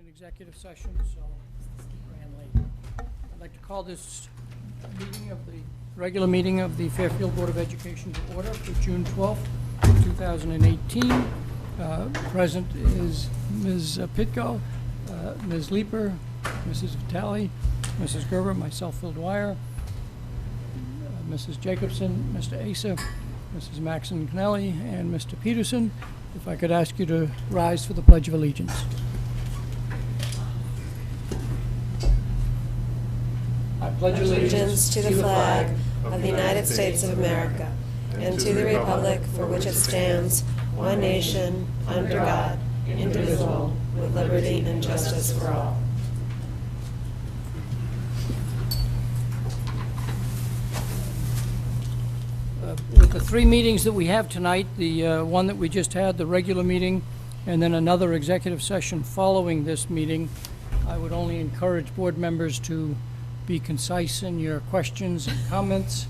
executive session, so ran late. I'd like to call this meeting of the regular meeting of the Fairfield Board of Education to order for June 12th, 2018. Present is Ms. Pitko, Ms. Leeper, Mrs. Vitale, Mrs. Gerber, myself, Phil Dwyer, Mrs. Jacobson, Mr. Asa, Mrs. Maxon Kennelly, and Mr. Peterson. If I could ask you to rise for the Pledge of Allegiance. I pledge allegiance to the flag of the United States of America and to the republic for which it stands, one nation, under God, indivisible, with liberty and justice for all. With the three meetings that we have tonight, the one that we just had, the regular meeting, and then another executive session following this meeting, I would only encourage board members to be concise in your questions and comments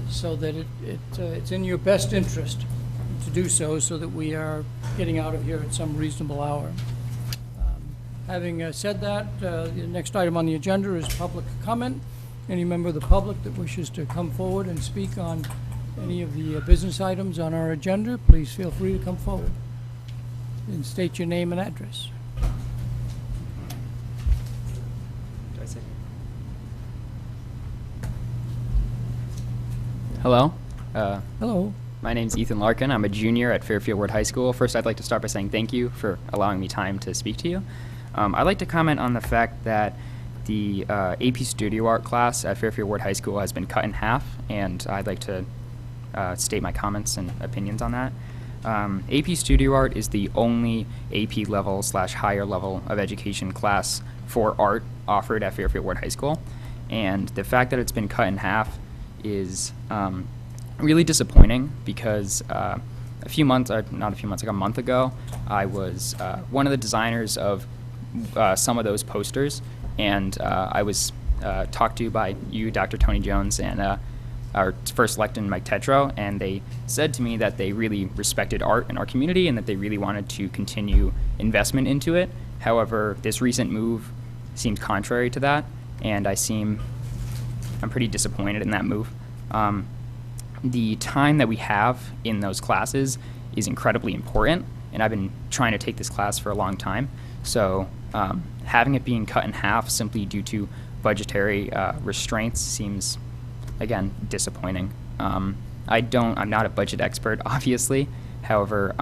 so that it's in your best interest to do so that we are getting out of here at some reasonable hour. Having said that, the next item on the agenda is public comment. Any member of the public that wishes to come forward and speak on any of the business items on our agenda, please feel free to come forward and state your name and address. Hello. Hello. My name's Ethan Larkin. I'm a junior at Fairfield Ward High School. First, I'd like to start by saying thank you for allowing me time to speak to you. I'd like to comment on the fact that the AP Studio Art class at Fairfield Ward High School has been cut in half, and I'd like to state my comments and opinions on that. AP Studio Art is the only AP level / higher level of education class for art offered at Fairfield Ward High School, and the fact that it's been cut in half is really disappointing because like a month ago, I was one of the designers of some of those posters, and I was talked to by you, Dr. Tony Jones, and our first selectman, Mike Tetro, and they said to me that they really respected art in our community and that they really wanted to continue investment into it. However, this recent move seems contrary to that, and I'm pretty disappointed in that move. The time that we have in those classes is incredibly important, and I've been trying to take this class for a long time. So having it being cut in half simply due to budgetary restraints seems, again, disappointing. I'm not a budget expert, obviously. However,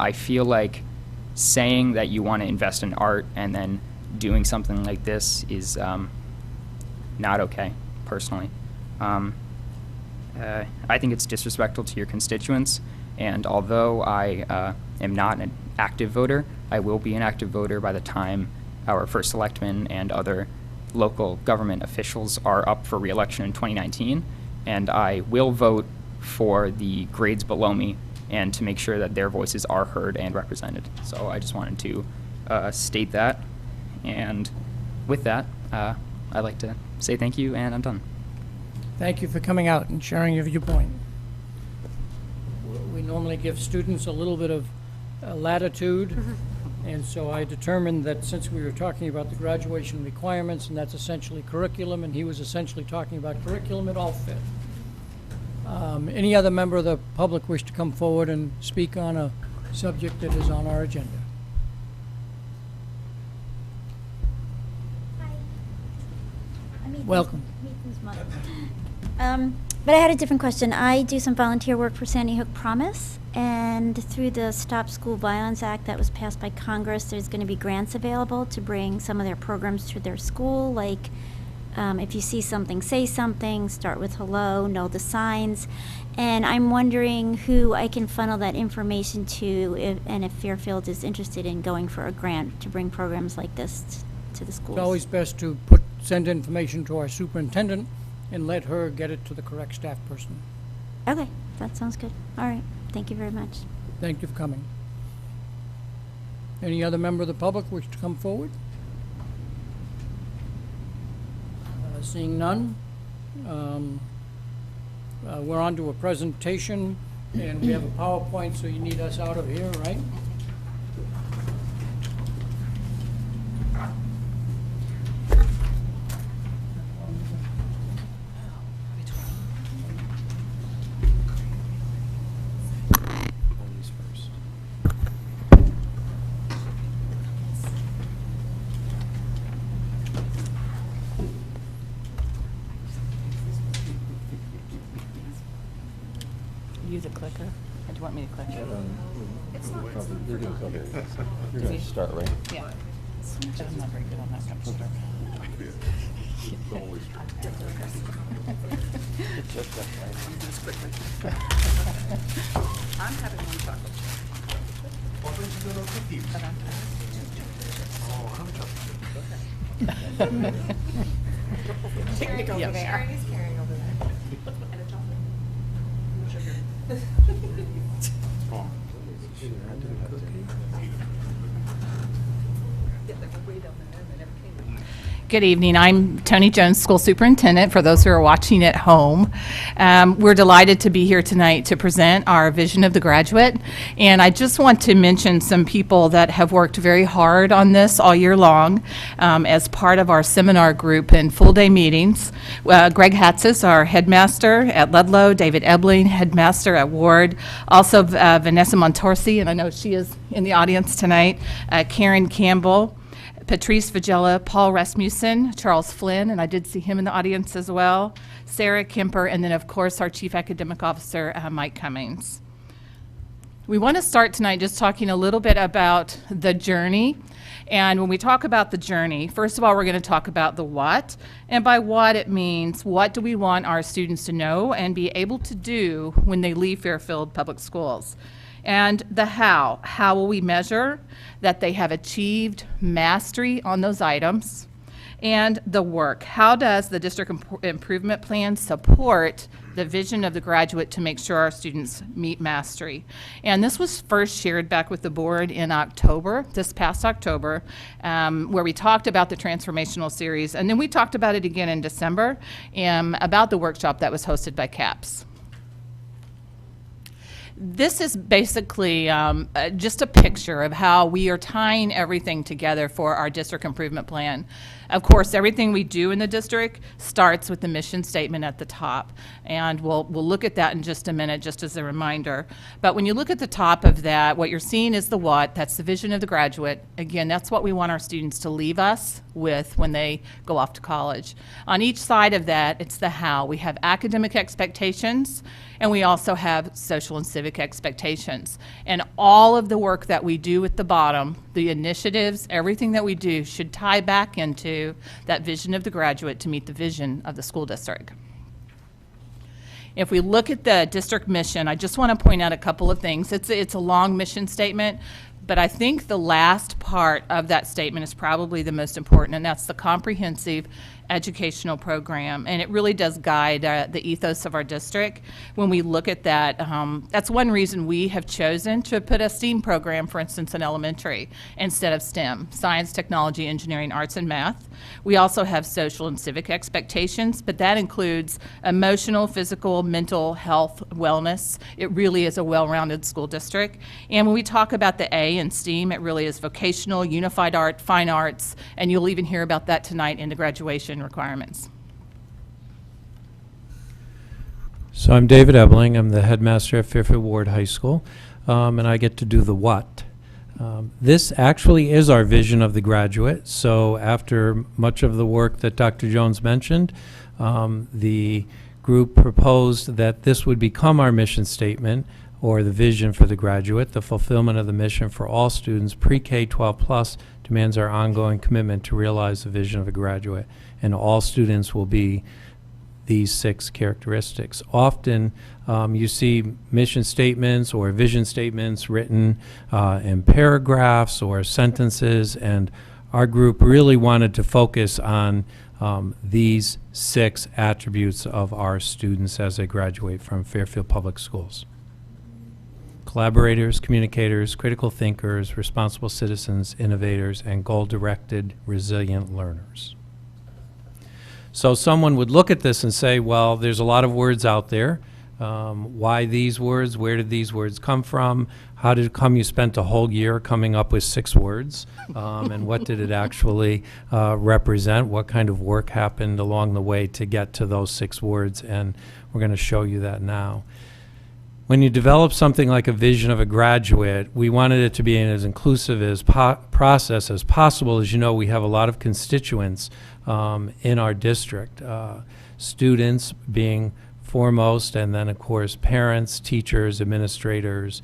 I feel like saying that you want to invest in art and then doing something like this is not okay, personally. I think it's disrespectful to your constituents, and although I am not an active voter, I will be an active voter by the time our first selectman and other local government officials are up for re-election in 2019, and I will vote for the grades below me and to make sure that their voices are heard and represented. So I just wanted to state that, and with that, I'd like to say thank you, and I'm done. Thank you for coming out and sharing your viewpoint. We normally give students a little bit of latitude, and so I determined that since we were talking about the graduation requirements, and that's essentially curriculum, and he was essentially talking about curriculum, it all fit. Any other member of the public wish to come forward and speak on a subject that is on our agenda? Hi. Welcome. But I had a different question. I do some volunteer work for Sandy Hook Promise, and through the Stop School Violence Act that was passed by Congress, there's going to be grants available to bring some of their programs to their school, like if you see something, say something, start with hello, know the signs. And I'm wondering who I can funnel that information to, and if Fairfield is interested in going for a grant to bring programs like this to the schools. It's always best to send information to our superintendent and let her get it to the correct staff person. Okay, that sounds good. All right, thank you very much. Thank you for coming. Any other member of the public wish to come forward? Seeing none, we're on to a presentation, and we have a PowerPoint, so you need us out of here, right? clicker? Or do you want me to click? You're going to start, right? Yeah. But I'm not very good on that computer. I'm having one chocolate chip. Picnic over there. He's carrying over there. And a chocolate. Good evening. I'm Tony Jones, School Superintendent, for those who are watching at home. We're delighted to be here tonight to present our vision of the graduate. And I just want to mention some people that have worked very hard on this all year long as part of our seminar group and full-day meetings. Greg Hatzis, our headmaster at Ludlow, David Ebling, headmaster at Ward, also Vanessa Montorsi, and I know she is in the audience tonight, Karen Campbell, Patrice Vigella, Paul Rasmussen, Charles Flynn, and I did see him in the audience as well, Sarah Kemper, and then of course our Chief Academic Officer, Mike Cummings. We want to start tonight just talking a little bit about the journey. And when we talk about the journey, first of all, we're going to talk about the what. And by what it means, what do we want our students to know and be able to do when they leave Fairfield Public Schools? And the how. How will we measure that they have achieved mastery on those items? And the work. How does the district improvement plan support the vision of the graduate to make sure our students meet mastery? And this was first shared back with the board in October, this past October, where we talked about the transformational series. And then we talked about it again in December about the workshop that was hosted by CAPS. This is basically just a picture of how we are tying everything together for our district improvement plan. Of course, everything we do in the district starts with the mission statement at the top, and we'll look at that in just a minute, just as a reminder. But when you look at the top of that, what you're seeing is the what. That's the vision of the graduate. Again, that's what we want our students to leave us with when they go off to college. On each side of that, it's the how. We have academic expectations, and we also have social and civic expectations. And all of the work that we do at the bottom, the initiatives, everything that we do should tie back into that vision of the graduate to meet the vision of the school district. If we look at the district mission, I just want to point out a couple of things. It's a long mission statement, but I think the last part of that statement is probably the most important, and that's the comprehensive educational program, and it really does guide the ethos of our district. When we look at that, that's one reason we have chosen to put a STEAM program, for instance, in elementary instead of STEM, science, technology, engineering, arts, and math. We also have social and civic expectations, but that includes emotional, physical, mental health, wellness. It really is a well-rounded school district. And when we talk about the A in STEAM, it really is vocational, unified art, fine arts, and you'll even hear about that tonight in the graduation requirements. So I'm David Ebling. I'm the headmaster at Fairfield Ward High School, and I get to do the what. This actually is our vision of the graduate. So after much of the work that Dr. Jones mentioned, the group proposed that this would become our mission statement, or the vision for the graduate. The fulfillment of the mission for all students pre-K 12 plus demands our ongoing commitment to realize the vision of a graduate, and all students will be these 6 characteristics. Often you see mission statements or vision statements written in paragraphs or sentences, and our group really wanted to focus on these 6 attributes of our students as they graduate from Fairfield Public Schools. Collaborators, communicators, critical thinkers, responsible citizens, innovators, and goal-directed, resilient learners. So someone would look at this and say, well, there's a lot of words out there. Why these words? Where did these words come from? How did it come you spent a whole year coming up with 6 words? And what did it actually represent? What kind of work happened along the way to get to those 6 words? And we're going to show you that now. When you develop something like a vision of a graduate, we wanted it to be as inclusive as process as possible. As you know, we have a lot of constituents in our district, students being foremost, and then, of course, parents, teachers, administrators,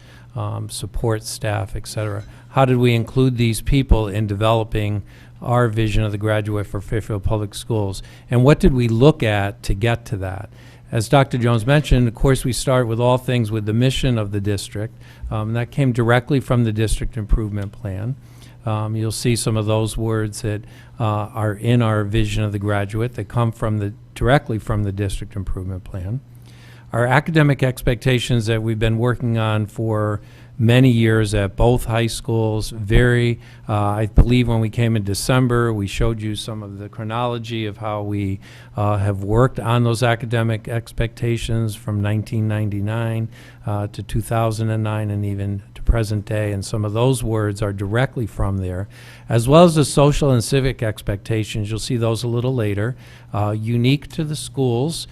support staff, et cetera. How did we include these people in developing our vision of the graduate for Fairfield Public Schools? And what did we look at to get to that? As Dr. Jones mentioned, of course, we start with all things with the mission of the district. That came directly from the district improvement plan. You'll see some of those words that are in our vision of the graduate that come from directly from the district improvement plan. Our academic expectations that we've been working on for many years at both high schools, I believe when we came in December, we showed you some of the chronology of how we have worked on those academic expectations from 1999 to 2009 and even to present day, and some of those words are directly from there, as well as the social and civic expectations. You'll see those a little later, unique to the schools,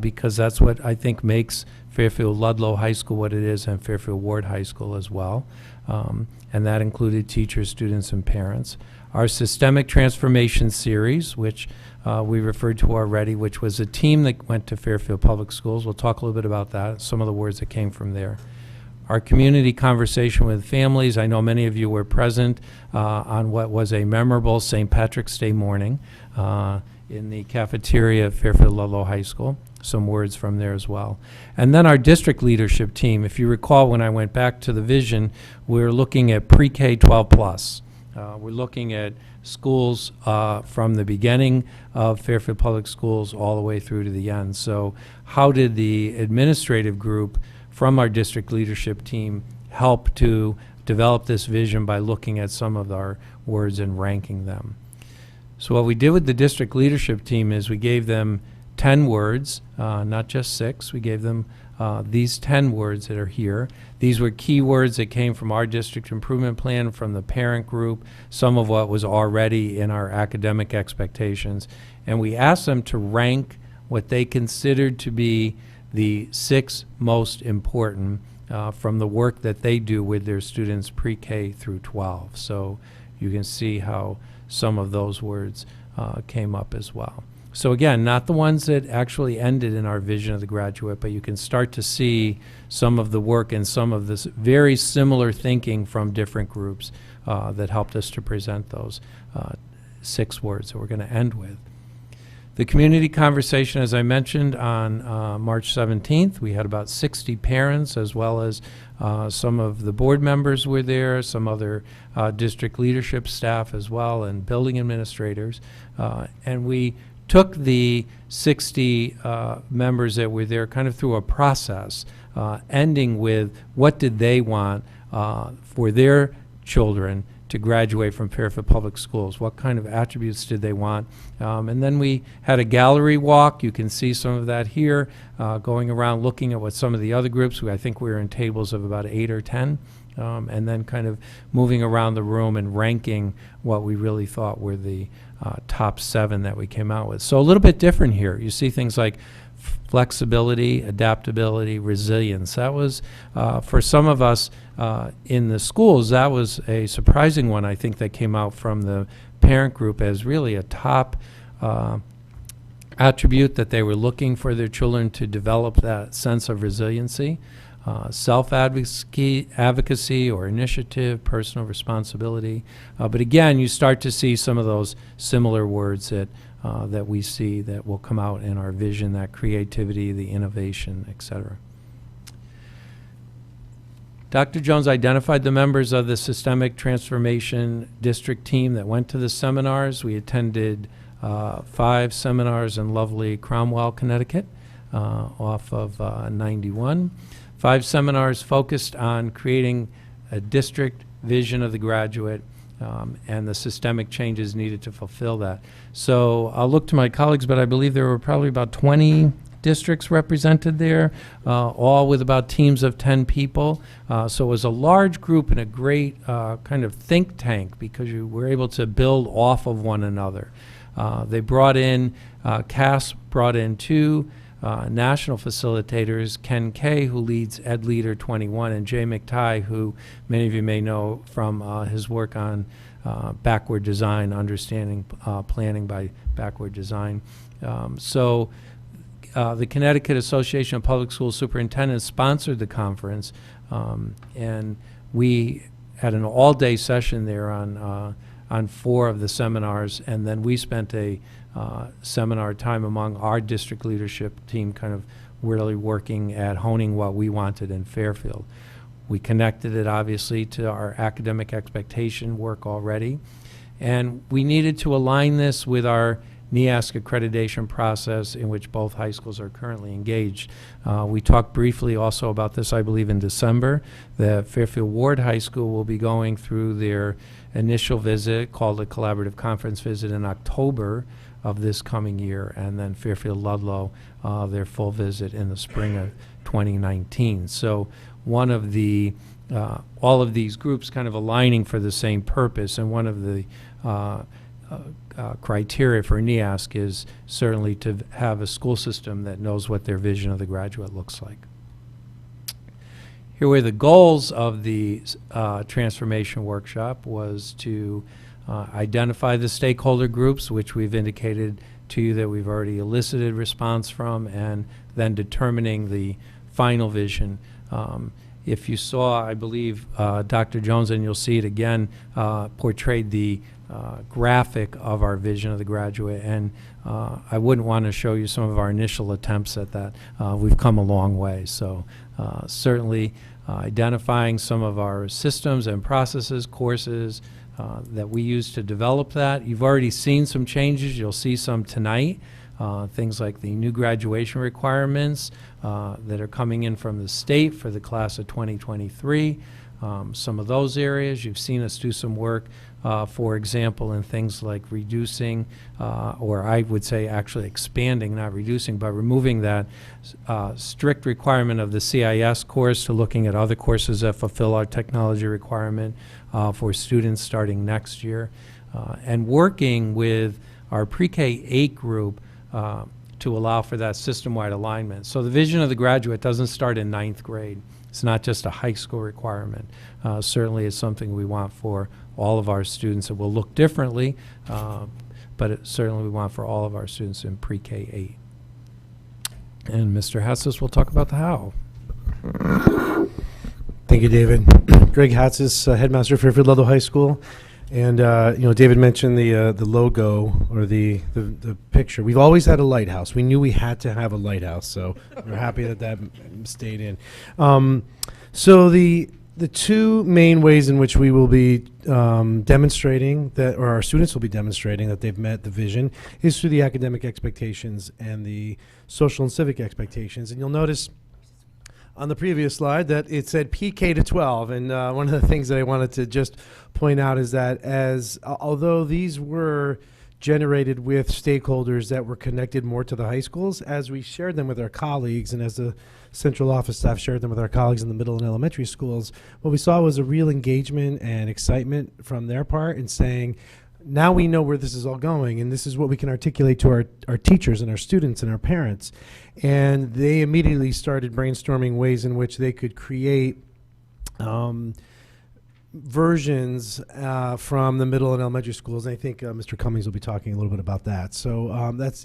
because that's what I think makes Fairfield Ludlow High School what it is, and Fairfield Ward High School as well. And that included teachers, students, and parents. Our Systemic Transformation Series, which we referred to already, which was a team that went to Fairfield Public Schools. We'll talk a little bit about that, some of the words that came from there. Our community conversation with families. I know many of you were present on what was a memorable St. Patrick's Day morning in the cafeteria at Fairfield Ludlow High School. Some words from there as well. And then our district leadership team. If you recall, when I went back to the vision, we're looking at pre-K 12 plus. We're looking at schools from the beginning of Fairfield Public Schools all the way through to the end. So how did the administrative group from our district leadership team help to develop this vision by looking at some of our words and ranking them? So what we did with the district leadership team is we gave them 10 words, not just 6. We gave them these 10 words that are here. These were key words that came from our district improvement plan, from the parent group, some of what was already in our academic expectations. And we asked them to rank what they considered to be the 6 most important from the work that they do with their students pre-K through 12. So you can see how some of those words came up as well. So again, not the ones that actually ended in our vision of the graduate, but you can start to see some of the work and some of this very similar thinking from different groups that helped us to present those 6 words that we're going to end with. The community conversation, as I mentioned, on March 17th, we had about 60 parents, as well as some of the board members were there, some other district leadership staff as well, and building administrators. And we took the 60 members that were there kind of through a process, ending with what did they want for their children to graduate from Fairfield Public Schools. What kind of attributes did they want? And then we had a gallery walk. You can see some of that here, going around looking at what some of the other groups, I think we were in tables of about 8 or 10, and then kind of moving around the room and ranking what we really thought were the top 7 that we came out with. So a little bit different here. You see things like flexibility, adaptability, resilience. That was, for some of us in the schools, that was a surprising one, I think, that came out from the parent group as really a top attribute that they were looking for their children to develop, that sense of resiliency. Self-advocacy or initiative, personal responsibility. But again, you start to see some of those similar words that we see that will come out in our vision, that creativity, the innovation, etc. Dr. Jones identified the members of the Systemic Transformation District team that went to the seminars. We attended 5 seminars in lovely Cromwell, Connecticut, off of 91. 5 seminars focused on creating a district vision of the graduate and the systemic changes needed to fulfill that. So I'll look to my colleagues, but I believe there were probably about 20 districts represented there, all with about teams of 10 people. So it was a large group and a great kind of think tank, because you were able to build off of one another. They brought in, CAS brought in 2 national facilitators, Ken Kay, who leads Ed Leader 21, and Jay McTighe, who many of you may know from his work on backward design, understanding planning by backward design. So the Connecticut Association of Public School Superintendents sponsored the conference, and we had an all-day session there on 4 of the seminars, and then we spent a seminar time among our district leadership team, kind of really working at honing what we wanted in Fairfield. We connected it, obviously, to our academic expectation work already, and we needed to align this with our NEASC accreditation process in which both high schools are currently engaged. We talked briefly also about this, I believe, in December. The Fairfield Ward High School will be going through their initial visit, called a collaborative conference visit, in October of this coming year, and then Fairfield Ludlow, their full visit in the spring of 2019. So one of the, all of these groups kind of aligning for the same purpose, and one of the criteria for NEASC is certainly to have a school system that knows what their vision of the graduate looks like. Here were the goals of the transformation workshop: was to identify the stakeholder groups, which we've indicated to you that we've already elicited response from, and then determining the final vision. If you saw, I believe, Dr. Jones, and you'll see it again, portrayed the graphic of our vision of the graduate, and I wouldn't want to show you some of our initial attempts at that. We've come a long way. So certainly identifying some of our systems and processes, courses that we use to develop that. You've already seen some changes. You'll see some tonight. Things like the new graduation requirements that are coming in from the state for the class of 2023. Some of those areas, you've seen us do some work, for example, in things like reducing, or I would say actually expanding, not reducing, but removing that strict requirement of the CIS course to looking at other courses that fulfill our technology requirement for students starting next year, and working with our pre-K 8 group to allow for that system-wide alignment. So the vision of the graduate doesn't start in 9th grade. It's not just a high school requirement. Certainly it's something we want for all of our students. It will look differently, but it certainly we want for all of our students in pre-K 8. And Mr. Hatsis will talk about the how. Thank you, David. Greg Hatsis, headmaster of Fairfield Ludlow High School. And you know, David mentioned the logo, or the picture. We've always had a lighthouse. We knew we had to have a lighthouse, so we're happy that that stayed in. So the two main ways in which we will be demonstrating that, or our students will be demonstrating that they've met the vision, is through the academic expectations and the social and civic expectations. And you'll notice on the previous slide that it said PK to 12, and one of the things that I wanted to just point out is that although these were generated with stakeholders that were connected more to the high schools, as we shared them with our colleagues and as the central office staff shared them with our colleagues in the middle and elementary schools, what we saw was a real engagement and excitement from their part in saying, now we know where this is all going, and this is what we can articulate to our teachers and our students and our parents. And they immediately started brainstorming ways in which they could create versions from the middle and elementary schools. And I think Mr. Cummings will be talking a little bit about that. So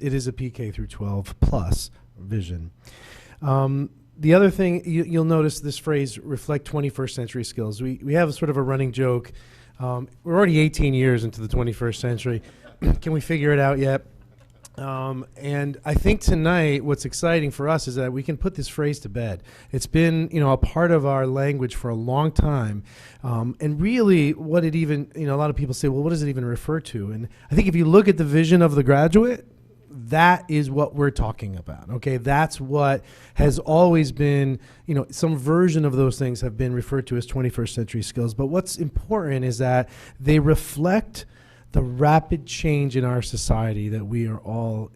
it is a PK through 12 plus vision. The other thing, you'll notice this phrase, reflect 21st century skills. We have sort of a running joke. We're already 18 years into the 21st century. Can we figure it out yet? And I think tonight what's exciting for us is that we can put this phrase to bed. It's been, a part of our language for a long time. And really what it even, a lot of people say, well, what does it even refer to? And I think if you look at the vision of the graduate, that is what we're talking about, okay? That's what has always been, some version of those things have been referred to as 21st century skills. But what's important is that they reflect the rapid change in our society that we are all,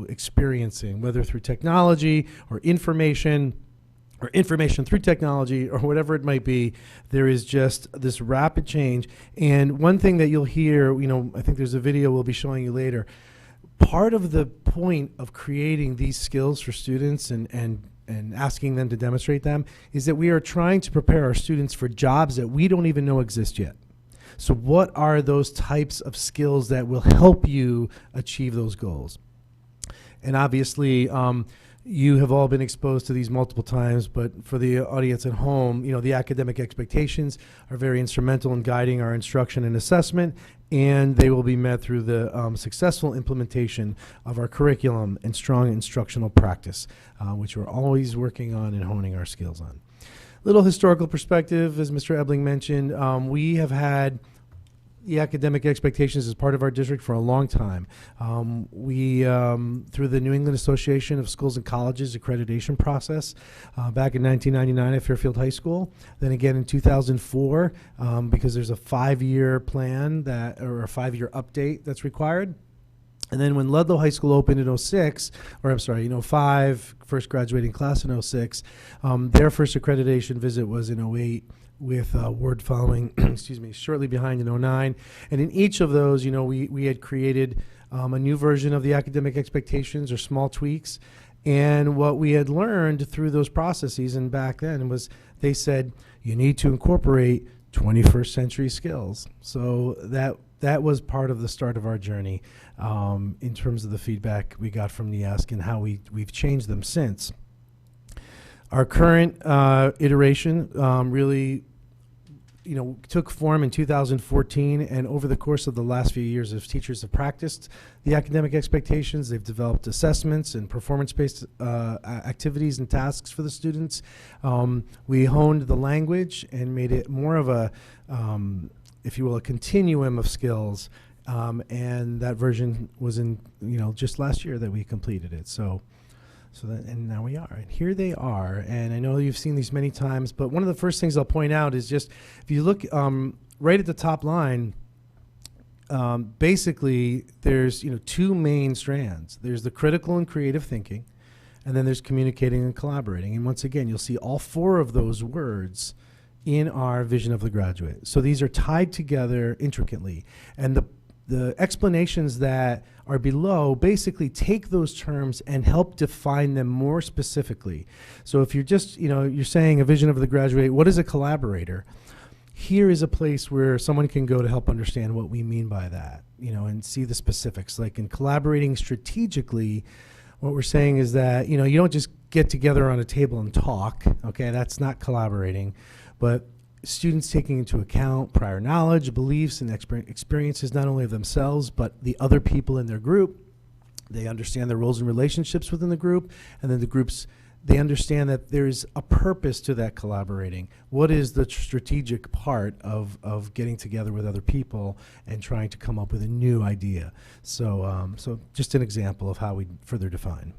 experiencing, whether through technology or information through technology or whatever it might be. There is just this rapid change. And one thing that you'll hear, I think there's a video we'll be showing you later. Part of the point of creating these skills for students and asking them to demonstrate them is that we are trying to prepare our students for jobs that we don't even know exist yet. So what are those types of skills that will help you achieve those goals? And obviously, you have all been exposed to these multiple times, but for the audience at home, the academic expectations are very instrumental in guiding our instruction and assessment, and they will be met through the successful implementation of our curriculum and strong instructional practice, which we're always working on and honing our skills on. Little historical perspective, as Mr. Ebling mentioned, we have had the academic expectations as part of our district for a long time. We, through the New England Association of Schools and Colleges accreditation process, back in 1999 at Fairfield High School, then again in 2004, because there's a 5-year plan or a 5-year update that's required. And then when Ludlow High School opened in 06, or I'm sorry, in 05, first graduating class in 06, their first accreditation visit was in 08, with Ward following, excuse me, shortly behind in 09. And in each of those, we had created a new version of the academic expectations or small tweaks. And what we had learned through those processes and back then was they said, you need to incorporate 21st century skills. So that was part of the start of our journey in terms of the feedback we got from NEASC and how we've changed them since. Our current iteration really took form in 2014, and over the course of the last few years, as teachers have practiced the academic expectations, they've developed assessments and performance-based activities and tasks for the students. We honed the language and made it more of a, if you will, a continuum of skills, and that version was in, just last year that we completed it. And now we are, and here they are. And I know you've seen these many times, but one of the first things I'll point out is just, if you look right at the top line, basically there's, 2 main strands. There's the critical and creative thinking, and then there's communicating and collaborating. And once again, you'll see all 4 of those words in our vision of the graduate. So these are tied together intricately. And the explanations that are below basically take those terms and help define them more specifically. So if you're just, you're saying a vision of the graduate, what is a collaborator? Here is a place where someone can go to help understand what we mean by that, and see the specifics. Like in collaborating strategically, what we're saying is that, you don't just get together on a table and talk, okay? That's not collaborating, but students taking into account prior knowledge, beliefs, and experiences not only of themselves, but the other people in their group. They understand their roles and relationships within the group, and then the groups, they understand that there's a purpose to that collaborating. What is the strategic part of getting together with other people and trying to come up with a new idea? So, so just an example of how we further define.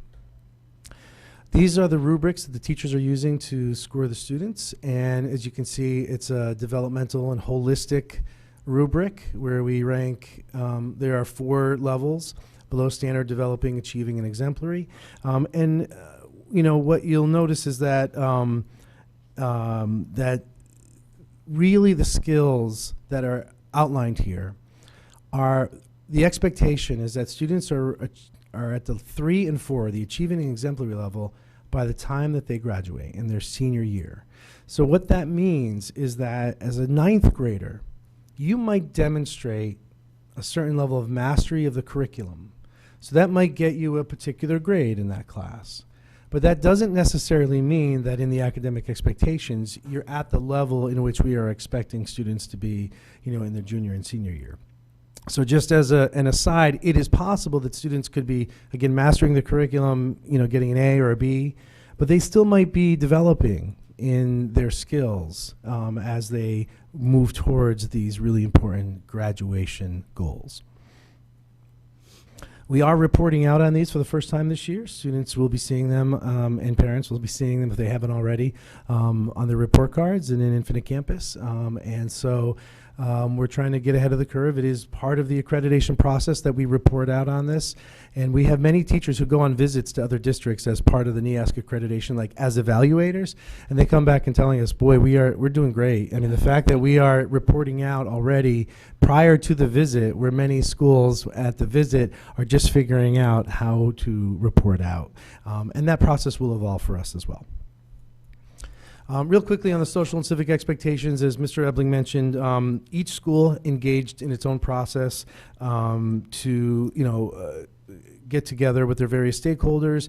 These are the rubrics that the teachers are using to score the students, and as you can see, it's a developmental and holistic rubric where we rank, there are 4 levels: below standard, developing, achieving, and exemplary. And what you'll notice is that that really the skills that are outlined here are, the expectation is that students are at the 3 and 4, the achieving and exemplary level, by the time that they graduate in their senior year. So what that means is that as a 9th grader, you might demonstrate a certain level of mastery of the curriculum. So that might get you a particular grade in that class. But that doesn't necessarily mean that in the academic expectations, you're at the level in which we are expecting students to be, in their junior and senior year. So just as an aside, it is possible that students could be, again, mastering the curriculum, getting an A or a B, but they still might be developing in their skills as they move towards these really important graduation goals. We are reporting out on these for the first time this year. Students will be seeing them, and parents will be seeing them if they haven't already, on their report cards and in Infinite Campus. And so we're trying to get ahead of the curve. It is part of the accreditation process that we report out on this. And we have many teachers who go on visits to other districts as part of the NEASC accreditation, like as evaluators, and they come back and telling us, boy, we're doing great. I mean, the fact that we are reporting out already prior to the visit, where many schools at the visit are just figuring out how to report out. And that process will evolve for us as well. Real quickly on the social and civic expectations, as Mr. Ebling mentioned, each school engaged in its own process to, get together with their various stakeholders,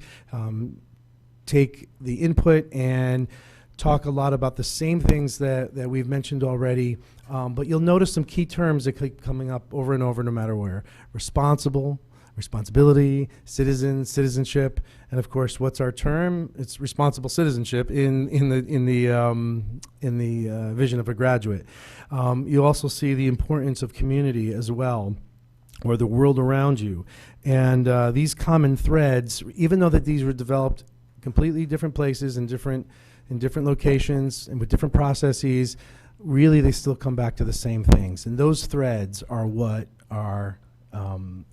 take the input and talk a lot about the same things that we've mentioned already, but you'll notice some key terms that keep coming up over and over no matter where. Responsibility, citizenship, and of course, what's our term? It's responsible citizenship in the vision of a graduate. You also see the importance of community as well, or the world around you, and these common threads, even though that these were developed completely different places and in different locations and with different processes, really they still come back to the same things, and those threads are what are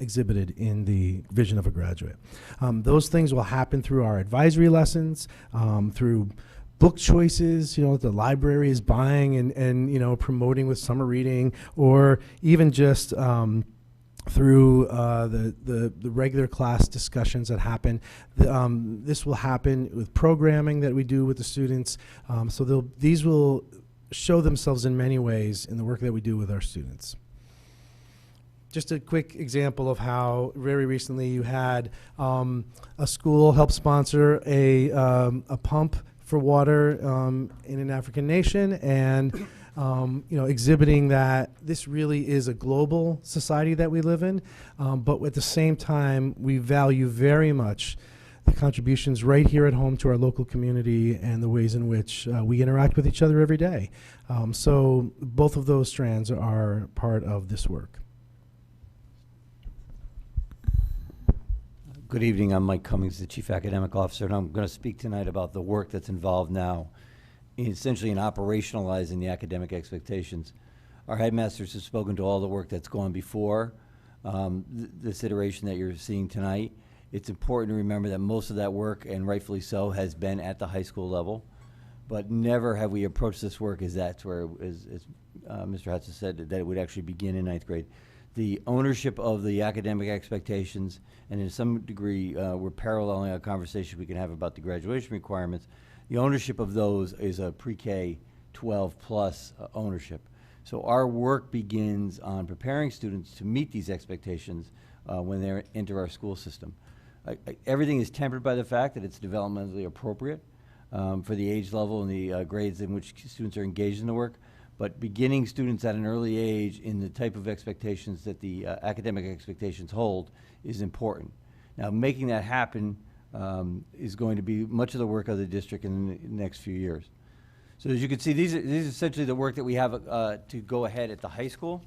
exhibited in the vision of a graduate. Those things will happen through our advisory lessons, through book choices, the library is buying and promoting with summer reading, or even just through the regular class discussions that happen. This will happen with programming that we do with the students. So these will show themselves in many ways in the work that we do with our students. Just a quick example of how very recently you had a school help sponsor a pump for water in an African nation, and exhibiting that this really is a global society that we live in, but at the same time we value very much the contributions right here at home to our local community and the ways in which we interact with each other every day. So both of those strands are part of this work. Good evening, I'm Mike Cummings, the Chief Academic Officer, and I'm going to speak tonight about the work that's involved now essentially in operationalizing the academic expectations. Our headmasters have spoken to all the work that's gone before this iteration that you're seeing tonight. It's important to remember that most of that work, and rightfully so, has been at the high school level, but never have we approached this work as that's where, as Mr. Hudson said, that it would actually begin in 9th grade. The ownership of the academic expectations, and in some degree we're paralleling a conversation we can have about the graduation requirements, the ownership of those is a pre-K 12 plus ownership. So our work begins on preparing students to meet these expectations when they enter our school system. Everything is tempered by the fact that it's developmentally appropriate for the age level and the grades in which students are engaged in the work. But beginning students at an early age in the type of expectations that the academic expectations hold is important. Now, making that happen is going to be much of the work of the district in the next few years. So as you can see, these are essentially the work that we have to go ahead at the high school.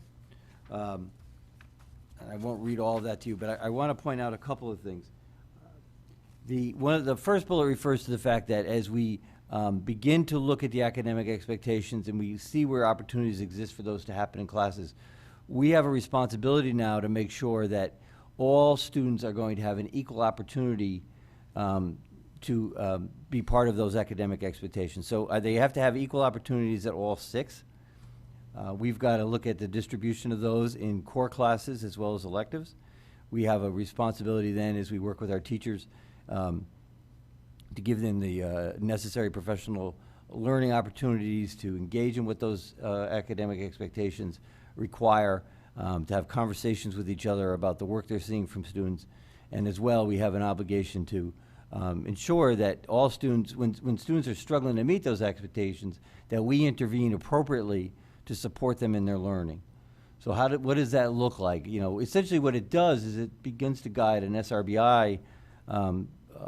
I won't read all of that to you, but I want to point out a couple of things. The first bullet refers to the fact that as we begin to look at the academic expectations and we see where opportunities exist for those to happen in classes, we have a responsibility now to make sure that all students are going to have an equal opportunity to be part of those academic expectations. So they have to have equal opportunities at all 6. We've got to look at the distribution of those in core classes as well as electives. We have a responsibility then as we work with our teachers to give them the necessary professional learning opportunities to engage in what those academic expectations require, to have conversations with each other about the work they're seeing from students. And as well, we have an obligation to ensure that all students, when students are struggling to meet those expectations, that we intervene appropriately to support them in their learning. So what does that look like? Essentially what it does is it begins to guide an SRBI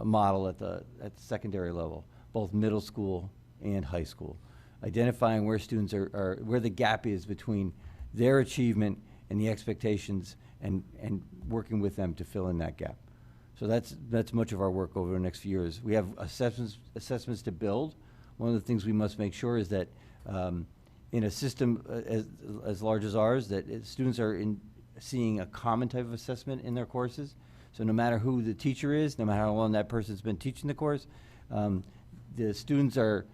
model at the secondary level, both middle school and high school, identifying where students are where the gap is between their achievement and the expectations, and working with them to fill in that gap. So that's much of our work over the next few years. We have assessments to build. One of the things we must make sure is that in a system as large as ours, that students are seeing a common type of assessment in their courses. So no matter who the teacher is, no matter how long that person's been teaching the course, the students are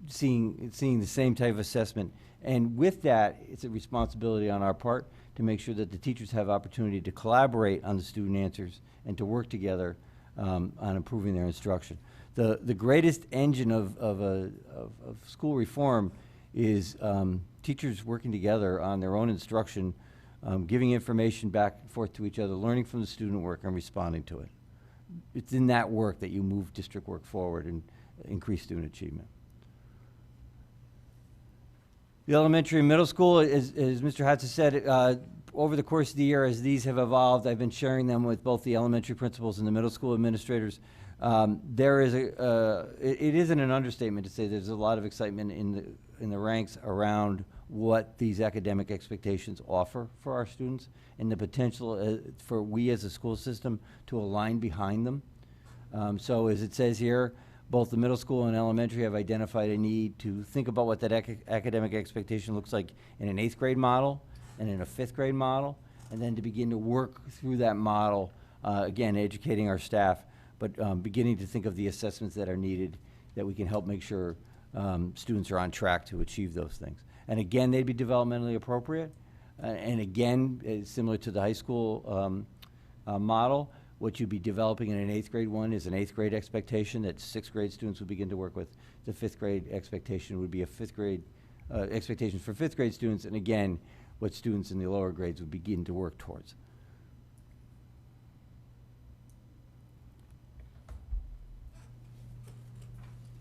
seeing the same type of assessment. And with that, it's a responsibility on our part to make sure that the teachers have opportunity to collaborate on the student answers and to work together on improving their instruction. The greatest engine of school reform is teachers working together on their own instruction giving information back and forth to each other, learning from the student work and responding to it. It's in that work that you move district work forward and increase student achievement. The elementary and middle school, as Mr. Hatz has said, over the course of the year, as these have evolved, I've been sharing them with both the elementary principals and the middle school administrators. There is it isn't an understatement to say there's a lot of excitement in the ranks around what these academic expectations offer for our students and the potential for we as a school system to align behind them. So as it says here, both the middle school and elementary have identified a need to think about what that academic expectation looks like in an 8th grade model and in a 5th grade model, and then to begin to work through that model, again, educating our staff, but beginning to think of the assessments that are needed that we can help make sure students are on track to achieve those things. And again, they'd be developmentally appropriate. And again, similar to the high school model, what you'd be developing in an 8th grade one is an 8th grade expectation that 6th grade students would begin to work with. The 5th grade expectation would be a 5th grade expectation for 5th grade students, and again, what students in the lower grades would begin to work towards.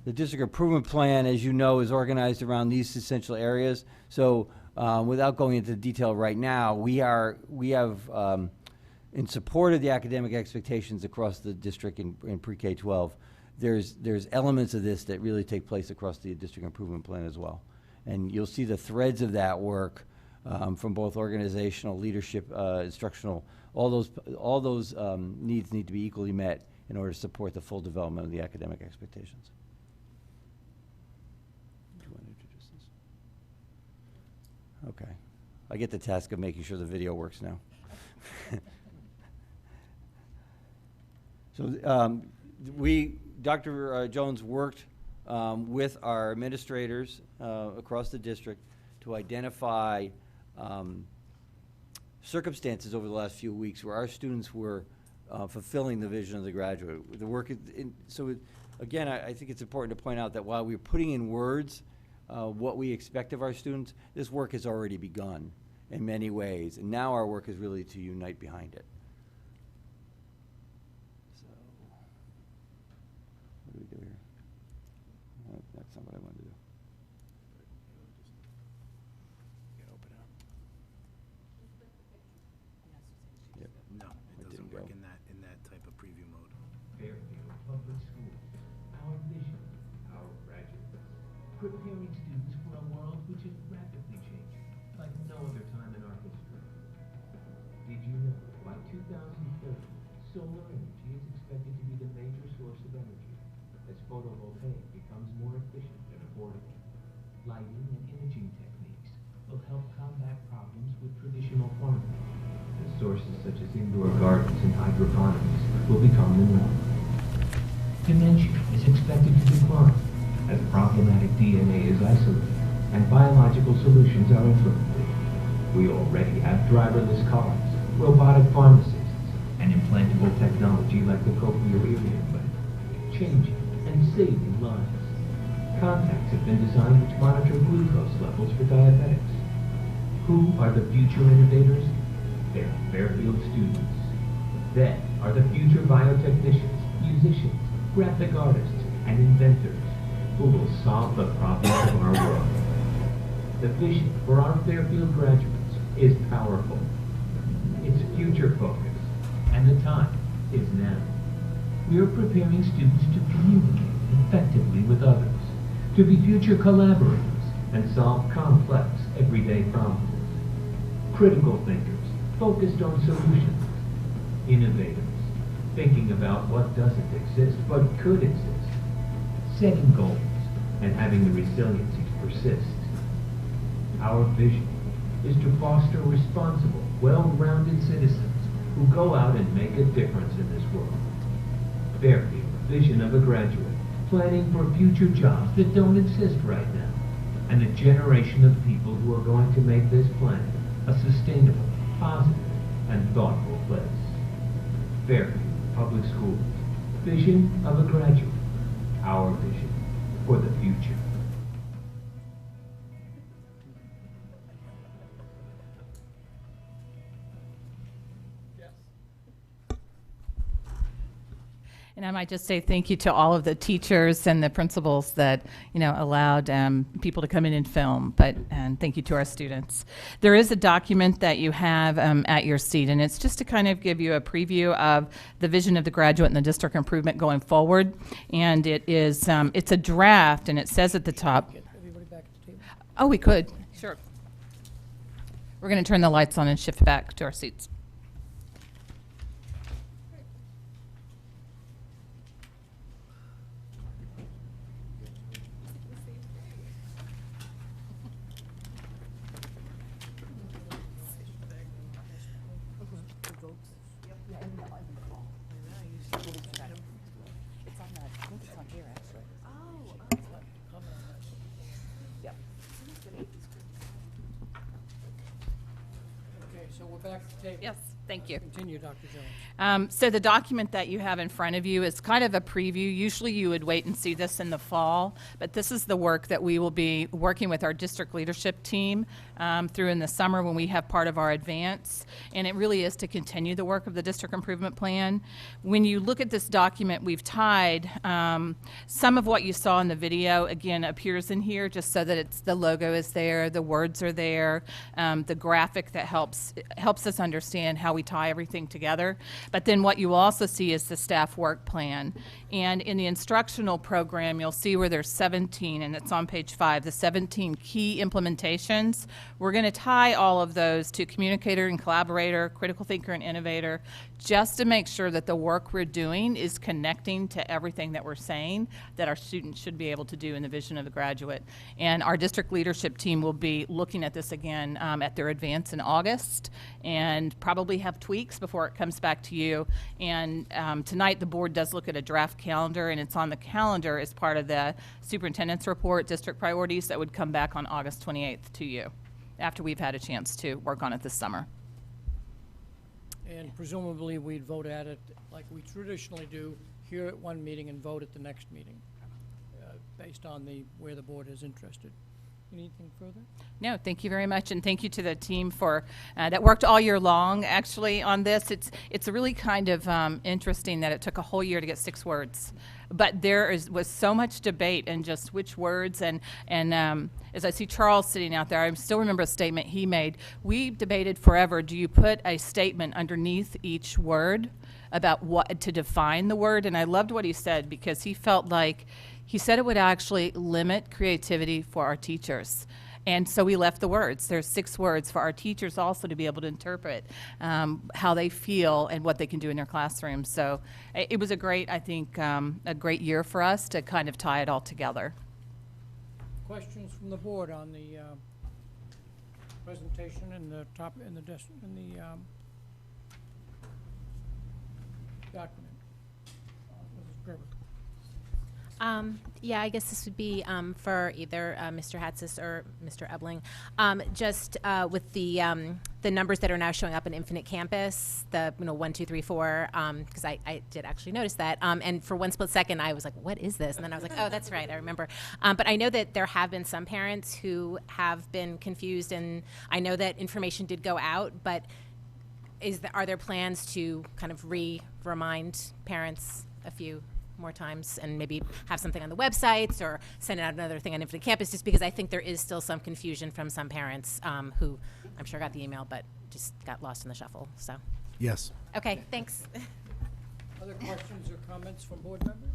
The district improvement plan, as you know, is organized around these essential areas. So without going into detail right now, we have in support of the academic expectations across the district in pre-K-12, there's elements of this that really take place across the district improvement plan as well. And you'll see the threads of that work from both organizational, leadership, instructional, all those needs need to be equally met in order to support the full development of the academic expectations. Do you want to introduce this? Okay. I get the task of making sure the video works now. So Dr. Jones worked with our administrators across the district to identify circumstances over the last few weeks where our students were fulfilling the vision of the graduate. The work, again, I think it's important to point out that while we're putting in words what we expect of our students, this work has already begun in many ways, and now our work is really to unite behind it. So, what do we do here? That's not what I wanted to do. Yep. No, it doesn't work in that type of preview mode. Fairfield Public Schools, our vision, our graduates, preparing students for a world which is rapidly changing like no other time in our history. Did you know by 2030, solar energy is expected to be the major source of energy as photovoltaic becomes more efficient and affordable? Lighting and imaging techniques will help combat problems with traditional farming, and sources such as indoor gardens and hydroponics will become the norm. Dementia is expected to decline as problematic DNA is isolated and biological solutions are implemented. We already have driverless cars, robotic pharmacists, and implantable technology like the cochlear implant, changing and saving lives. Contacts have been designed which monitor glucose levels for diabetics. Who are the future innovators? They're Fairfield students. They are the future biotechnicians, musicians, graphic artists, and inventors who will solve the problems of our world. The vision for our Fairfield graduates is powerful. It's future focused, and the time is now. We are preparing students to communicate effectively with others, to be future collaborators, and solve complex everyday problems. Critical thinkers, focused on solutions. Innovators, thinking about what doesn't exist but could exist. Setting goals, and having the resiliency to persist. Our vision is to foster responsible, well-rounded citizens who go out and make a difference in this world. Fairfield, vision of a graduate, planning for future jobs that don't exist right now, and a generation of people who are going to make this planet a sustainable, positive, and thoughtful place. Fairfield Public Schools, vision of a graduate, our vision for the future. And I might just say thank you to all of the teachers and the principals that, allowed people to come in and film, and thank you to our students. There is a document that you have at your seat, and it's just to kind of give you a preview of the vision of the graduate and the district improvement going forward. And it is, it's a draft, and it says at the top. Get everybody back at the table. Oh, we could. Sure. We're going to turn the lights on and shift back to our seats. Okay, so we're back at the table. Yes, thank you. Continue, Dr. Jones. So the document that you have in front of you is kind of a preview. Usually you would wait and see this in the fall, but this is the work that we will be working with our district leadership team through in the summer when we have part of our advance. And it really is to continue the work of the district improvement plan. When you look at this document, we've tied some of what you saw in the video, again, appears in here just so that the logo is there, the words are there, the graphic that helps us understand how we tie everything together. But then what you also see is the staff work plan. And in the instructional program, you'll see where there's 17, and it's on page 5, the 17 key implementations. We're going to tie all of those to communicator and collaborator, critical thinker and innovator, just to make sure that the work we're doing is connecting to everything that we're saying that our students should be able to do in the vision of the graduate. And our district leadership team will be looking at this again at their advance in August, and probably have tweaks before it comes back to you. And tonight the board does look at a draft calendar, and it's on the calendar as part of the superintendent's report, district priorities, that would come back on August 28th to you after we've had a chance to work on it this summer. And presumably, we'd vote at it like we traditionally do, here at one meeting and vote at the next meeting, based on where the board is interested. Anything further? No, thank you very much, and thank you to the team for that worked all year long, actually, on this. It's really kind of interesting that it took a whole year to get 6 words. But was so much debate and just which words, and as I see Charles sitting out there, I still remember a statement he made. We debated forever, do you put a statement underneath each word about what to define the word? And I loved what he said, because he felt like, he said it would actually limit creativity for our teachers. And so we left the words. There's 6 words for our teachers also to be able to interpret how they feel and what they can do in their classrooms. So it was a great, I think, a great year for us to kind of tie it all together. Questions from the board on the presentation and the document? Mrs. Gerber. Yeah, I guess this would be for either Mr. Hatzis or Mr. Ebling. Just with the numbers that are now showing up in Infinite Campus, the 1, 2, 3, 4, because I did actually notice that. And for one split second, I was like, what is this? And then I was like, oh, that's right, I remember. But I know that there have been some parents who have been confused, and I know that information did go out, but are there plans to kind of remind parents a few more times and maybe have something on the websites or send out another thing on Infinite Campus, just because I think there is still some confusion from some parents who I'm sure got the email but just got lost in the shuffle. So Yes. okay, thanks. Other questions or comments from board members?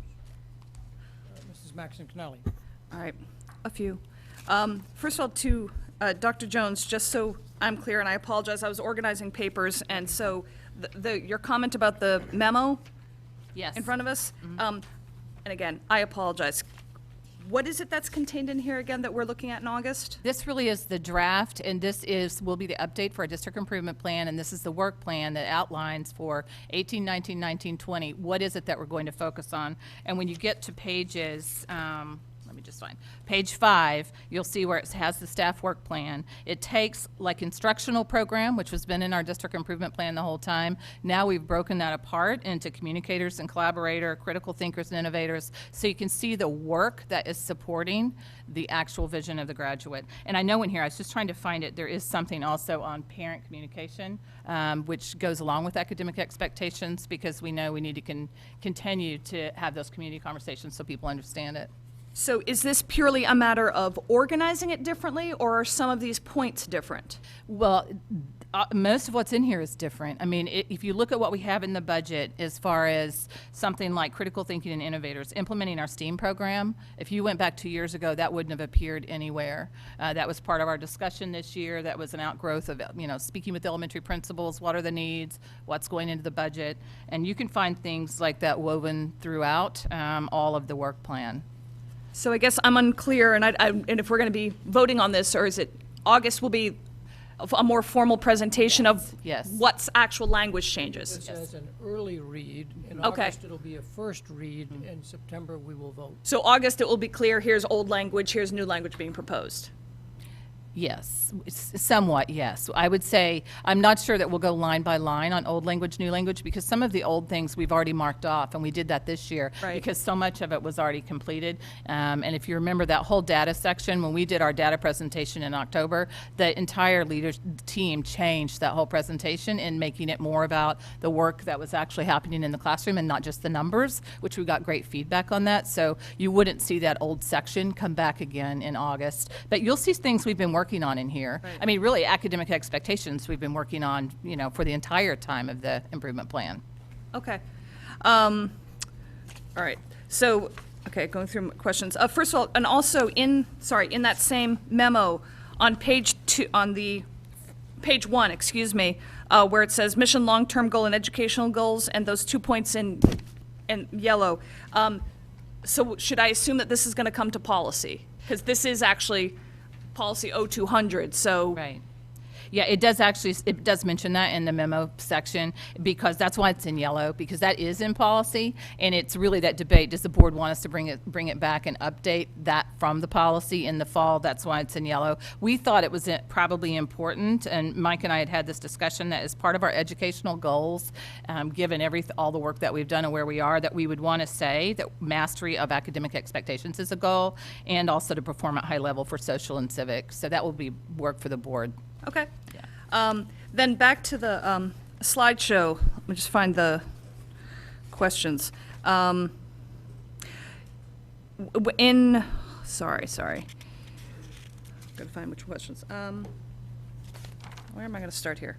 Mrs. Maxon Connelly. All right, a few. First of all, to Dr. Jones, just so I'm clear, and I apologize, I was organizing papers, and so your comment about the memo Yes. in front of us, and again, I apologize. What is it that's contained in here again that we're looking at in August? This really is the draft, and this will be the update for our district improvement plan, and this is the work plan that outlines for 18, 19, 19, 20. What is it that we're going to focus on? And when you get to pages, let me me just find, page 5, you'll see where it has the staff work plan. It takes like instructional program, which has been in our district improvement plan the whole time. Now we've broken that apart into communicators and collaborator, critical thinkers and innovators, so you can see the work that is supporting the actual vision of the graduate. And I know in here, I was just trying to find it, there is something also on parent communication, which goes along with academic expectations, because we know we need to continue to have those community conversations so people understand it. So is this purely a matter of organizing it differently, or are some of these points different? Well, most of what's in here is different. I mean, if you look at what we have in the budget as far as something like critical thinking and innovators, implementing our STEAM program, if you went back 2 years ago, that wouldn't have appeared anywhere. That was part of our discussion this year. That was an outgrowth of, speaking with elementary principals, what are the needs, what's going into the budget. And you can find things like that woven throughout all of the work plan. So I guess I'm unclear, and and if we're going to be voting on this, or is it August will be a more formal presentation of Yes. what's actual language changes? This as an early read. In Okay. August, it'll be a first read. In September, we will vote. So August, it will be clear, here's old language, here's new language being proposed. Yes, somewhat, yes. I would say, I'm not sure that we'll go line by line on old language, new language, because some of the old things we've already marked off, and we did that this year, Right. because so much of it was already completed. And if you remember that whole data section, when we did our data presentation in October, the entire team changed that whole presentation in making it more about the work that was actually happening in the classroom and not just the numbers, which we got great feedback on that. So you wouldn't see that old section come back again in August. But you'll see things we've been working on in here. Right. I mean, really, academic expectations we've been working on, for the entire time of the improvement plan. Okay. All right. So, okay, going through my questions. First of all, and also in that same memo on page 1, excuse me, where it says mission, long-term goal, and educational goals, and those 2 points in yellow. So should I assume that this is going to come to policy? Because this is actually policy 0200, so. Right. Yeah, it does mention that in the memo section, because that's why it's in yellow, because that is in policy, and it's really that debate, does the board want us to bring it back and update that from the policy in the fall? That's why it's in yellow. We thought it was probably important, and Mike and I had this discussion, that as part of our educational goals, given all the work that we've done and where we are, that we would want to say that mastery of academic expectations is a goal, and also to perform at high level for social and civic. So that will be work for the board. Okay. Then back to the slideshow. Let me just find the questions. Sorry. Gotta find which questions. Where am I gonna start here?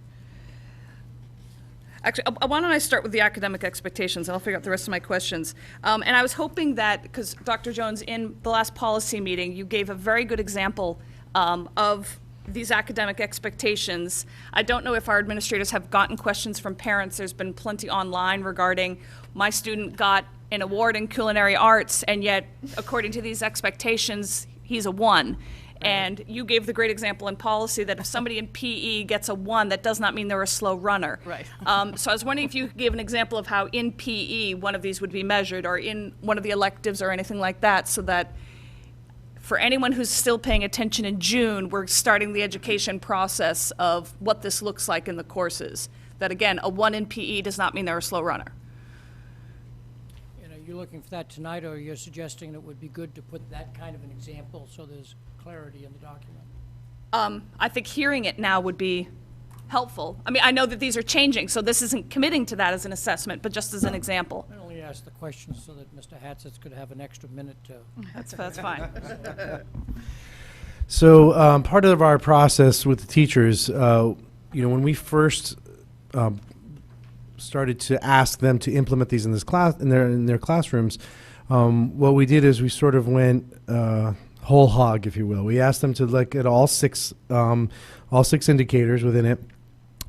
Actually, why don't I start with the academic expectations, and I'll figure out the rest of my questions. And I was hoping that, because Dr. Jones, in the last policy meeting, you gave a very good example of these academic expectations. I don't know if our administrators have gotten questions from parents. There's been plenty online regarding, my student got an award in culinary arts, and yet, according to these expectations, he's a 1. And you gave the great example in policy that if somebody in PE gets a 1, that does not mean they're a slow runner. Right. So I was wondering if you could give an example of how in PE one of these would be measured, or in one of the electives or anything like that, so that for anyone who's still paying attention in June, we're starting the education process of what this looks like in the courses. That again, a 1 in PE does not mean they're a slow runner. And are you looking for that tonight, or you're suggesting it would be good to put that kind of an example so there's clarity in the document? I think hearing it now would be helpful. I mean, I know that these are changing, so this isn't committing to that as an assessment, but just as an example. I only asked the question so that Mr. Hatzis could have an extra minute to. That's fine. So part of our process with the teachers, when we first started to ask them to implement these in this class, in their classrooms, what we did is we sort of went whole hog, if you will. We asked them to look at all six indicators within it,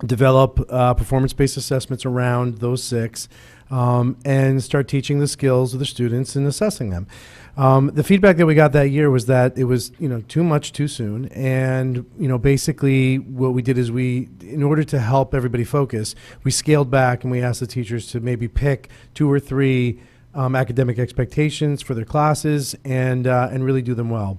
develop performance-based assessments around those 6, and start teaching the skills of the students and assessing them. The feedback that we got that year was that it was, too much too soon. And, basically what we did is in order to help everybody focus, we scaled back and we asked the teachers to maybe pick 2 or 3 academic expectations for their classes and really do them well.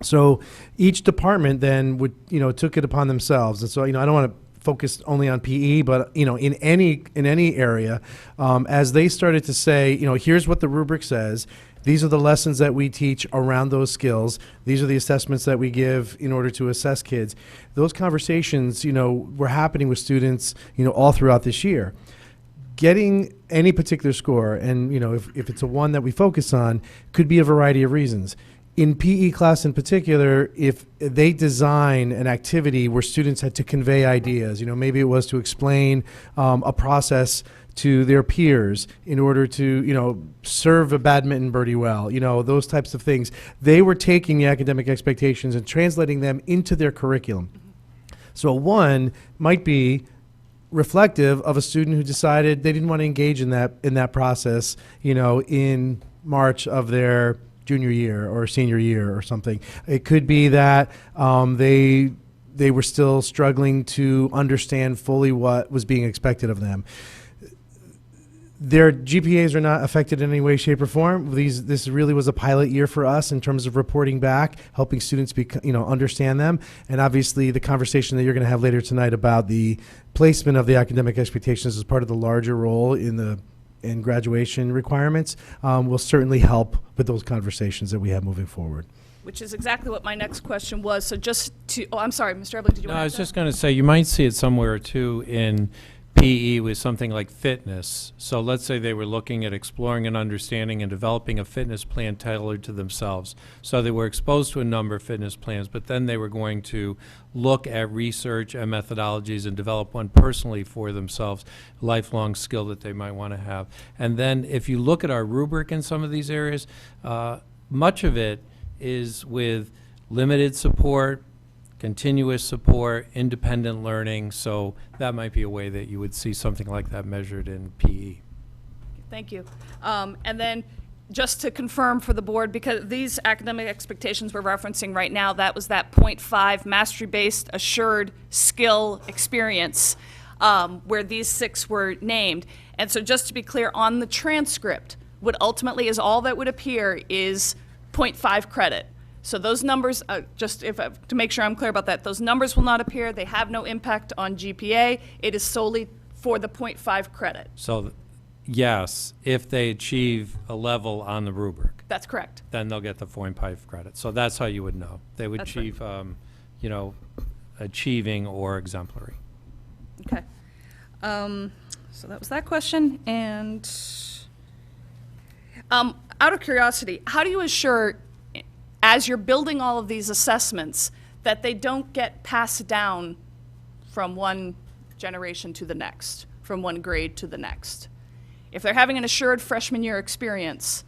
So each department then would, took it upon themselves. And so, I don't want to focus only on PE, but, in any area, as they started to say, here's what the rubric says. These are the lessons that we teach around those skills. These are the assessments that we give in order to assess kids. Those conversations, were happening with students, all throughout this year. Getting any particular score, and, if it's a one that we focus on, could be a variety of reasons. In PE class in particular, if they design an activity where students had to convey ideas, maybe it was to explain a process to their peers in order to, serve a badminton birdie well, those types of things. They were taking the academic expectations and translating them into their curriculum. So one might be reflective of a student who decided they didn't want to engage in that process, in March of their junior year or senior year or something. It could be that they were still struggling to understand fully what was being expected of them. Their GPAs are not affected in any way, shape, or form. This really was a pilot year for us in terms of reporting back, helping students understand them, and obviously the conversation that you're going to have later tonight about the placement of the academic expectations as part of the larger role in graduation requirements will certainly help with those conversations that we have moving forward. Which is exactly what my next question was. So just to, I'm sorry, Mr. Ebley, did you want to? No, I was just going to say, you might see it somewhere too in PE with something like fitness. So let's say they were looking at exploring and understanding and developing a fitness plan tailored to themselves. So they were exposed to a number of fitness plans, but then they were going to look at research and methodologies and develop one personally for themselves, lifelong skill that they might want to have. And then if you look at our rubric in some of these areas, much of it is with limited support, continuous support, independent learning, so that might be a way that you would see something like that measured in PE. Thank you. And then just to confirm for the board, because these academic expectations we're referencing right now, that was that 0.5 mastery-based assured skill experience where these 6 were named. And so just to be clear, on the transcript, what ultimately is all that would appear is 0.5 credit. So those numbers, to make sure I'm clear about that, those numbers will not appear. They have no impact on GPA. It is solely for the 0.5 credit. So yes, if they achieve a level on the rubric. That's correct. Then they'll get the 0.5 credit. So that's how you would know. They would That's right. achieve, achieving or exemplary. Okay. So that was that question. And out of curiosity, how do you assure, as you're building all of these assessments, that they don't get passed down from one generation to the next, from one grade to the next? If they're having an assured freshman year experience,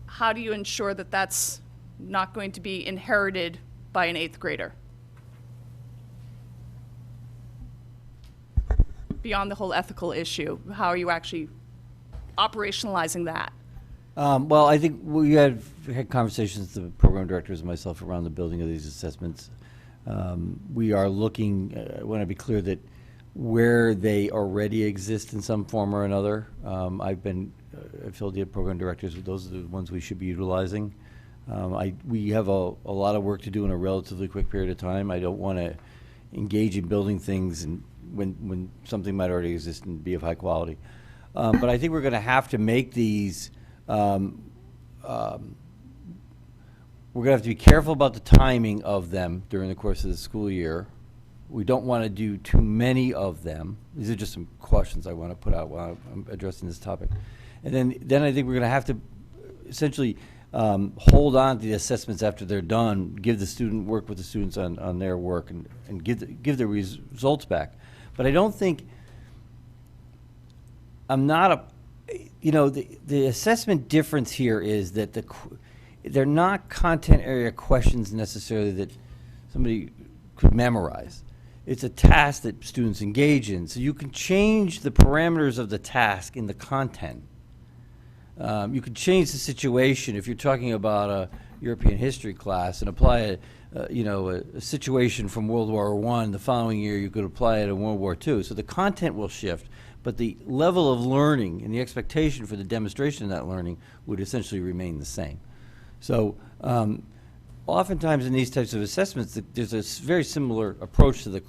how do you ensure that that's not going to be inherited by an 8th grader? Beyond the whole ethical issue, how are you actually operationalizing that? Well, I think we had conversations with the program directors and myself around the building of these assessments. We are looking, I want to be clear that where they already exist in some form or another, I've filled the program directors with those are the ones we should be utilizing. We have a lot of work to do in a relatively quick period of time. I don't want to engage in building things and when something might already exist and be of high quality. But I think we're going to have to make these we're going to have to be careful about the timing of them during the course of the school year. We don't want to do too many of them. These are just some questions I want to put out while I'm addressing this topic. And then I think we're going to have to essentially hold on to the assessments after they're done, work with the students on their work and give the results back. But I don't think, the assessment difference here is that they're not content area questions necessarily that somebody could memorize. It's a task that students engage in. So you can change the parameters of the task in the content. You could change the situation if you're talking about European history class and apply a situation from World War I. The following year, you could apply it in World War II. So the content will shift, but the level of learning and the expectation for the demonstration of that learning would essentially remain the same. So oftentimes in these types of assessments, there's a very similar approach to the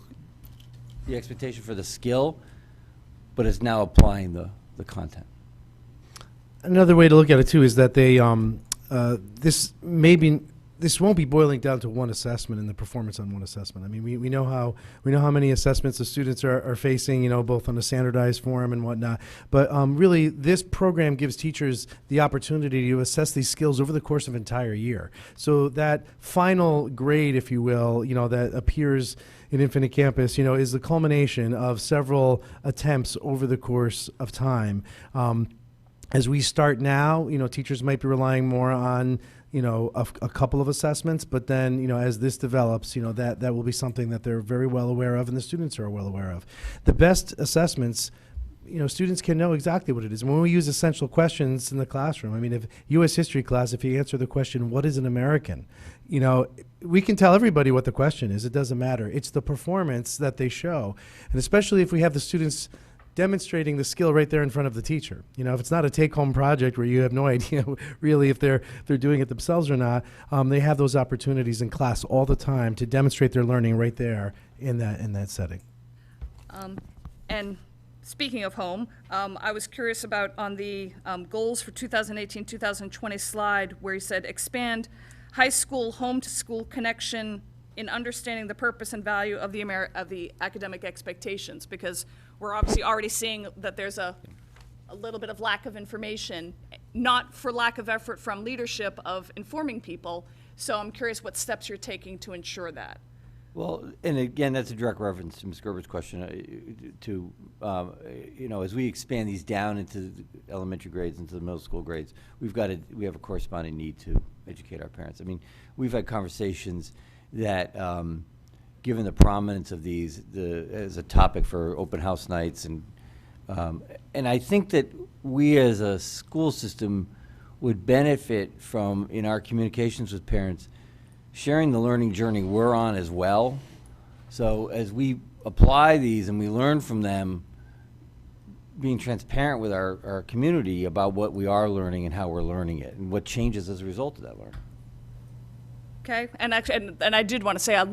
expectation for the skill, but it's now applying the content. Another way to look at it too is that they this won't be boiling down to one assessment and the performance on one assessment. I mean, we know how many assessments the students are facing, both on a standardized form and whatnot. But really, this program gives teachers the opportunity to assess these skills over the course of an entire year. So that final grade, if you will, that appears in Infinite Campus, is the culmination of several attempts over the course of time. As we start now, teachers might be relying more on a couple of assessments, but then, as this develops, that will be something that they're very well aware of and the students are well aware of. The best assessments, students can know exactly what it is. When we use essential questions in the classroom, I mean, if U.S. history class, if you answer the question, what is an American? We can tell everybody what the question is. It doesn't matter. It's the performance that they show. And especially if we have the students demonstrating the skill right there in front of the teacher. If it's not a take-home project where you have no idea really if they're doing it themselves or not, they have those opportunities in class all the time to demonstrate their learning right there in that setting. And speaking of home, I was curious about on the goals for 2018-2020 slide where you said expand high school home-to-school connection in understanding the purpose and value of the academic expectations, because we're obviously already seeing that there's a little bit of lack of information, not for lack of effort from leadership of informing people. So I'm curious what steps you're taking to ensure that. Well, and again, that's a direct reference to Ms. Gerber's question as we expand these down into the elementary grades, into the middle school grades, we have a corresponding need to educate our parents. I mean, we've had conversations that, given the prominence of these as a topic for open house nights, and I think that we as a school system would benefit from, in our communications with parents, sharing the learning journey we're on as well. So as we apply these and we learn from them, being transparent with our community about what we are learning and how we're learning it and what changes as a result of that learning. Okay, and actually, and I did want to say I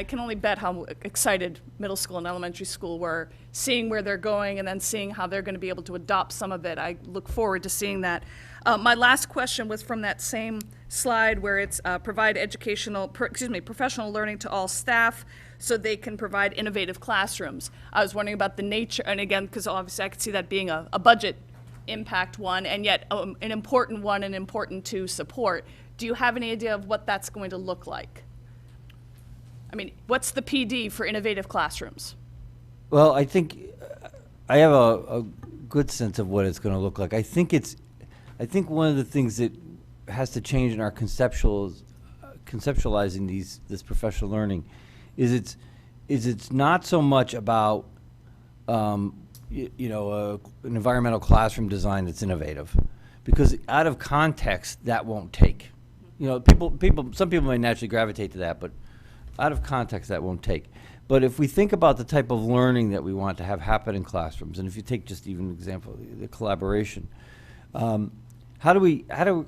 can only bet how excited middle school and elementary school were, seeing where they're going and then seeing how they're going to be able to adopt some of it. I look forward to seeing that. My last question was from that same slide where it's provide professional learning to all staff so they can provide innovative classrooms. I was wondering about the nature, and again, because obviously I could see that being a budget impact one, and yet an important one and important to support. Do you have any idea of what that's going to look like? I mean, what's the PD for innovative classrooms? Well, I think I have a good sense of what it's going to look like. I think one of the things that has to change in our conceptualizing this professional learning is it's not so much about an environmental classroom design that's innovative, because out of context that won't take. Some people may naturally gravitate to that, but out of context that won't take. But if we think about the type of learning that we want to have happen in classrooms, and if you take just even an example, the collaboration, how do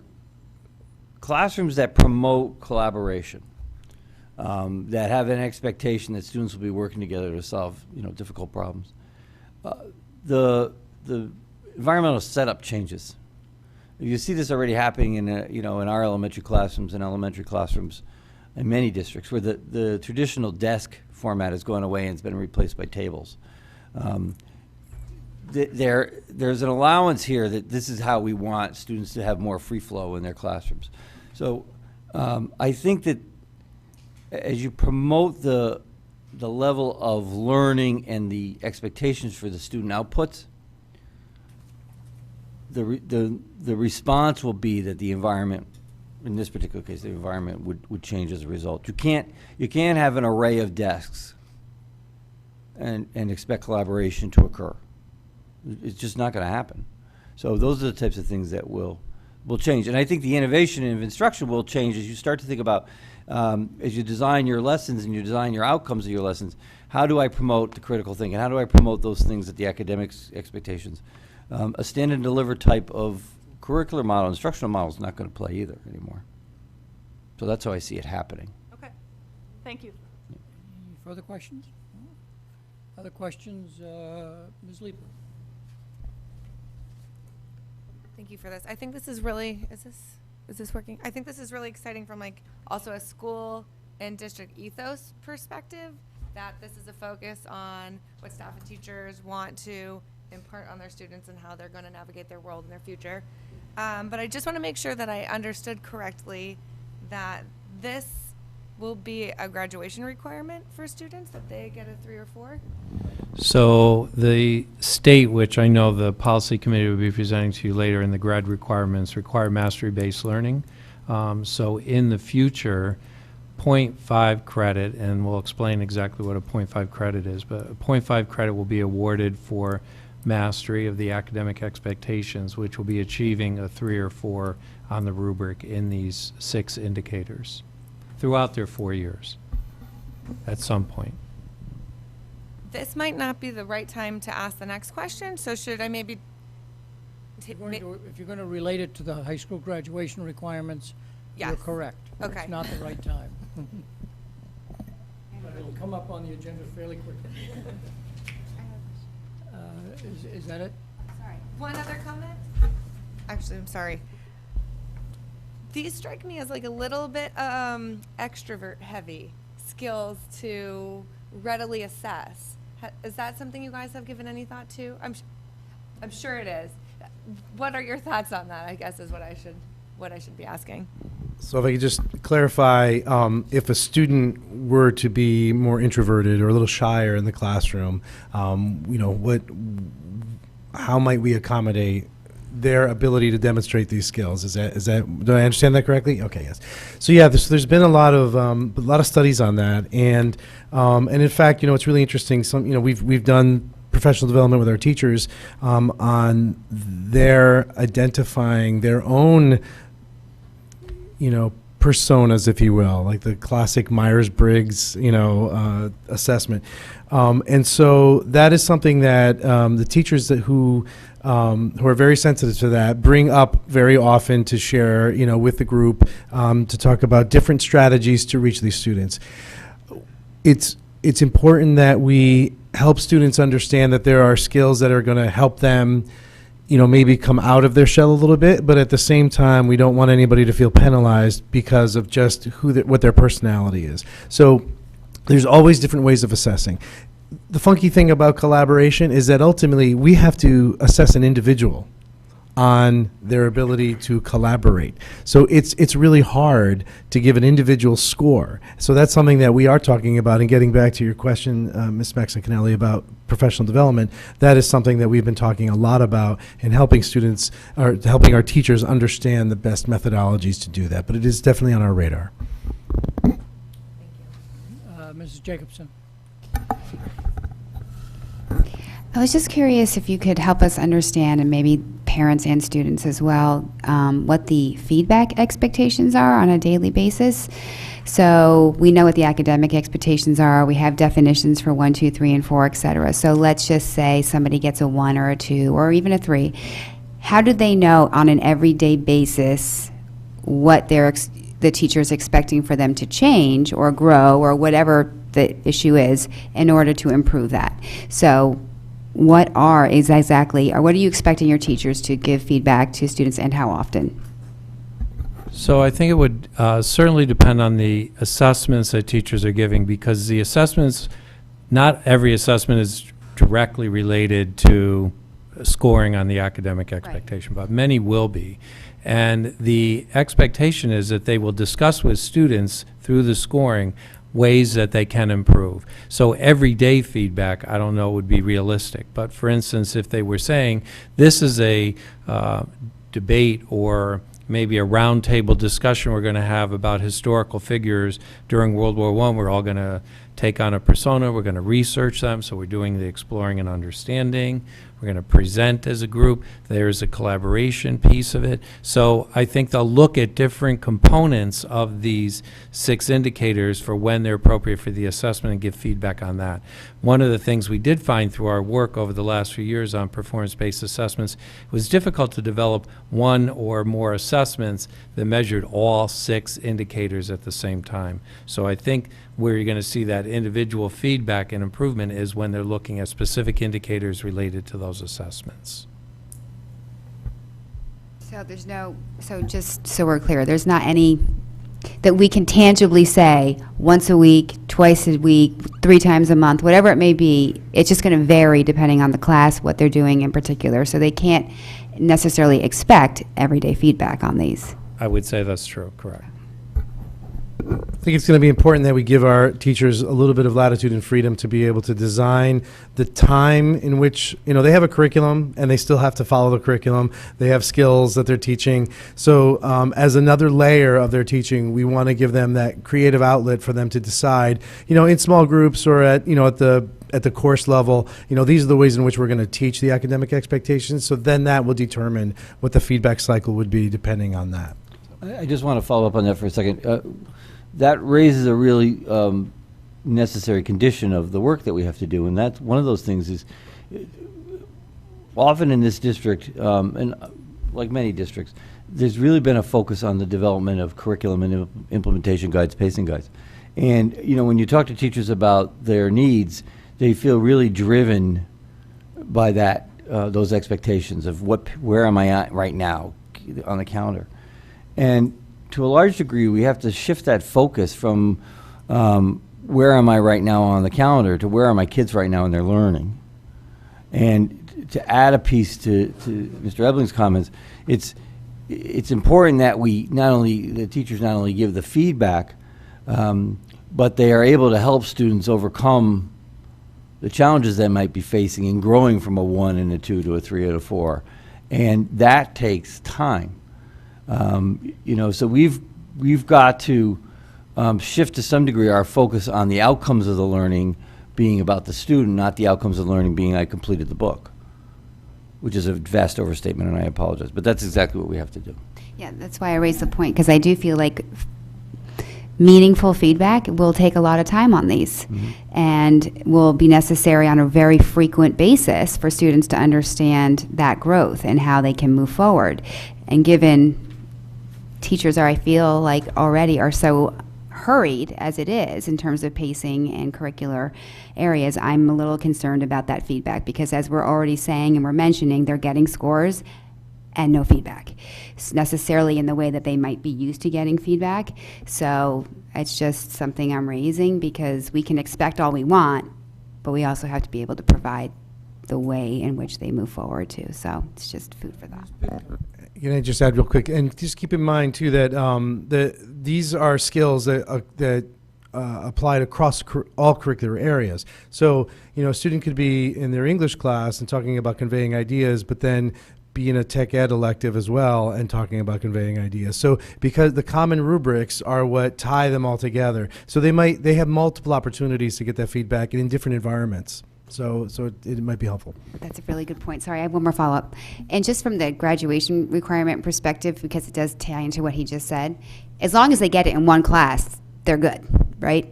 classrooms that promote collaboration, that have an expectation that students will be working together to solve difficult problems, the environmental setup changes. You see this already happening in our elementary classrooms in many districts, where the traditional desk format is going away and it's been replaced by tables. There's an allowance here that this is how we want students to have more free flow in their classrooms. So I think that as you promote the level of learning and the expectations for the student outputs, the response will be that the environment, in this particular case, the environment would change as a result. You can't have an array of desks and expect collaboration to occur. It's just not going to happen. So those are the types of things that will will change. And I think the innovation of instruction will change as you start to think about, as you design your lessons and you design your outcomes of your lessons, how do I promote the critical thinking? How do I promote those things that the academics expectations? A stand and deliver type of curricular model, instructional model is not going to play either anymore. So that's how I see it happening. Okay, thank you. Any further questions? Other questions? Ms. Leeper? Thank you for this. I think this is really, is this working? I think this is really exciting from like also a school and district ethos perspective, that this is a focus on what staff and teachers want to impart on their students and how they're going to navigate their world and their future. But I just want to make sure that I understood correctly that this will be a graduation requirement for students, that they get a 3 or 4? So the state, which I know the policy committee will be presenting to you later in the grad requirements, require mastery-based learning. So in the future, 0.5 credit, and we'll explain exactly what a 0.5 credit is, but a 0.5 credit will be awarded for mastery of the academic expectations, which will be achieving a 3 or 4 on the rubric in these 6 indicators throughout their 4 years at some point. This might not be the right time to ask the next question, so should I maybe If you're going to relate it to the high school graduation requirements, you're Yes. correct. Okay. It's not the right time. But it'll come up on the agenda fairly quickly. Is that it? Sorry. One other comment? Actually, I'm sorry. These strike me as like a little bit extrovert heavy skills to readily assess. Is that something you guys have given any thought to? I'm sure it is. What are your thoughts on that, I guess, is what I should be asking. So if I could just clarify, if a student were to be more introverted or a little shyer in the classroom, you know, how might we accommodate their ability to demonstrate these skills? Is that do I understand that correctly? Okay, yes. So yeah, there's been a lot of studies on that, and in fact, you know, it's really interesting. We've done professional development with our teachers on their identifying their own, you know, personas, if you will, like the classic Myers-Briggs, you know, assessment. And so that is something that the teachers who are very sensitive to that bring up very often to share, you know, with the group, to talk about different strategies to reach these students. It's important that we help students understand that there are skills that are going to help them, you know, maybe come out of their shell a little bit, but at the same time, we don't want anybody to feel penalized because of just what their personality is. So there's always different ways of assessing. The funky thing about collaboration is that ultimately we have to assess an individual on their ability to collaborate. So it's really hard to give an individual score. So that's something that we are talking about, and getting back to your question, Ms. Maxincanelli, about professional development, that is something that we've been talking a lot about in helping students, or helping our teachers understand the best methodologies to do that. But it is definitely on our radar. Mrs. Jacobson. I was just curious if you could help us understand, and maybe parents and students as well, what the feedback expectations are on a daily basis. So we know what the academic expectations are. We have definitions for 1, 2, 3, and 4, et cetera. So let's just say somebody gets a 1 or a 2 or even a 3. How do they know on an everyday basis what the teacher is expecting for them to change or grow or whatever the issue is in order to improve that? So what are you expecting your teachers to give feedback to students, and how often? So I think it would certainly depend on the assessments that teachers are giving, because the assessments, not every assessment is directly related to scoring on the academic expectation, but many will be. And the expectation is that they will discuss with students through the scoring ways that they can improve. So everyday feedback, I don't know, would be realistic. But for instance, if they were saying, this is a debate or maybe a roundtable discussion we're going to have about historical figures during World War I, we're all going to take on a persona, we're going to research them, so we're doing the exploring and understanding. We're going to present as a group. There's a collaboration piece of it. So I think they'll look at different components of these 6 indicators for when they're appropriate for the assessment and give feedback on that. One of the things we did find through our work over the last few years on performance-based assessments, it was difficult to develop one or more assessments that measured all 6 indicators at the same time. So I think where you're going to see that individual feedback and improvement is when they're looking at specific indicators related to those assessments. So there's no, so just so we're clear, there's not any that we can tangibly say once a week, twice a week, 3 times a month, whatever it may be. It's just going to vary depending on the class, what they're doing in particular. So they can't necessarily expect everyday feedback on these. I would say that's true, correct. I think it's going to be important that we give our teachers a little bit of latitude and freedom to be able to design the time in which, they have a curriculum and they still have to follow the curriculum. They have skills that they're teaching. So as another layer of their teaching, we want to give them that creative outlet for them to decide, in small groups or at the course level, these are the ways in which we're going to teach the academic expectations. So then that will determine what the feedback cycle would be depending on that. I just want to follow up on that for a second. That raises a really necessary condition of the work that we have to do, and that's one of those things is often in this district, and like many districts, there's really been a focus on the development of curriculum and implementation guides, pacing guides. And, when you talk to teachers about their needs, they feel really driven by that, those expectations of where am I at right now on the calendar. And to a large degree, we have to shift that focus from where am I right now on the calendar to where are my kids right now in their learning. And to add a piece to Mr. Ebling's comments, it's important that the teachers not only give the feedback, but they are able to help students overcome the challenges they might be facing in growing from a 1 and a 2 to a 3 and a 4. And that takes time. So we've got to shift to some degree our focus on the outcomes of the learning being about the student, not the outcomes of learning being I completed the book, which is a vast overstatement, and I apologize. But that's exactly what we have to do. Yeah, that's why I raised the point, because I do feel like meaningful feedback will take a lot of time on these and will be necessary on a very frequent basis for students to understand that growth and how they can move forward. And given teachers I feel like already are so hurried as it is in terms of pacing and curricular areas, I'm a little concerned about that feedback, because as we're already saying and we're mentioning, they're getting scores and no feedback necessarily in the way that they might be used to getting feedback. So it's just something I'm raising, because we can expect all we want, but we also have to be able to provide the way in which they move forward too. So it's just food for thought. Can I just add real quick, and just keep in mind too that these are skills that applied across all curricular areas. So a student could be in their English class and talking about conveying ideas, but then be in a tech ed elective as well and talking about conveying ideas. So because the common rubrics are what tie them all together, so they have multiple opportunities to get that feedback in different environments. So it might be helpful. That's a really good point. Sorry, I have one more follow-up. And just from the graduation requirement perspective, because it does tie into what he just said, as long as they get it in one class, they're good, right?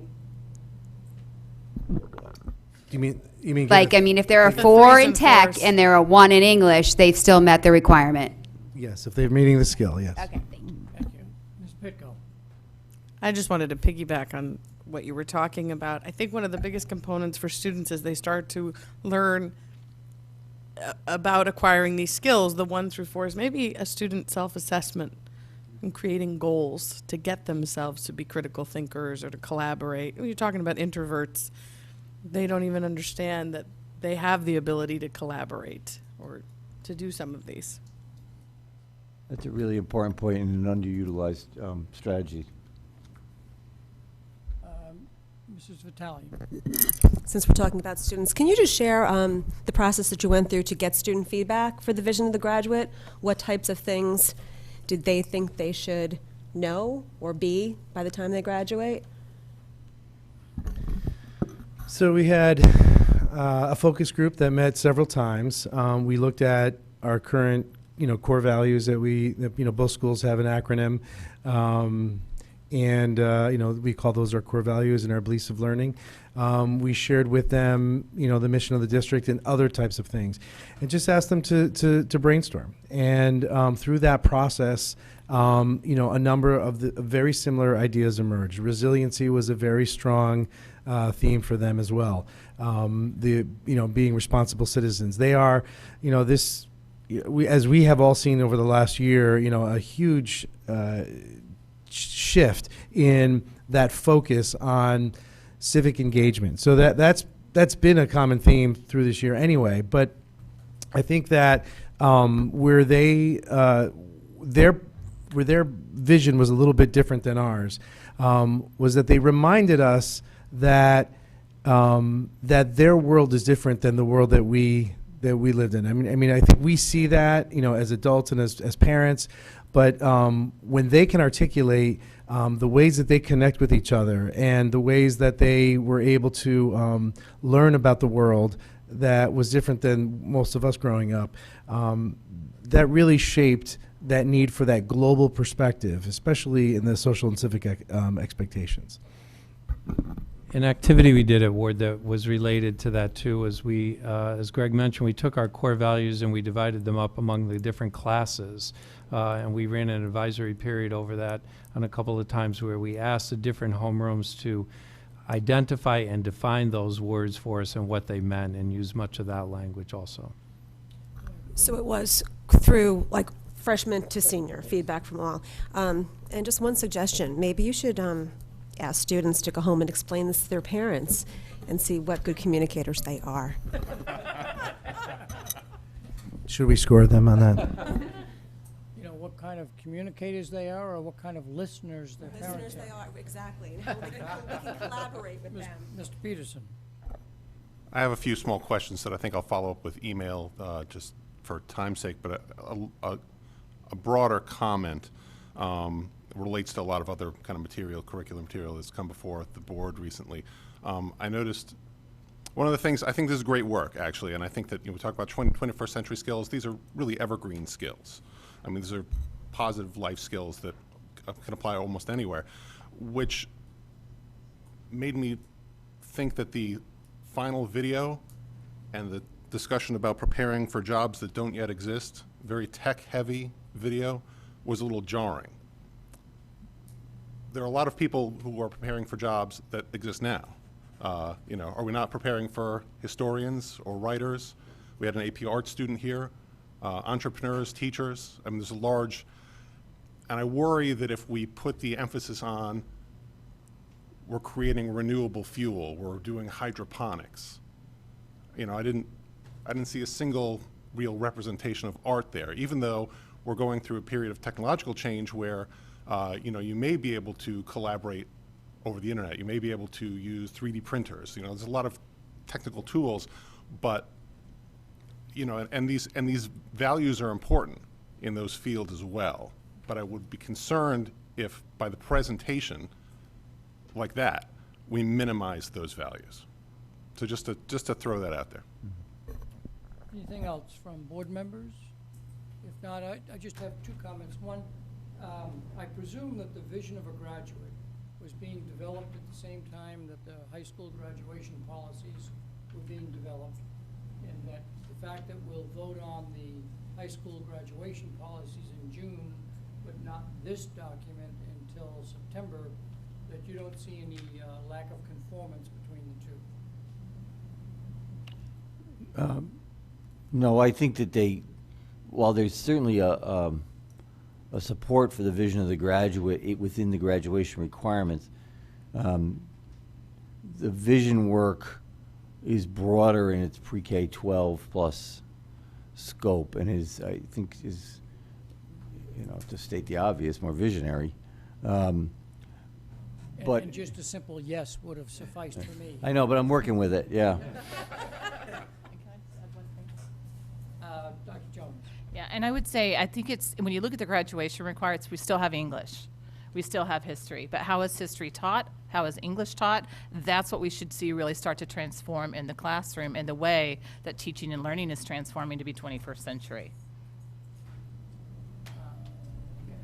You mean like, if there are 4 in tech and there are 1 in English, they've still met the requirement. Yes, if they're meeting the skill, yes. Okay, thank you. Thank you. Ms. Pitko. I just wanted to piggyback on what you were talking about. I think one of the biggest components for students as they start to learn about acquiring these skills, the 1 through 4, is maybe a student self-assessment and creating goals to get themselves to be critical thinkers or to collaborate. When you're talking about introverts, they don't even understand that they have the ability to collaborate or to do some of these. That's a really important point and an underutilized strategy. Mrs. Vitale. Since we're talking about students, can you just share the process that you went through to get student feedback for the vision of the graduate? What types of things did they think they should know or be by the time they graduate? So we had a focus group that met several times. We looked at our current, core values that both schools have an acronym. We call those our core values and our beliefs of learning. We shared with them, the mission of the district and other types of things, and just asked them to brainstorm. And through that process, a number of the very similar ideas emerged. Resiliency was a very strong theme for them as well. Being responsible citizens. They are, as we have all seen over the last year, a huge shift in that focus on civic engagement. So that's been a common theme through this year anyway. But I think that where their vision was a little bit different than ours, was that they reminded us that that their world is different than the world that we lived in. I mean, I think we see that, as adults and as parents, but when they can articulate the ways that they connect with each other and the ways that they were able to learn about the world that was different than most of us growing up, that really shaped that need for that global perspective, especially in the social and civic expectations. An activity we did at Ward that was related to that too was we, as Greg mentioned, we took our core values and we divided them up among the different classes. And we ran an advisory period over that on a couple of times where we asked the different homerooms to identify and define those words for us and what they meant, and use much of that language also. So it was through like freshman to senior feedback from all. And just one suggestion, maybe you should ask students to go home and explain this to their parents and see what good communicators they are. Should we score them on that? What kind of communicators they are, or what kind of listeners their parents are. They are, exactly, and how we can collaborate with them. Mr. Peterson. I have a few small questions that I think I'll follow up with email just for time's sake, but a broader comment relates to a lot of other kind of material, curriculum material that's come before the board recently. I noticed one of the things, I think this is great work, actually, and I think that we talk about 21st century skills. These are really evergreen skills. I mean, these are positive life skills that can apply almost anywhere, which made me think that the final video and the discussion about preparing for jobs that don't yet exist, very tech-heavy video, was a little jarring. There are a lot of people who are preparing for jobs that exist now. Are we not preparing for historians or writers? We had an AP art student here. Entrepreneurs, teachers. I mean, there's a large, and I worry that if we put the emphasis on we're creating renewable fuel, we're doing hydroponics. I didn't see a single real representation of art there, even though we're going through a period of technological change where, you may be able to collaborate over the internet. You may be able to use 3D printers. There's a lot of technical tools, but and these values are important in those fields as well. But I would be concerned if, by the presentation like that, we minimize those values. So just to throw that out there. Anything else from board members? If not, I just have two comments. One, I presume that the vision of a graduate was being developed at the same time that the high school graduation policies were being developed, and that the fact that we'll vote on the high school graduation policies in June, but not this document until September, that you don't see any lack of conformance between the two. No, I think that while there's certainly a support for the vision of the graduate within the graduation requirements, the vision work is broader in its pre-K 12 plus scope, and I think is, to state the obvious, more visionary. And just a simple yes would have sufficed for me. I know, but I'm working with it, yeah. Dr. Jones. Yeah, and I would say, I think when you look at the graduation requirements, we still have English. we still have history. But how is history taught? How is English taught? That's what we should see really start to transform in the classroom and the way that teaching and learning is transforming to be 21st century.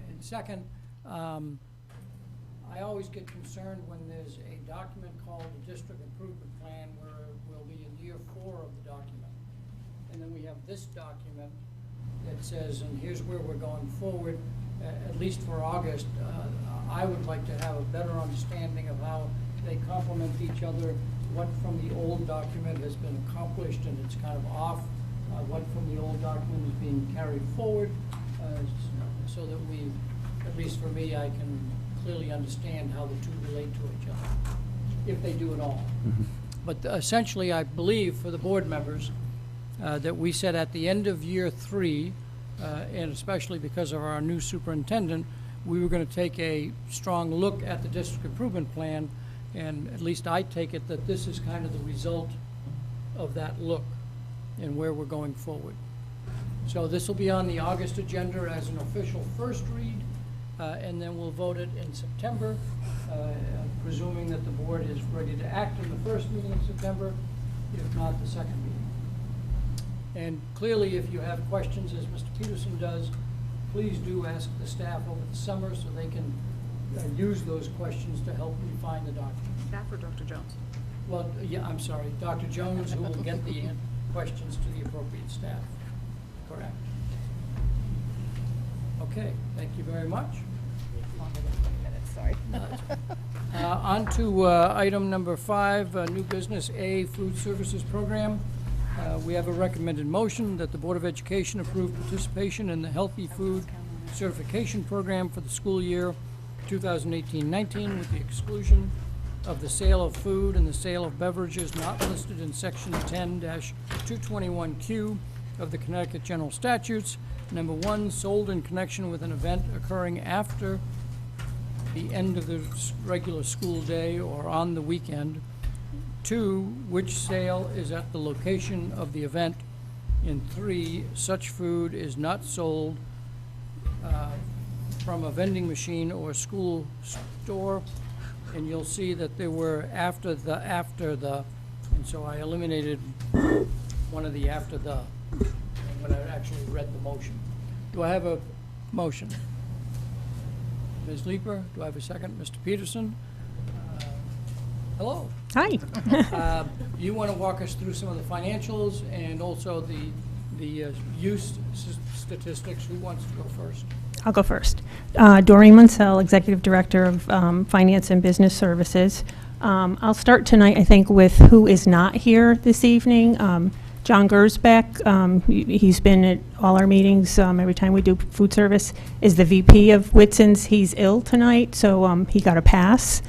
And second, I always get concerned when there's a document called the District Improvement Plan where we'll be in year 4 of the document. And then we have this document that says, and here's where we're going forward, at least for August. I would like to have a better understanding of how they complement each other, what from the old document has been accomplished and it's kind of off, what from the old document is being carried forward, so that we, at least for me, I can clearly understand how the two relate to each other, if they do at all. But essentially, I believe for the board members that we said at the end of year 3, and especially because of our new superintendent, we were going to take a strong look at the district improvement plan, and at least I take it that this is kind of the result of that look and where we're going forward. So this will be on the August agenda as an official first read, and then we'll vote it in September, presuming that the board is ready to act in the first meeting in September, if not the second meeting. And clearly, if you have questions, as Mr. Peterson does, please do ask the staff over the summer so they can use those questions to help refine the document. Staff or Dr. Jones? Well, yeah, I'm sorry, Dr. Jones, who will get the questions to the appropriate staff. Correct. Okay, thank you very much. Sorry. On to item number 5, new business A, food services program. We have a recommended motion that the Board of Education approve participation in the Healthy Food Certification Program for the school year 2018-19 with the exclusion of the sale of food and the sale of beverages not listed in Section 10-221Q of the Connecticut General Statutes. Number 1, sold in connection with an event occurring after the end of the regular school day or on the weekend. 2, which sale is at the location of the event. And 3, such food is not sold from a vending machine or school store. And you'll see that there were after the, and so I eliminated one of the after the when I actually read the motion. Do I have a motion? Ms. Leeper, do I have a second? Mr. Peterson? Hello. Hi. You want to walk us through some of the financials and also the use statistics. Who wants to go first? I'll go first. Doreen Munsell, Executive Director of Finance and Business Services. I'll start tonight, I think, with who is not here this evening. John Gersbeck, he's been at all our meetings every time we do food service, is the VP of Whitson's. He's ill tonight, so he got a pass.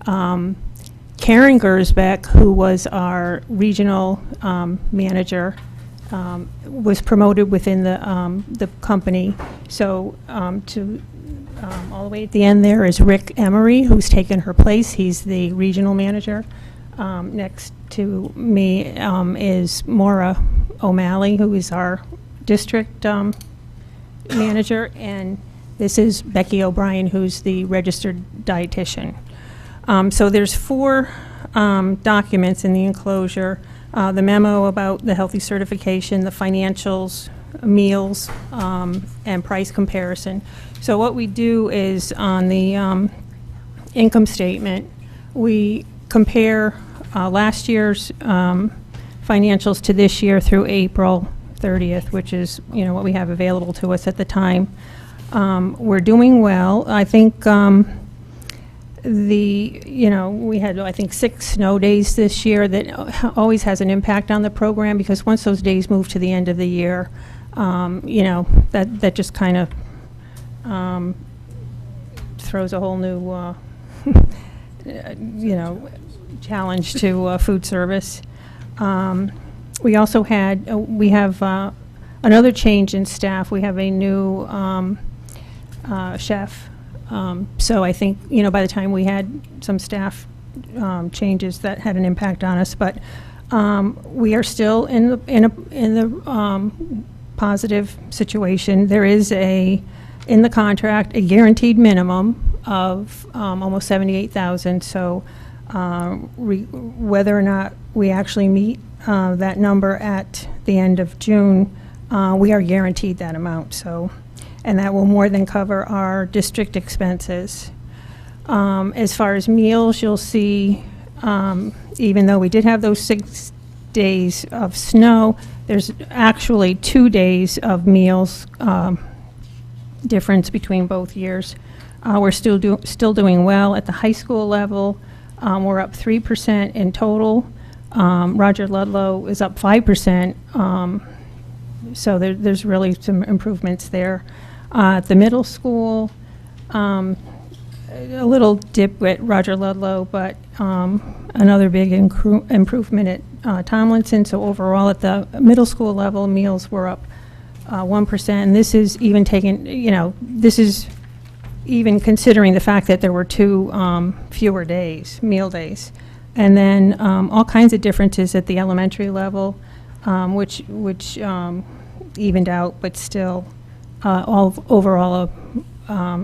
Karen Gersbeck, who was our regional manager, was promoted within the company. So all the way at the end there is Rick Emery, who's taken her place. He's the regional manager. Next to me is Maura O'Malley, who is our district manager, and this is Becky O'Brien, who's the registered dietitian. So there's 4 documents in the enclosure. The memo about the healthy certification, the financials, meals, and price comparison. So what we do is on the income statement, we compare last year's financials to this year through April 30th, which is, what we have available to us at the time. We're doing well. I think we had, I think, 6 snow days this year. That always has an impact on the program, because once those days move to the end of the year, that just kind of throws a whole new, challenge to food service. We also had, we have another change in staff. We have a new chef. So I think, by the time we had some staff changes, that had an impact on us. But we are still in the positive situation. There is in the contract, a guaranteed minimum of almost 78,000. So whether or not we actually meet that number at the end of June, we are guaranteed that amount. So, and that will more than cover our district expenses. As far as meals, you'll see, even though we did have those 6 days of snow, there's actually 2 days of meals difference between both years. We're still doing well at the high school level. We're up 3% in total. Roger Ludlow is up 5%. So there's really some improvements there. At the middle school, a little dip at Roger Ludlow, but another big improvement at Tomlinson. So overall, at the middle school level, meals were up 1%. And this is even taking, this is even considering the fact that there were 2 fewer days, meal days. And then all kinds of differences at the elementary level, which evened out, but still overall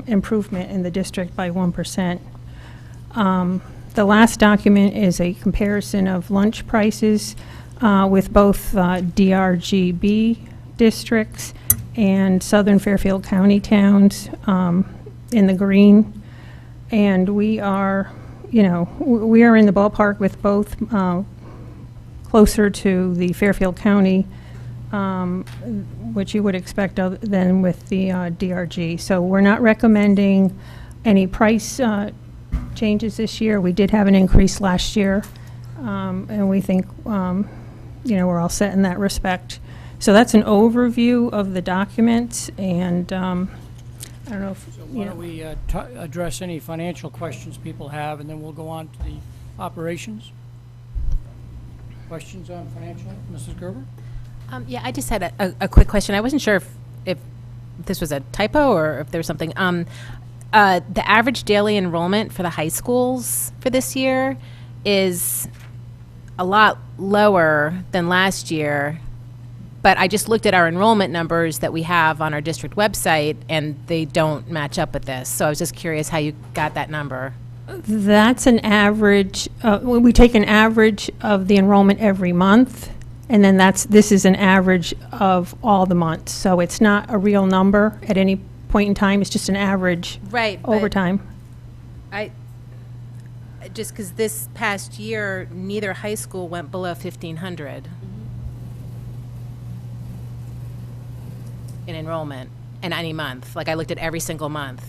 improvement in the district by 1%. The last document is a comparison of lunch prices with both DRGB districts and Southern Fairfield County towns in the green. And we are, we are in the ballpark with both, closer to the Fairfield County, which you would expect than with the DRG. So we're not recommending any price changes this year. We did have an increase last year, and we think, we're all set in that respect. So that's an overview of the documents, and I don't know if, So why don't we address any financial questions people have, and then we'll go on to the operations. Questions on financial? Mrs. Gerber? Yeah, I just had a quick question. I wasn't sure if this was a typo or if there was something. The average daily enrollment for the high schools for this year is a lot lower than last year, but I just looked at our enrollment numbers that we have on our district website, and they don't match up with this. So I was just curious how you got that number. That's an average. We take an average of the enrollment every month, and then this is an average of all the months. So it's not a real number at any point in time. It's just an average over time. Just because this past year, neither high school went below 1,500 in enrollment in any month. Like I looked at every single month,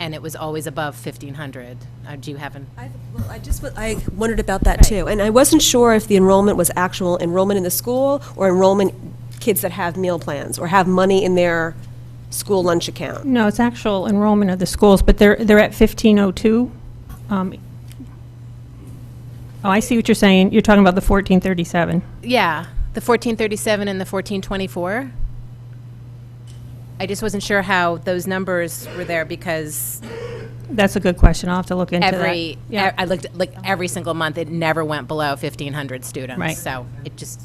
and it was always above 1,500. Do you have an? I wondered about that too, and I wasn't sure if the enrollment was actual enrollment in the school or enrollment kids that have meal plans or have money in their school lunch account. No, it's actual enrollment of the schools, but they're at 1,502. Oh, I see what you're saying. You're talking about the 1,437. Yeah, the 1,437 and the 1,424. I just wasn't sure how those numbers were there because that's a good question. I'll have to look into that. Yeah, I looked like every single month. It never went below 1,500 students. Right. So it just.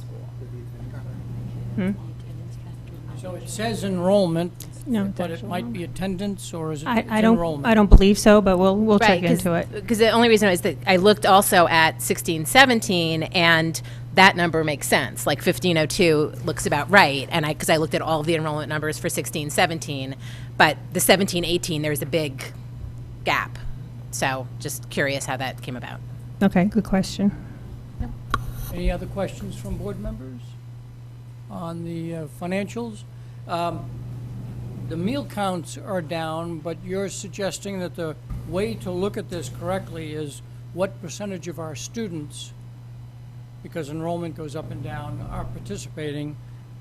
So it says enrollment, No, but it might be attendance, or is it I enrollment? don't believe so, but we'll check Right, into it. Because the only reason is that I looked also at 16-17, and that number makes sense. Like 1,502 looks about right, and because I looked at all of the enrollment numbers for 16-17, but the 17-18 there's a big gap. So just curious how that came about. Okay, good question. Any other questions from board members on the financials? The meal counts are down, but you're suggesting that the way to look at this correctly is what percentage of our students, because enrollment goes up and down, are participating,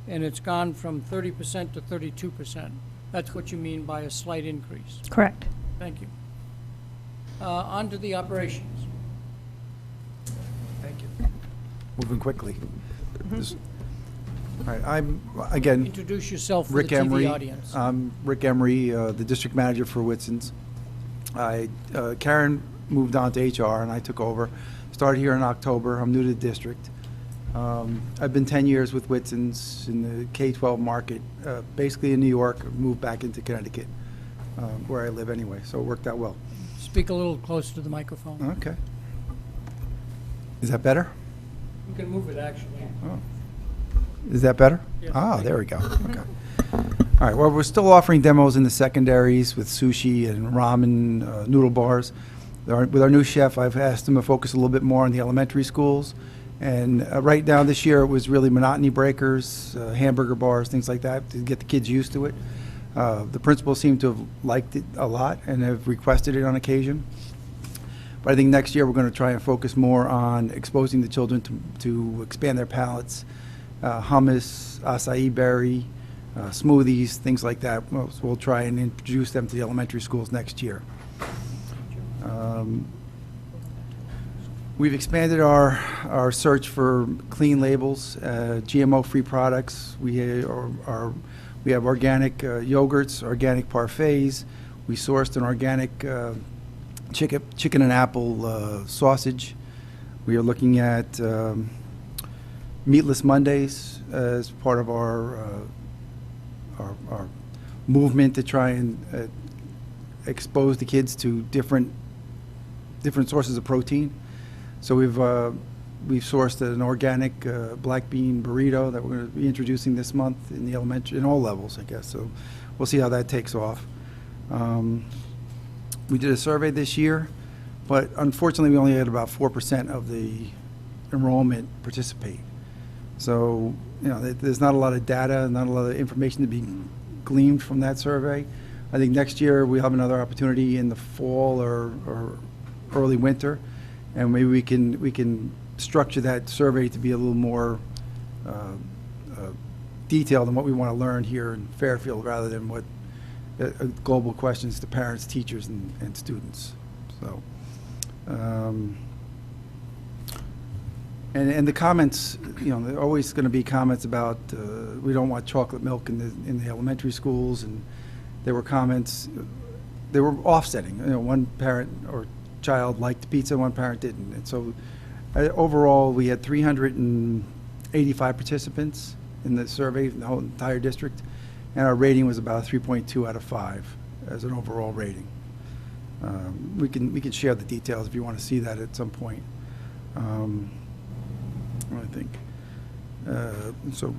and it's gone from 30% to 32%. That's what you mean by a slight increase. Correct. Thank you. On to the operations. Thank you. Moving quickly. All right, I'm, again, Introduce yourself for Rick the TV Emery. audience. I'm Rick Emery, the district manager for Whitson's. Karen moved on to HR, and I took over. Started here in October. I'm new to the district. I've been 10 years with Whitson's in the K-12 market, basically in New York, moved back into Connecticut. where I live anyway, so it worked out well. Speak a little closer to the microphone. Okay. Is that better? You can move it, actually. Oh. Is that better? Yes. Ah, there we go. Okay. All right, well, we're still offering demos in the secondaries with sushi and ramen, noodle bars. With our new chef, I've asked him to focus a little bit more on the elementary schools. And right now, this year, it was really monotony breakers, hamburger bars, things like that, to get the kids used to it. The principals seem to have liked it a lot and have requested it on occasion. But I think next year, we're going to try and focus more on exposing the children to expand their palates. Hummus, acai berry, smoothies, things like that. We'll try and introduce them to the elementary schools next year. We've expanded our search for clean labels, GMO-free products. We have organic yogurts, organic parfaits. We sourced an organic chicken and apple sausage. We are looking at Meatless Mondays as part of our movement to try and expose the kids to different sources of protein. So we've sourced an organic black bean burrito that we're going to be introducing this month in the elementary, in all levels, I guess. So we'll see how that takes off. We did a survey this year, but unfortunately we only had about 4% of the enrollment participate. So, you know, there's not a lot of data, not a lot of information to be gleaned from that survey. I think next year we'll have another opportunity in the fall or early winter, and maybe we can structure that survey to be a little more detailed in what we want to learn here in Fairfield rather than what global questions to parents, teachers, and students. So. And the comments, you know, there are always going to be comments about we don't want chocolate milk in the elementary schools, and there were comments, they were offsetting. You know, one parent or child liked pizza, one parent didn't. And so overall, we had 385 participants in the survey, in the whole entire district, and our rating was about a 3.2 out of 5 as an overall rating. We can share the details if you want to see that at some point. I think. So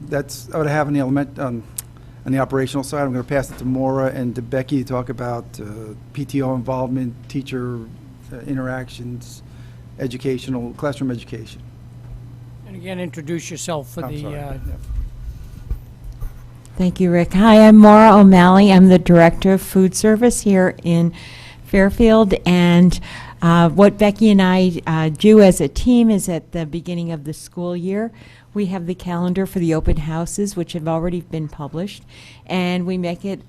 that's what I have on the operational side. I'm going to pass it to Maura and to Becky to talk about PTO involvement, teacher interactions, classroom education. And again, introduce yourself for the... Thank you, Rick. Hi, I'm Maura O'Malley. I'm the Director of Food Service here in Fairfield, and what Becky and I do as a team is at the beginning of the school year, we have the calendar for the open houses, which have already been published, and we make it,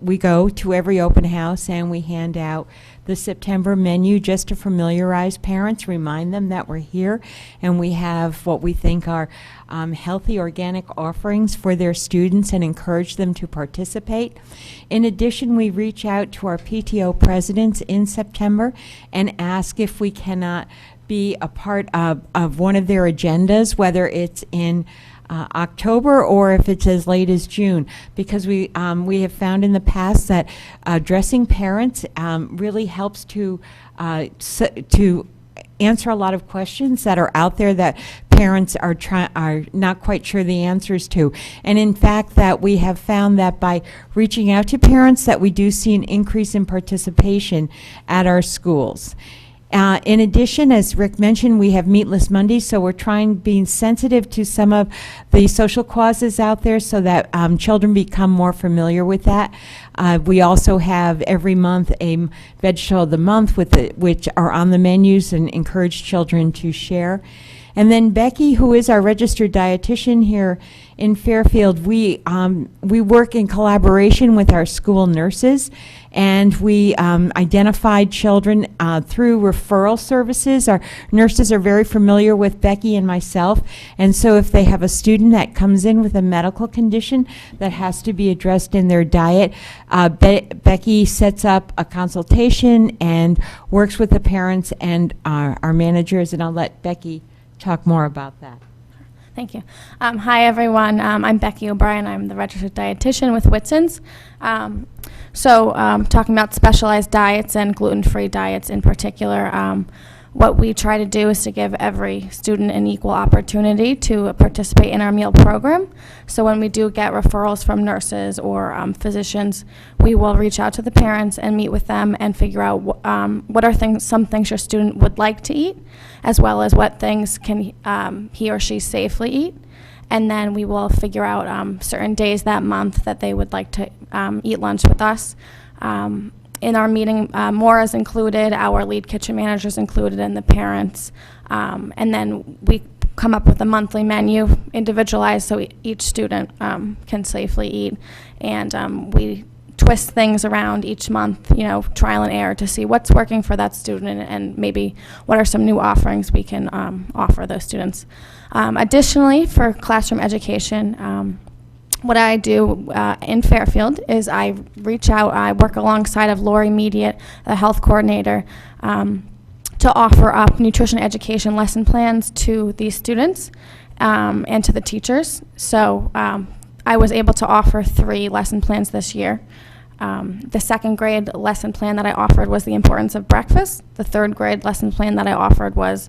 we go to every open house and we hand out the September menu just to familiarize parents, remind them that we're here, and we have what we think are healthy organic offerings for their students and encourage them to participate. In addition, we reach out to our PTO presidents in September and ask if we cannot be a part of one of their agendas, whether it's in October or if it's as late as June, because we have found in the past that addressing parents really helps to answer a lot of questions that are out there that parents are not quite sure the answers to. And in fact, that we have found that by reaching out to parents that we do see an increase in participation at our schools. In addition, as Rick mentioned, we have Meatless Mondays, so we're being sensitive to some of the social causes out there so that children become more familiar with that. We also have every month a Vegetable of the Month which are on the menus and encourage children to share. And then Becky, who is our registered dietitian here in Fairfield, we work in collaboration with our school nurses, and we identified children through referral services. Our nurses are very familiar with Becky and myself, and so if they have a student that comes in with a medical condition that has to be addressed in their diet, Becky sets up a consultation and works with the parents and our managers, and I'll let Becky talk more about that. Thank you. Hi, everyone. I'm Becky O'Brien. I'm the registered dietitian with Whitson's. Talking about specialized diets and gluten-free diets in particular, what we try to do is to give every student an equal opportunity to participate in our meal program. So when we do get referrals from nurses or physicians, we will reach out to the parents and meet with them and figure out what are some things your student would like to eat, as well as what things can he or she safely eat. And then we will figure out certain days that month that they would like to eat lunch with us. In our meeting, more is included, our lead kitchen manager is included, and the parents. And then we come up with a monthly menu, individualized, so each student can safely eat. And we twist things around each month, trial and error to see what's working for that student and maybe what are some new offerings we can offer those students. Additionally, for classroom education, what I do in Fairfield is I reach out, I work alongside of Lori Mediate, the health coordinator, to offer up nutrition education lesson plans to these students and to the teachers. So I was able to offer 3 lesson plans this year. The 2nd grade lesson plan that I offered was the importance of breakfast. The 3rd grade lesson plan that I offered was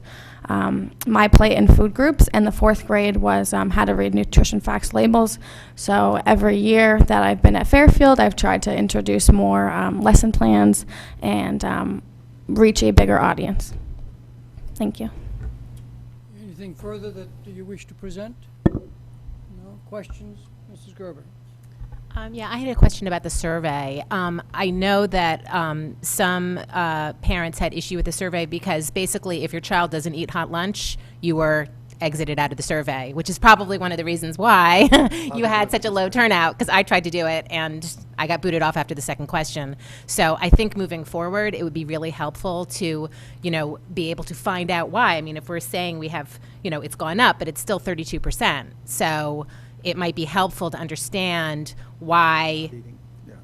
my plate and food groups, and the 4th grade was how to read nutrition facts labels. So every year that I've been at Fairfield, I've tried to introduce more lesson plans and reach a bigger audience. Thank you. Anything further that you wish to present? No questions? Mrs. Gerber. Yeah, I had a question about the survey. I know that some parents had issue with the survey because basically if your child doesn't eat hot lunch, you were exited out of the survey, which is probably one of the reasons why you had such a low turnout, because I tried to do it and I got booted off after the 2nd question. So I think moving forward, it would be really helpful to, be able to find out why. I mean, if we're saying we have, it's gone up, but it's still 32%. So it might be helpful to understand why,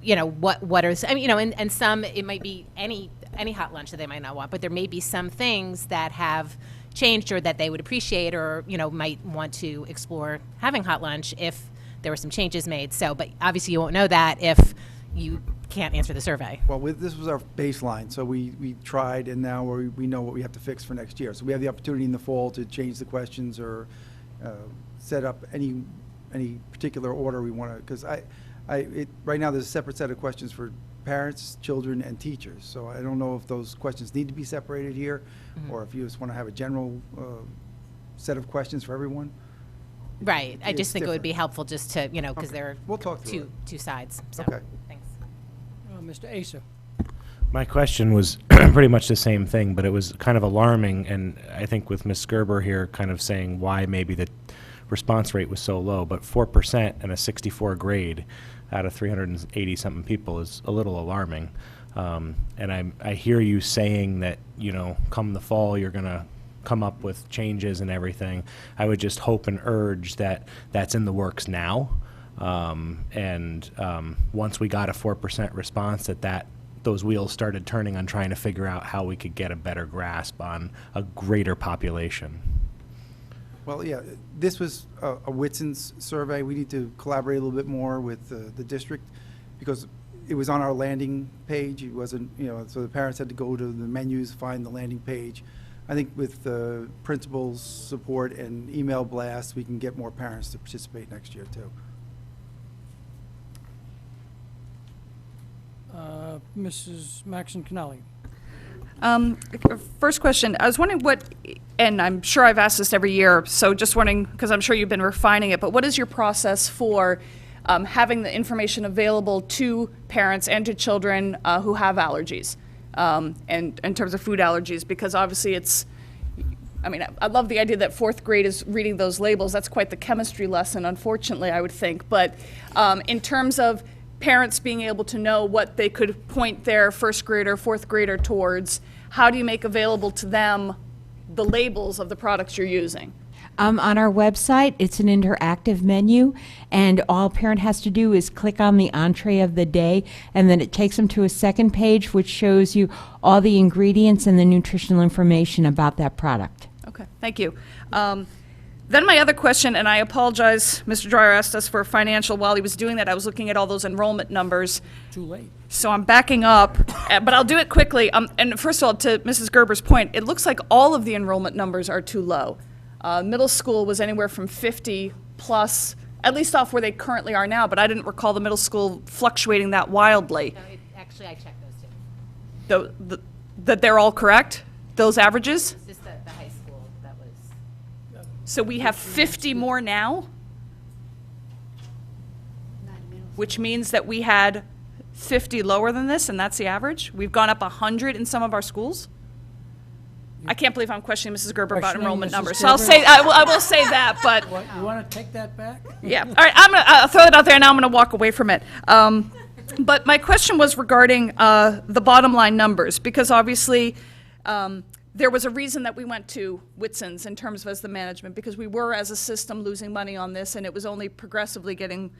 what are, and some, it might be any hot lunch that they might not want, but there may be some things that have changed or that they would appreciate or, might want to explore having hot lunch if there were some changes made. So, but obviously you won't know that if you can't answer the survey. Well, this was our baseline, so we tried, and now we know what we have to fix for next year. So we have the opportunity in the fall to change the questions or set up any particular order we want to, because right now there's a separate set of questions for parents, children, and teachers. So I don't know if those questions need to be separated here, or if you just want to have a general set of questions for everyone. Right. I just It's think it would be different. helpful just to, because there We'll are talk through two sides. So, Okay. thanks. Mr. Asa. My question was pretty much the same thing, but it was kind of alarming, and I think with Ms. Gerber here kind of saying why maybe the response rate was so low, but 4% in a 64 grade out of 380-something people is a little alarming. And I hear you saying that, come the fall, you're going to come up with changes and everything. I would just hope and urge that that's in the works now. Once we got a 4% response, that those wheels started turning on trying to figure out how we could get a better grasp on a greater population. Well, yeah, this was a Whitson's survey. We need to collaborate a little bit more with the district because it was on our landing page. It wasn't, so the parents had to go to the menus, find the landing page. I think with the principal's support and email blasts, we can get more parents to participate next year, too. Mrs. Maxon Connelly. First question, I was wondering and I'm sure I've asked this every year, so just wondering, because I'm sure you've been refining it, but what is your process for having the information available to parents and to children who have allergies, and in terms of food allergies? Because obviously I love the idea that 4th grade is reading those labels. That's quite the chemistry lesson, unfortunately, I would think. But in terms of parents being able to know what they could point their 1st grader, 4th grader towards, how do you make available to them the labels of the products you're using? On our website, it's an interactive menu, and all a parent has to do is click on the entree of the day, and then it takes them to a second page, which shows you all the ingredients and the nutritional information about that product. Okay, thank you. Then my other question, and I apologize, Mr. Dryer asked us for a financial. While he was doing that, I was looking at all those enrollment numbers. Too late. So I'm backing up, but I'll do it quickly. And first of all, to Mrs. Gerber's point, it looks like all of the enrollment numbers are too low. Middle school was anywhere from 50 plus, at least off where they currently are now, but I didn't recall the middle school fluctuating that wildly. No, actually, I checked those two. That they're all correct, those averages? It's just the high school that was. So we have 50 more now? Which means that we had 50 lower than this, and that's the average? We've gone up 100 in some of our schools? I can't believe I'm questioning Mrs. Gerber about Questioning enrollment Mrs. numbers. So I'll Gerber? say, I will say that, but What, you want to take that back? yeah. All right, I'll throw it out there, and now I'm going to walk away from it. But my question was regarding the bottom line numbers, because obviously there was a reason that we went to Whitson's in terms of as the management, because we were, as a system, losing money on this, and it was only progressively getting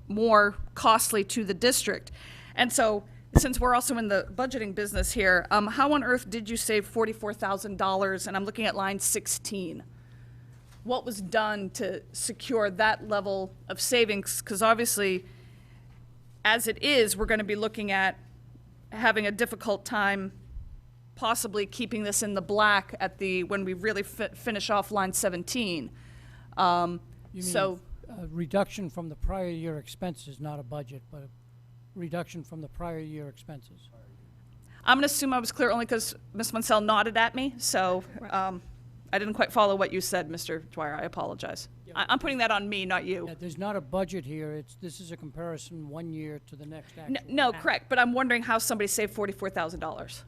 more costly to the district. And so, since we're also in the budgeting business here, how on earth did you save $44,000? And I'm looking at line 16. What was done to secure that level of savings? Because obviously, as it is, we're going to be looking at having a difficult time possibly keeping this in the black at the, when we really finish off line 17. You mean a reduction from the prior year expenses, not a budget, but a reduction from the prior year expenses. I'm going to assume I was clear only because Ms. Munsell nodded at me, so I didn't quite follow what you said, Mr. Dwyer. I apologize. I'm putting that on me, not you. Yeah, there's not a budget here. This is a comparison 1 year to the next actual. No, correct, but I'm wondering how somebody saved $44,000.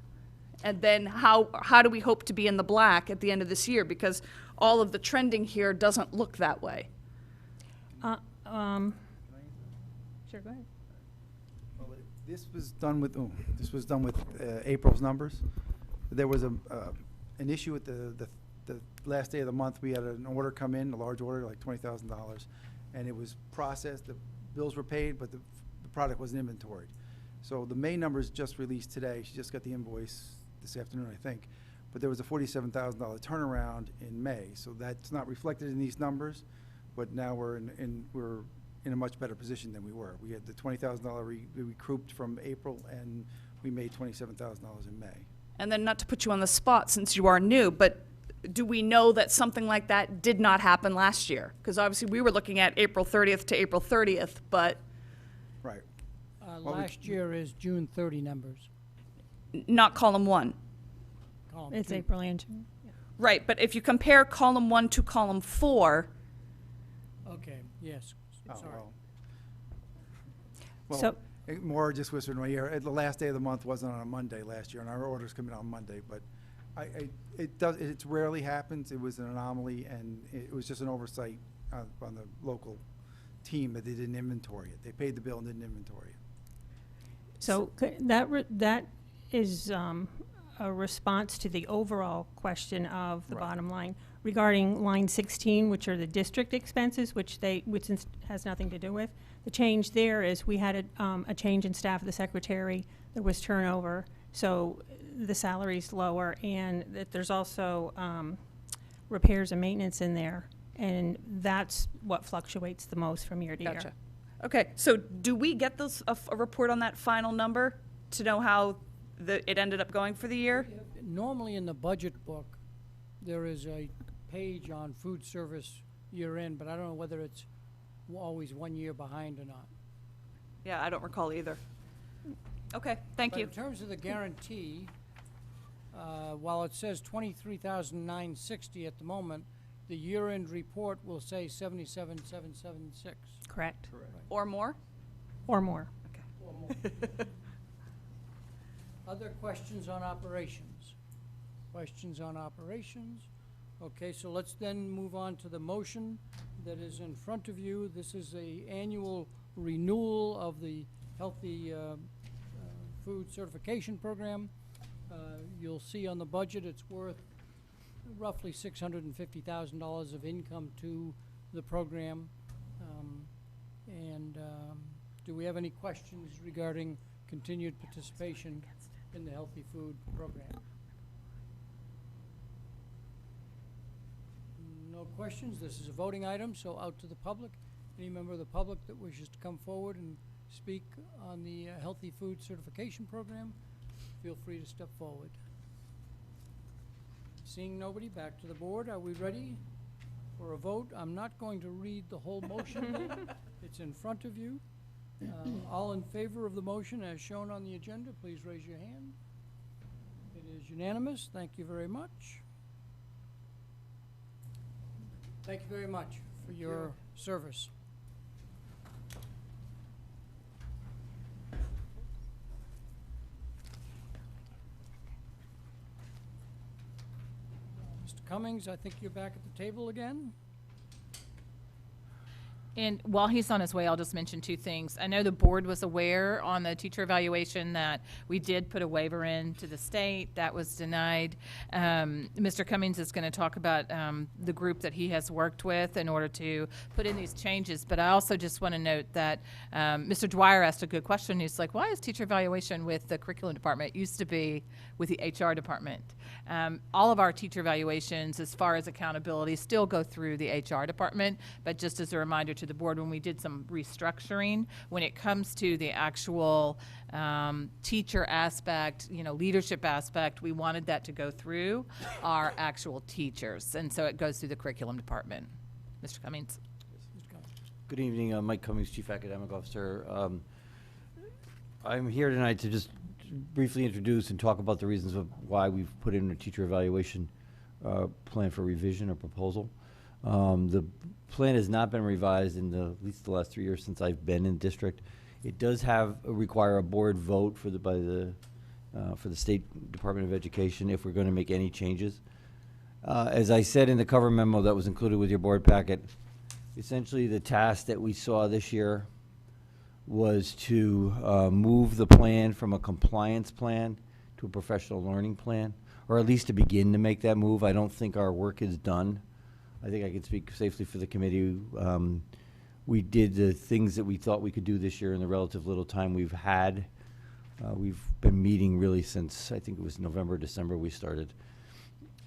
And then how do we hope to be in the black at the end of this year? Because all of the trending here doesn't look that way. Sure, go ahead. This was done with April's numbers. There was an issue at the last day of the month. We had an order come in, a large order, like $20,000, and it was processed. The bills were paid, but the product wasn't inventoried. So the May numbers just released today. She just got the invoice this afternoon, I think. But there was a $47,000 turnaround in May, so that's not reflected in these numbers. But now we're in a much better position than we were. We had the $20,000 we recouped from April, and we made $27,000 in May. And then, not to put you on the spot since you are new, but do we know that something like that did not happen last year? Because obviously we were looking at April 30th to April 30th, but right. Last year is June 30 numbers. Not column 1. Column It's 2. April and June. Yeah. Right, but if you compare column 1 to column 4, Okay, yes. Oh, Sorry. well, So- more just whispered in my ear. The last day of the month wasn't on a Monday last year, and our orders come in on Monday. But it rarely happens. It was an anomaly, and it was just an oversight on the local team that they didn't inventory it. They paid the bill and didn't inventory it. So that is a response to the overall question of the bottom line regarding line 16, which are the district expenses, which has nothing to do with. The change there is we had a change in staff of the secretary. There was turnover, so the salary's lower, and that there's also repairs and maintenance in there, and that's what fluctuates the most from year to year. gotcha. Okay, so do we get a report on that final number to know how it ended up going for the year? Normally in the budget book, there is a page on food service year end, but I don't know whether it's always 1 year behind or not. Yeah, I don't recall either. Okay, thank But you. in terms of the guarantee, while it says $23,960 at the moment, the year-end report will say $77,776. Correct. Or more? Or more. Other questions on operations? Questions on operations? Okay, so let's then move on to the motion that is in front of you. This is a annual renewal of the Healthy Food Certification Program. You'll see on the budget it's worth roughly $650,000 of income to the program. Do we have any questions regarding continued participation in the Healthy Food Program? No questions. This is a voting item, so out to the public. Any member of the public that wishes to come forward and speak on the Healthy Food Certification Program, feel free to step forward. Seeing nobody, back to the board. Are we ready for a vote? I'm not going to read the whole motion. It's in front of you. All in favor of the motion as shown on the agenda, please raise your hand. It is unanimous. Thank you very much. Thank you very much for your service. Mr. Cummings, I think you're back at the table again. And while he's on his way, I'll just mention two things. I know the board was aware on the teacher evaluation that we did put a waiver in to the state. That was denied. Mr. Cummings is going to talk about the group that he has worked with in order to put in these changes. But I also just want to note that Mr. Dwyer asked a good question. He's like, why is teacher evaluation with the curriculum department? It used to be with the HR department. All of our teacher evaluations, as far as accountability, still go through the HR department. But just as a reminder to the board, when we did some restructuring, when it comes to the actual teacher aspect, leadership aspect, we wanted that to go through our actual teachers, and so it goes through the curriculum department. Mr. Cummings. Good evening, Mike Cummings, Chief Academic Officer. I'm here tonight to just briefly introduce and talk about the reasons of why we've put in a teacher evaluation plan for revision or proposal. The plan has not been revised in at least the last 3 years since I've been in district. It does require a board vote for the State Department of Education if we're going to make any changes. As I said in the cover memo that was included with your board packet, essentially the task that we saw this year was to move the plan from a compliance plan to a professional learning plan, or at least to begin to make that move. I don't think our work is done. I think I can speak safely for the committee. We did the things that we thought we could do this year in the relative little time we've had. We've been meeting really since, I think it was November, December we started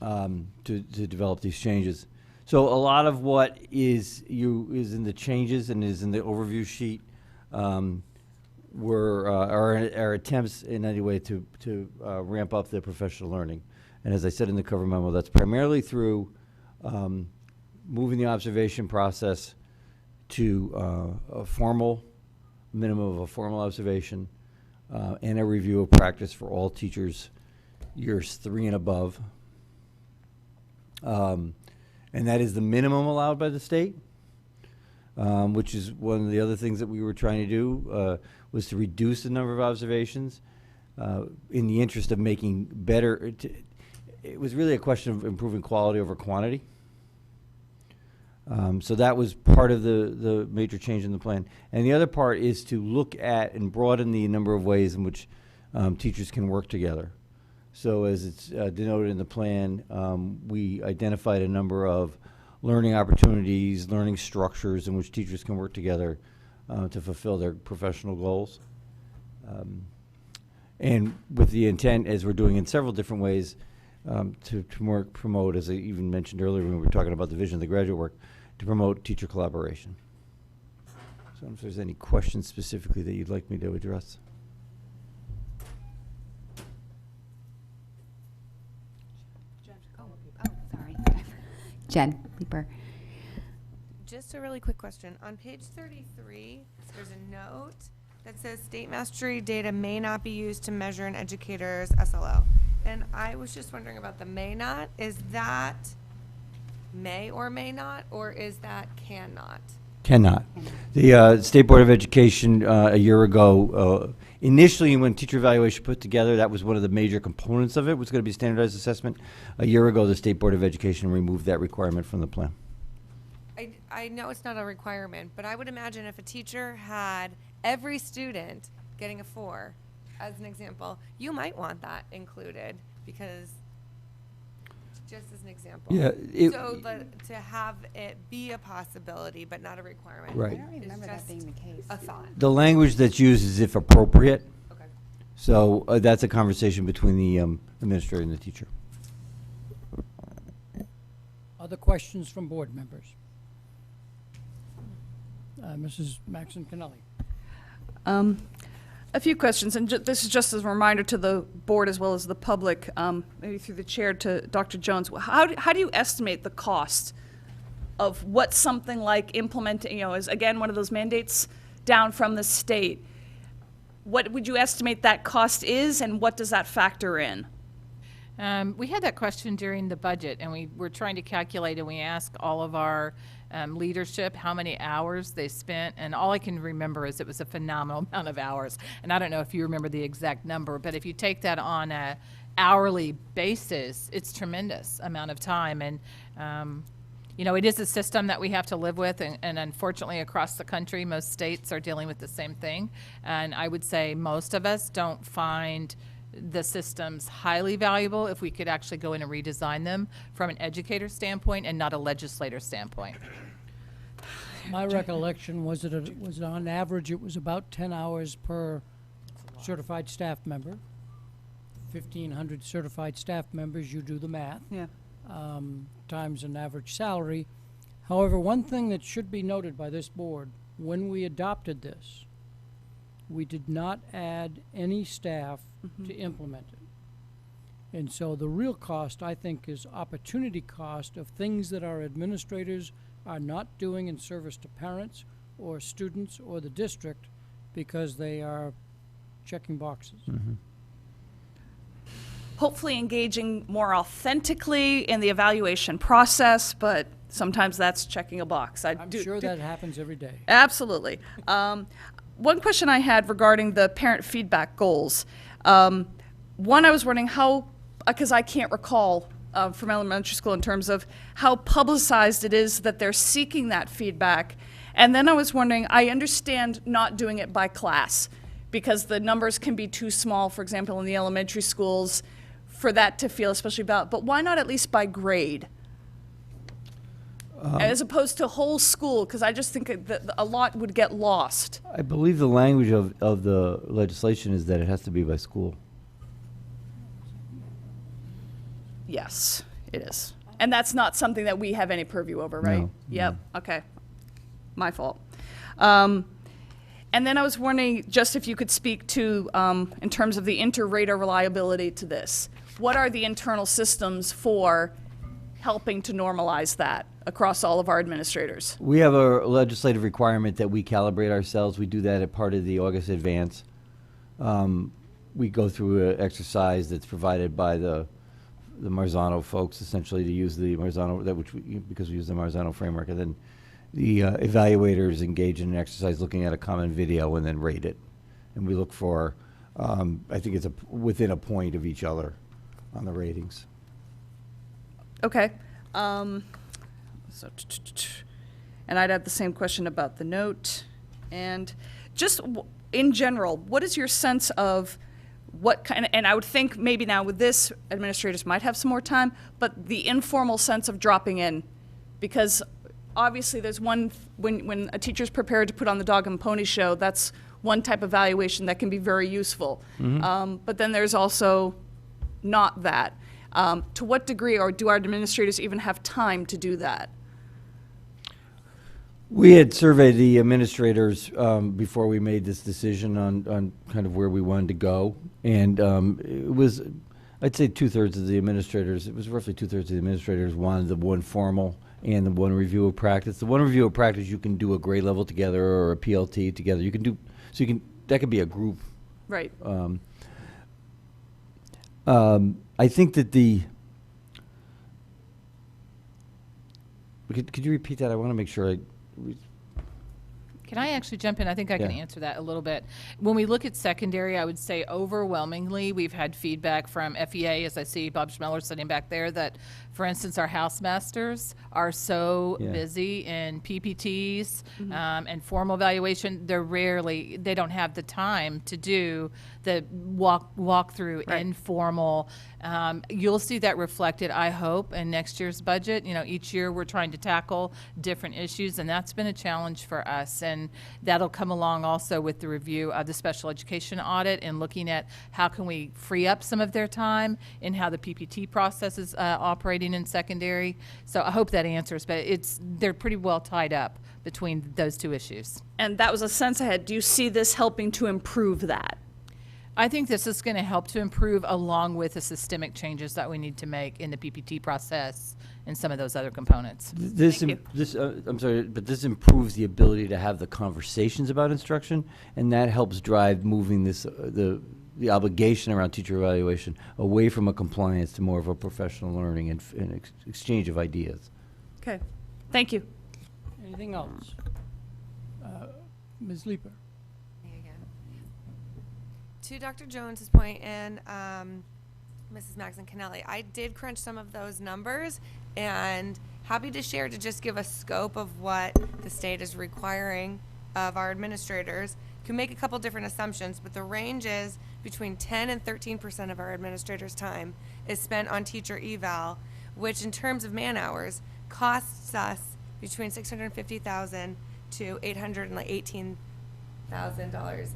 to develop these changes. So a lot of what is in the changes and is in the overview sheet were our attempts in any way to ramp up the professional learning. And as I said in the cover memo, that's primarily through moving the observation process to a formal, minimum of a formal observation, and a review of practice for all teachers years 3 and above. And that is the minimum allowed by the state, which is one of the other things that we were trying to do, was to reduce the number of observations in the interest of making better. It was really a question of improving quality over quantity. So that was part of the major change in the plan. And the other part is to look at and broaden the number of ways in which teachers can work together. So as it's denoted in the plan, we identified a number of learning opportunities, learning structures in which teachers can work together to fulfill their professional goals. And with the intent, as we're doing in several different ways, to more promote, as I even mentioned earlier when we were talking about the vision of the graduate work, to promote teacher collaboration. So if there's any questions specifically that you'd like me to address. Jen Leeper. Just a really quick question. On page 33, there's a note that says state mastery data may not be used to measure an educator's SLO. And I was just wondering about the may not. Is that may or may not, or is that cannot? Cannot. The State Board of Education a year ago, initially when teacher evaluation put together, that was one of the major components of it, was going to be standardized assessment. A year ago, the State Board of Education removed that requirement from the plan. I know it's not a requirement, but I would imagine if a teacher had every student getting a 4, as an example, you might want that included, because just as an example. Yeah, so to have it be a possibility but not a requirement. Right. I don't remember that being the case. A thought. The language that's used is if appropriate. Okay. So that's a conversation between the administrator and the teacher. Other questions from board members? Mrs. Maxon Kennelly. A few questions, and this is just as a reminder to the board as well as the public, maybe through the chair to Dr. Jones. How do you estimate the cost of what something like implementing, is again one of those mandates down from the state? What would you estimate that cost is, and what does that factor in? We had that question during the budget, and we were trying to calculate, and we asked all of our leadership how many hours they spent, and all I can remember is it was a phenomenal amount of hours. And I don't know if you remember the exact number, but if you take that on a hourly basis, it's tremendous amount of time. And it is a system that we have to live with, and unfortunately across the country, most states are dealing with the same thing. And I would say most of us don't find the systems highly valuable if we could actually go in and redesign them from an educator standpoint and not a legislator standpoint. My recollection was that on average it was about 10 hours per certified staff member. 1,500 certified staff members, you do the math. Yeah. Times an average salary. However, one thing that should be noted by this board, when we adopted this, we did not add any staff to implement it. And so the real cost, I think, is opportunity cost of things that our administrators are not doing in service to parents or students or the district because they are checking boxes. Hopefully engaging more authentically in the evaluation process, but sometimes that's checking a box. I'm sure that happens every day. Absolutely. One question I had regarding the parent feedback goals. One, I was wondering how, because I can't recall from elementary school in terms of how publicized it is that they're seeking that feedback. And then I was wondering, I understand not doing it by class because the numbers can be too small, for example, in the elementary schools, for that to feel especially about, but why not at least by grade? As opposed to whole school, because I just think that a lot would get lost. I believe the language of the legislation is that it has to be by school. Yes, it is. And that's not something that we have any purview over, right? No, Yep, okay. My fault. And then I was wondering just if you could speak to, in terms of the inter-rater reliability to this. What are the internal systems for helping to normalize that across all of our administrators? We have a legislative requirement that we calibrate ourselves. We do that at part of the August advance. We go through an exercise that's provided by the Marzano folks, essentially, to use the Marzano, because we use the Marzano framework, and then the evaluators engage in an exercise looking at a common video and then rate it. And we look for, I think it's within a point of each other on the ratings. Okay. And I'd have the same question about the note. And just in general, what is your sense of what kind of, and I would think maybe now with this, administrators might have some more time, but the informal sense of dropping in, because obviously there's one, when a teacher's prepared to put on the dog and pony show, that's one type of evaluation that can be very useful. But then there's also not that. To what degree, or do our administrators even have time to do that? We had surveyed the administrators before we made this decision on kind of where we wanted to go. And it was, I'd say 2/3 of the administrators, it was roughly 2/3 of the administrators wanted the one formal and the one review of practice. The one review of practice, you can do a grade level together or a PLT together. You can do, so you can, that could be a group. Right. I think that could you repeat that? I want to make sure Can I actually jump in? I think I can answer that a little bit. When we look at secondary, I would say overwhelmingly we've had feedback from FEA, as I see Bob Schmeller sitting back there, that, for instance, our housemasters are so busy in PPTs and formal evaluation, they don't have the time to do the walk through informal. You'll see that reflected, I hope, in next year's budget. Each year we're trying to tackle different issues, and that's been a challenge for us. And and that'll come along also with the review of the special education audit and looking at how can we free up some of their time and how the PPT process is operating in secondary. So I hope that answers, but they're pretty well tied up between those two issues. And that was a sense ahead. Do you see this helping to improve that? I think this is going to help to improve along with the systemic changes that we need to make in the PPT process and some of those other components. I'm sorry, but this improves the ability to have the conversations about instruction, and that helps drive moving this, the obligation around teacher evaluation away from a compliance to more of a professional learning and exchange of ideas. Okay, thank you. Anything else? Ms. Leeper. To Dr. Jones's point and Mrs. Maxon Kennelly, I did crunch some of those numbers and happy to share to just give a scope of what the state is requiring of our administrators. Can make a couple different assumptions, but the range is between 10 and 13% of our administrators' time is spent on teacher eval, which in terms of man hours costs us between $650,000 to $818,000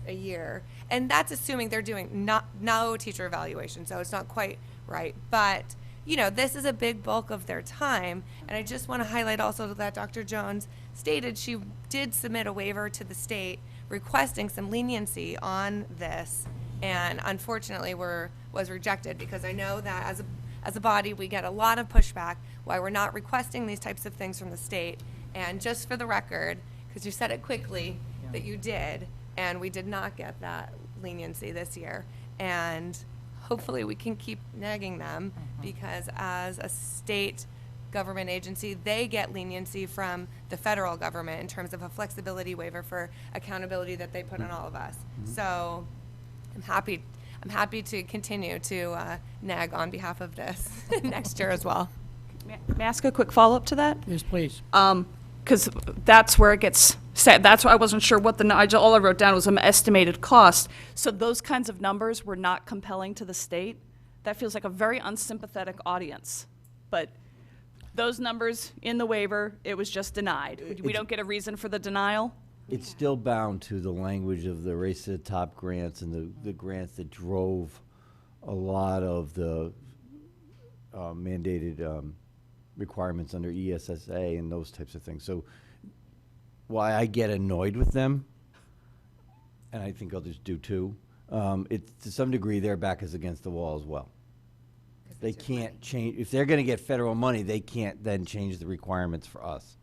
a year, and that's assuming they're doing no teacher evaluation, so it's not quite right. But you know, this is a big bulk of their time, and I just want to highlight also that Dr. Jones stated she did submit a waiver to the state requesting some leniency on this, and unfortunately was rejected, because I know that as a body we get a lot of pushback why we're not requesting these types of things from the state. And just for the record, because you said it quickly, that you did, and we did not get that leniency this year, and hopefully we can keep nagging them, because as a state government agency, they get leniency from the federal government in terms of a flexibility waiver for accountability that they put on all of us. So I'm happy to continue to nag on behalf of this next year as well. May I ask a quick follow-up to that? Yes, please. Because that's where it gets set. That's why I wasn't sure what all I wrote down was an estimated cost. So those kinds of numbers were not compelling to the state. That feels like a very unsympathetic audience. But those numbers in the waiver, it was just denied. We don't get a reason for the denial? It's still bound to the language of the Race to the Top grants and the grants that drove a lot of the mandated requirements under ESSA and those types of things. So why I get annoyed with them, and I think others do too, it's to some degree their back is against the wall as well. They can't change, if they're going to get federal money, they can't then change the requirements for us.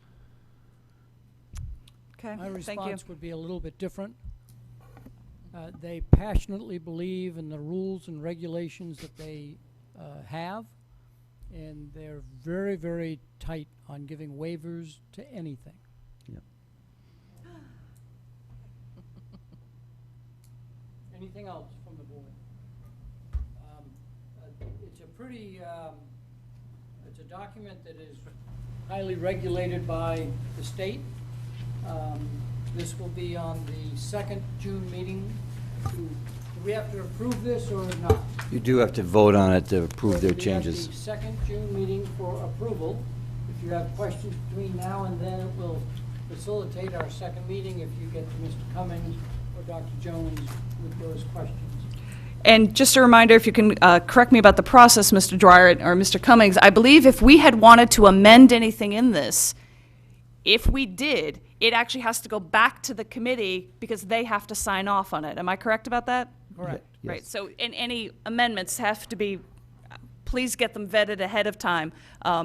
Okay, My thank you. response would be a little bit different. They passionately believe in the rules and regulations that they have, and they're very, very tight on giving waivers to anything. Yep. Anything else from the board? It's a pretty, it's a document that is highly regulated by the state. This will be on the second June meeting. Do we have to approve this or not? You do have to vote on it to approve So their it'll be at changes. the second June meeting for approval. If you have questions between now and then, it will facilitate our second meeting if you get to Mr. Cummings or Dr. Jones with those questions. And just a reminder, if you can correct me about the process, Mr. Dwyer or Mr. Cummings, I believe if we had wanted to amend anything in this, if we did, it actually has to go back to the committee because they have to sign off on it. Am I correct about that? Correct. Yes. Right, so any amendments have to be, please get them vetted ahead of time,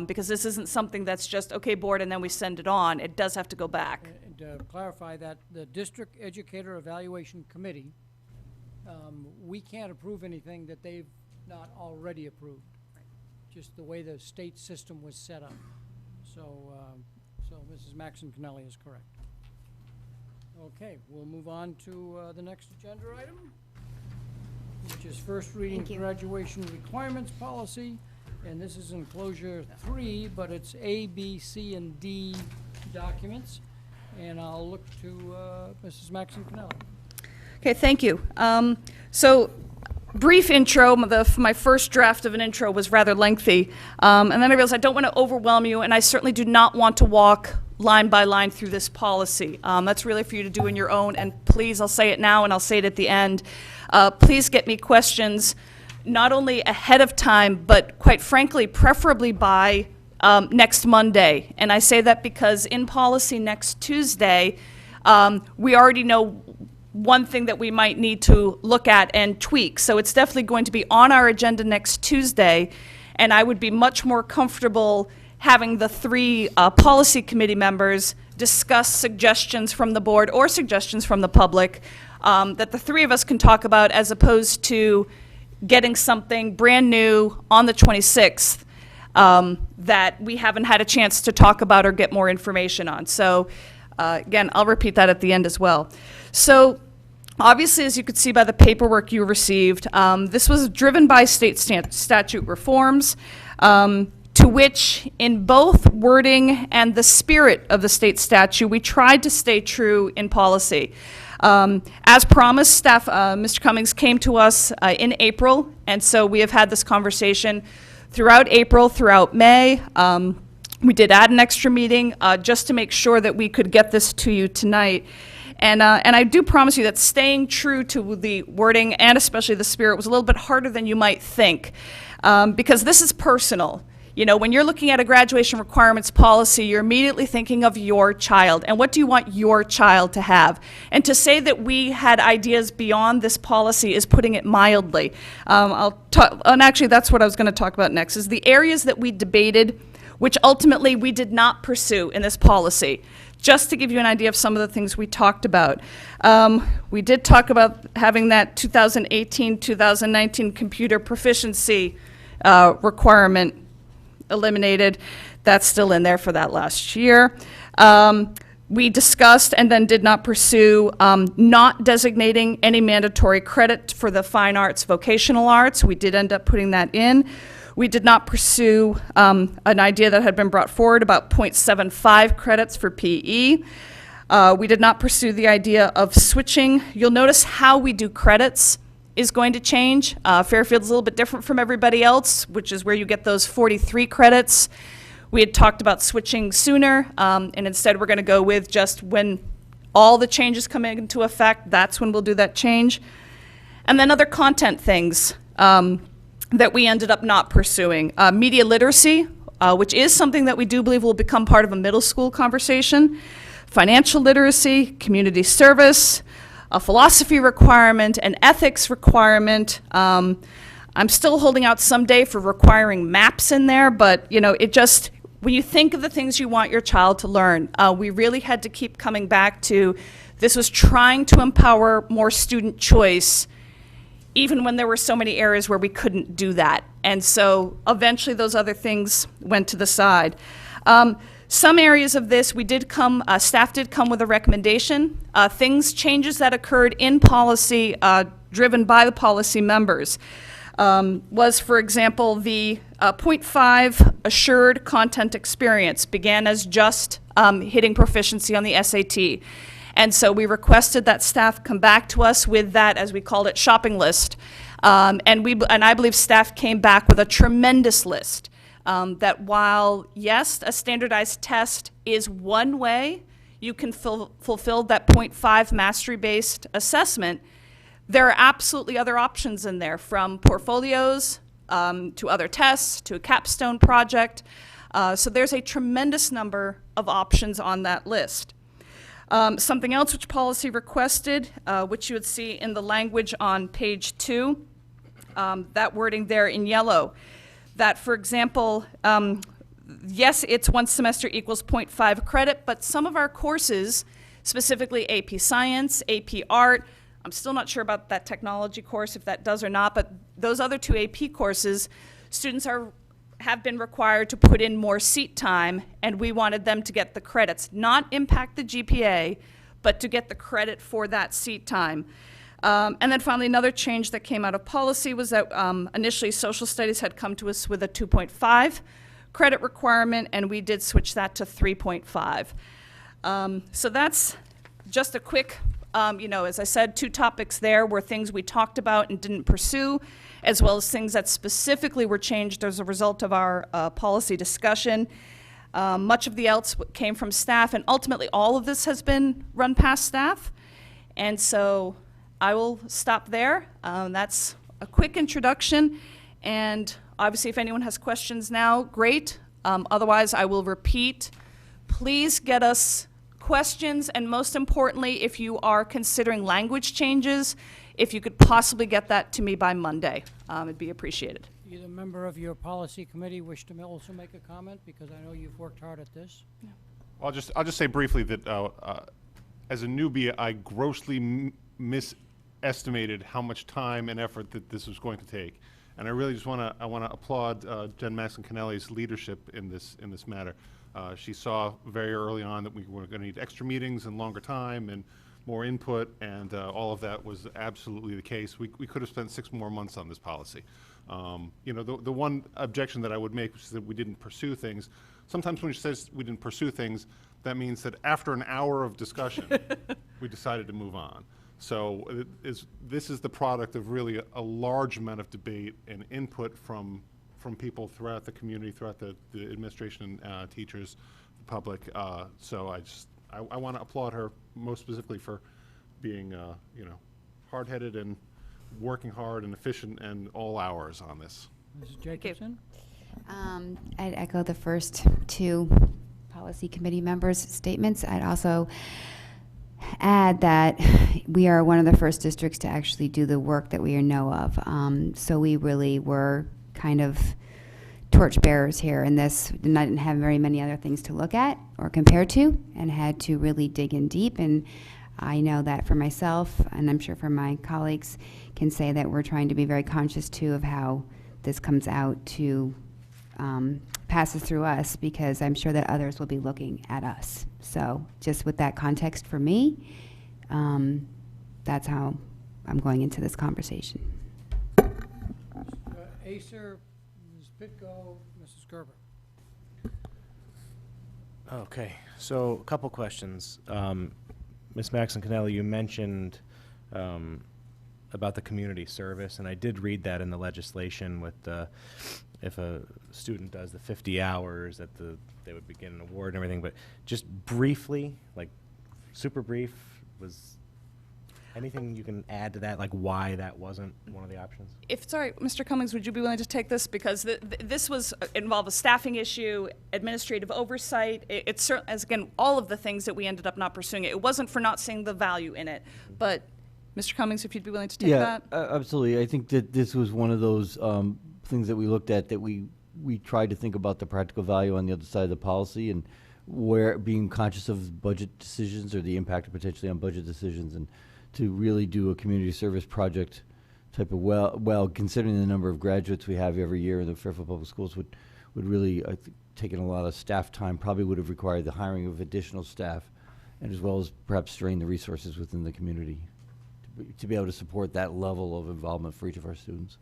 because this isn't something that's just, okay, board, and then we send it on. It does have to go back. And to clarify that, the District Educator Evaluation Committee, we can't approve anything that they've not already approved. Just the way the state system was set up. So, so Mrs. Maxon-Kennelly is correct. Okay, we'll move on to the next agenda item, which is first reading graduation requirements policy. And this is enclosure 3, but it's A, B, C, and D documents. And I'll look to Mrs. Maxon-Kennelly. Okay, thank you. So, brief intro. My first draft of an intro was rather lengthy, and then I realized I don't want to overwhelm you, and I certainly do not want to walk line by line through this policy. That's really for you to do in your own, and please, I'll say it now and I'll say it at the end, please get me questions not only ahead of time, but quite frankly, preferably by next Monday. And I say that because in policy next Tuesday, we already know one thing that we might need to look at and tweak. So it's definitely going to be on our agenda next Tuesday, and I would be much more comfortable having the three policy committee members discuss suggestions from the board or suggestions from the public that the three of us can talk about, as opposed to getting something brand new on the 26th that we haven't had a chance to talk about or get more information on. So again, I'll repeat that at the end as well. So obviously, as you could see by the paperwork you received, this was driven by state statute reforms, to which in both wording and the spirit of the state statute, we tried to stay true in policy. As promised, staff, Mr. Cummings came to us in April, and so we have had this conversation throughout April, throughout May. We did add an extra meeting just to make sure that we could get this to you tonight. And I do promise you that staying true to the wording and especially the spirit was a little bit harder than you might think, because this is personal. You know, when you're looking at a graduation requirements policy, you're immediately thinking of your child and what do you want your child to have. And to say that we had ideas beyond this policy is putting it mildly. And actually that's what I was going to talk about next, is the areas that we debated, which ultimately we did not pursue in this policy. Just to give you an idea of some of the things we talked about. We did talk about having that 2018-2019 computer proficiency requirement eliminated. That's still in there for that last year. We discussed and then did not pursue not designating any mandatory credit for the fine arts, vocational arts. We did end up putting that in. We did not pursue an idea that had been brought forward about 0.75 credits for PE. We did not pursue the idea of switching. You'll notice how we do credits is going to change. Fairfield's a little bit different from everybody else, which is where you get those 43 credits. We had talked about switching sooner, and instead we're going to go with just when all the changes come into effect, that's when we'll do that change. And then other content things that we ended up not pursuing. Media literacy, which is something that we do believe will become part of a middle school conversation. Financial literacy, community service, a philosophy requirement, an ethics requirement. I'm still holding out someday for requiring maps in there, but you know, it just, when you think of the things you want your child to learn, we really had to keep coming back to, this was trying to empower more student choice, even when there were so many areas where we couldn't do that. And so eventually those other things went to the side. Some areas of this, we did come, staff did come with a recommendation. Changes that occurred in policy, driven by the policy members, was, for example, the 0.5 assured content experience began as just hitting proficiency on the SAT. And so we requested that staff come back to us with that, as we called it, shopping list. And I believe staff came back with a tremendous list. That while, yes, a standardized test is one way you can fulfill that 0.5 mastery-based assessment, there are absolutely other options in there, from portfolios to other tests to a capstone project. So there's a tremendous number of options on that list. Something else which policy requested, which you would see in the language on page 2, that wording there in yellow, that, for example, yes, it's one semester equals 0.5 credit, but some of our courses, specifically AP Science, AP Art, I'm still not sure about that technology course, if that does or not, but those other two AP courses, students have been required to put in more seat time, and we wanted them to get the credits, not impact the GPA, but to get the credit for that seat time. And then finally, another change that came out of policy was that initially social studies had come to us with a 2.5 credit requirement, and we did switch that to 3.5. So that's just a quick, as I said, 2 topics there were things we talked about and didn't pursue, as well as things that specifically were changed as a result of our policy discussion. Much of the else came from staff, and ultimately all of this has been run past staff. And so I will stop there. That's a quick introduction, and obviously if anyone has questions now, great. Otherwise, I will repeat. Please get us questions, and most importantly, if you are considering language changes, if you could possibly get that to me by Monday, it'd be appreciated. Either member of your policy committee wish to also make a comment, because I know you've worked hard at this. I'll just say briefly that as a newbie, I grossly misestimated how much time and effort that this was going to take, and I really just want to applaud Jen Maxon-Kennelly's leadership in this matter. She saw very early on that we were going to need extra meetings and longer time and more input, and all of that was absolutely the case. We could have spent 6 more months on this policy. You know, the one objection that I would make is that we didn't pursue things. Sometimes when she says we didn't pursue things, that means that after an hour of discussion, we decided to move on. So this is the product of really a large amount of debate and input from people throughout the community, throughout the administration, teachers, the public. So I want to applaud her most specifically for being, you know, hard-headed and working hard and efficient and all hours on this. Mrs. Jacobson? I'd echo the first 2 policy committee members' statements. I'd also add that we are one of the first districts to actually do the work that we know of. So we really were kind of torchbearers here in this, and I didn't have very many other things to look at or compare to, and had to really dig in deep. And I know that for myself, and I'm sure for my colleagues, can say that we're trying to be very conscious too of how this comes out to passes through us, because I'm sure that others will be looking at us. So just with that context for me, that's how I'm going into this conversation. Acer, Ms. Pitko, Mrs. Gerber. Okay, so a couple questions. Ms. Maxon-Kennelly, you mentioned about the community service, and I did read that in the legislation with the, if a student does the 50 hours, that they would begin an award and everything, but just briefly, like super brief, was anything you can add to that, like why that wasn't one of the options? If it's all right, Mr. Cummings, would you be willing to take this? Because this was involved a staffing issue, administrative oversight. It's certainly, as again, all of the things that we ended up not pursuing. It wasn't for not seeing the value in it. But, Mr. Cummings, if you'd be willing to take that? Yeah, absolutely. I think that this was one of those things that we looked at, that we tried to think about the practical value on the other side of the policy, and where being conscious of budget decisions or the impact potentially on budget decisions, and to really do a community service project type of well, considering the number of graduates we have every year in the Fairfield Public Schools, would really, I think, taken a lot of staff time, probably would have required the hiring of additional staff, and as well as perhaps strain the resources within the community to be able to support that level of involvement for each of our students.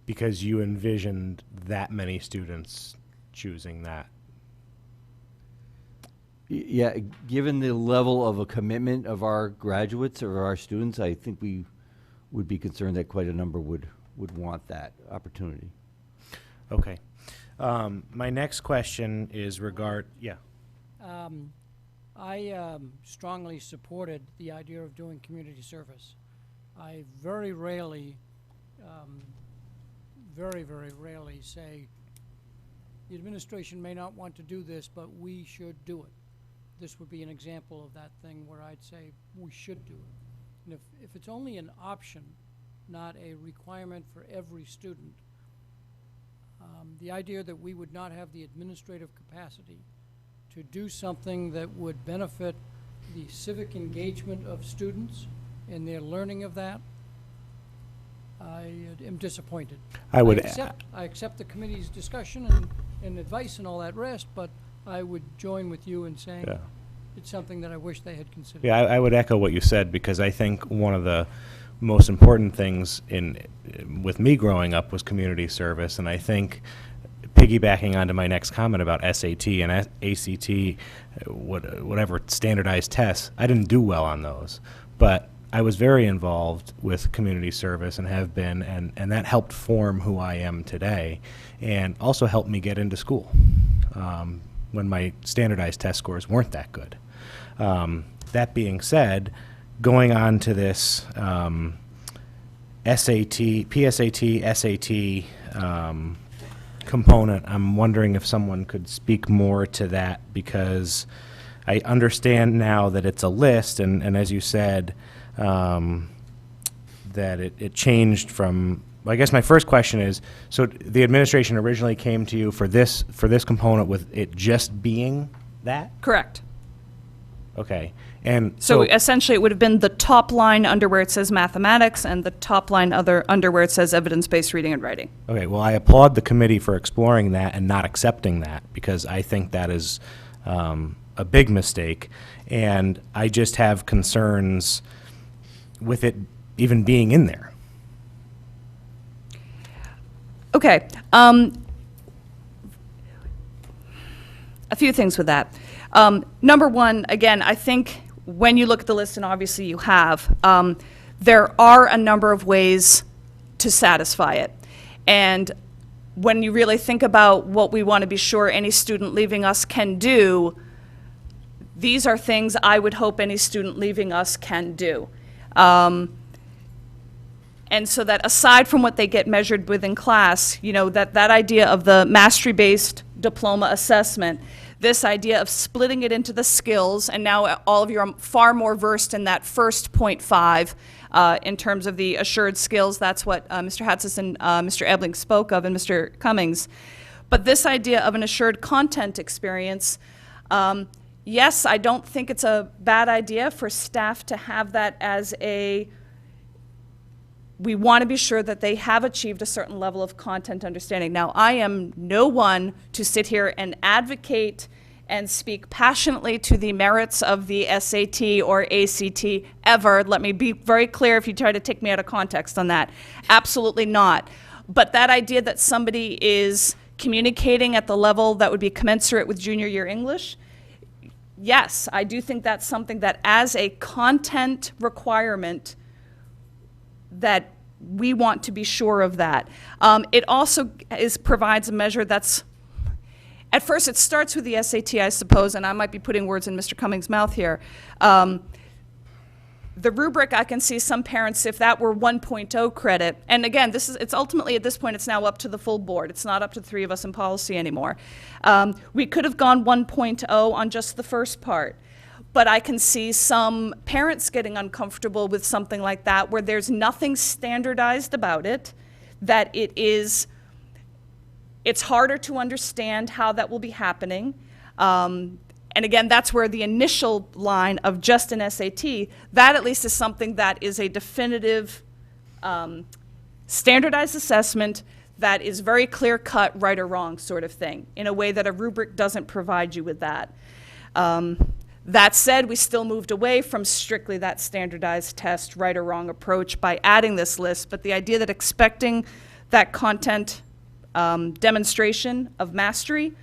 Because you envisioned that many students choosing that. Yeah, given the level of a commitment of our graduates or our students, I think we would be concerned that quite a number would want that opportunity. Okay. My next question is I strongly supported the idea of doing community service. I very rarely say, the administration may not want to do this, but we should do it. This would be an example of that thing where I'd say we should do it. And if it's only an option, not a requirement for every student, the idea that we would not have the administrative capacity to do something that would benefit the civic engagement of students and their learning of that, I am disappointed. I accept the committee's discussion and advice and all that rest, but I would join with you in saying it's something that I wish they had considered. Yeah, I would echo what you said, because I think one of the most important things with me growing up was community service, and I think piggybacking onto my next comment about SAT and ACT, whatever standardized tests, I didn't do well on those, but I was very involved with community service and have been, and that helped form who I am today, and also helped me get into school. when my standardized test scores weren't that good. That being said, going on to this SAT, PSAT, SAT component, I'm wondering if someone could speak more to that, because I understand now that it's a list, and as you said, that it changed from, well, I guess my first question is, so the administration originally came to you for this component with it just being that? Correct. Okay. And So essentially, it would have been the top line under where it says mathematics and the top line under where it says evidence-based reading and writing. Okay, well, I applaud the committee for exploring that and not accepting that, because I think that is a big mistake, and I just have concerns with it even being in there. Okay. A few things with that. Number one, again, I think when you look at the list, and obviously you have, there are a number of ways to satisfy it. And when you really think about what we want to be sure any student leaving us can do, these are things I would hope any student leaving us can do. And so that aside from what they get measured with in class, you know, that idea of the mastery-based diploma assessment, this idea of splitting it into the skills, and now all of you are far more versed in that first 0.5 in terms of the assured skills. That's what Mr. Hatzis and Mr. Ebling spoke of, and Mr. Cummings. But this idea of an assured content experience, yes, I don't think it's a bad idea for staff to have that as we want to be sure that they have achieved a certain level of content understanding. Now, I am no one to sit here and advocate and speak passionately to the merits of the SAT or ACT ever. Let me be very clear if you try to take me out of context on that. Absolutely not. But that idea that somebody is communicating at the level that would be commensurate with junior year English, yes, I do think that's something that as a content requirement that we want to be sure of that. It also provides a measure that's, at first it starts with the SAT, I suppose, and I might be putting words in Mr. Cummings' mouth here. The rubric, I can see some parents, if that were 1.0 credit, and again, it's ultimately at this point, it's now up to the full board. It's not up to the three of us in policy anymore. We could have gone 1.0 on just the first part. But I can see some parents getting uncomfortable with something like that, where there's nothing standardized about it, that it's harder to understand how that will be happening. And again, that's where the initial line of just an SAT, that at least is something that is a definitive standardized assessment that is very clear-cut, right or wrong sort of thing, in a way that a rubric doesn't provide you with that. That said, we still moved away from strictly that standardized test, right or wrong approach by adding this list, but the idea that expecting that content demonstration of mastery,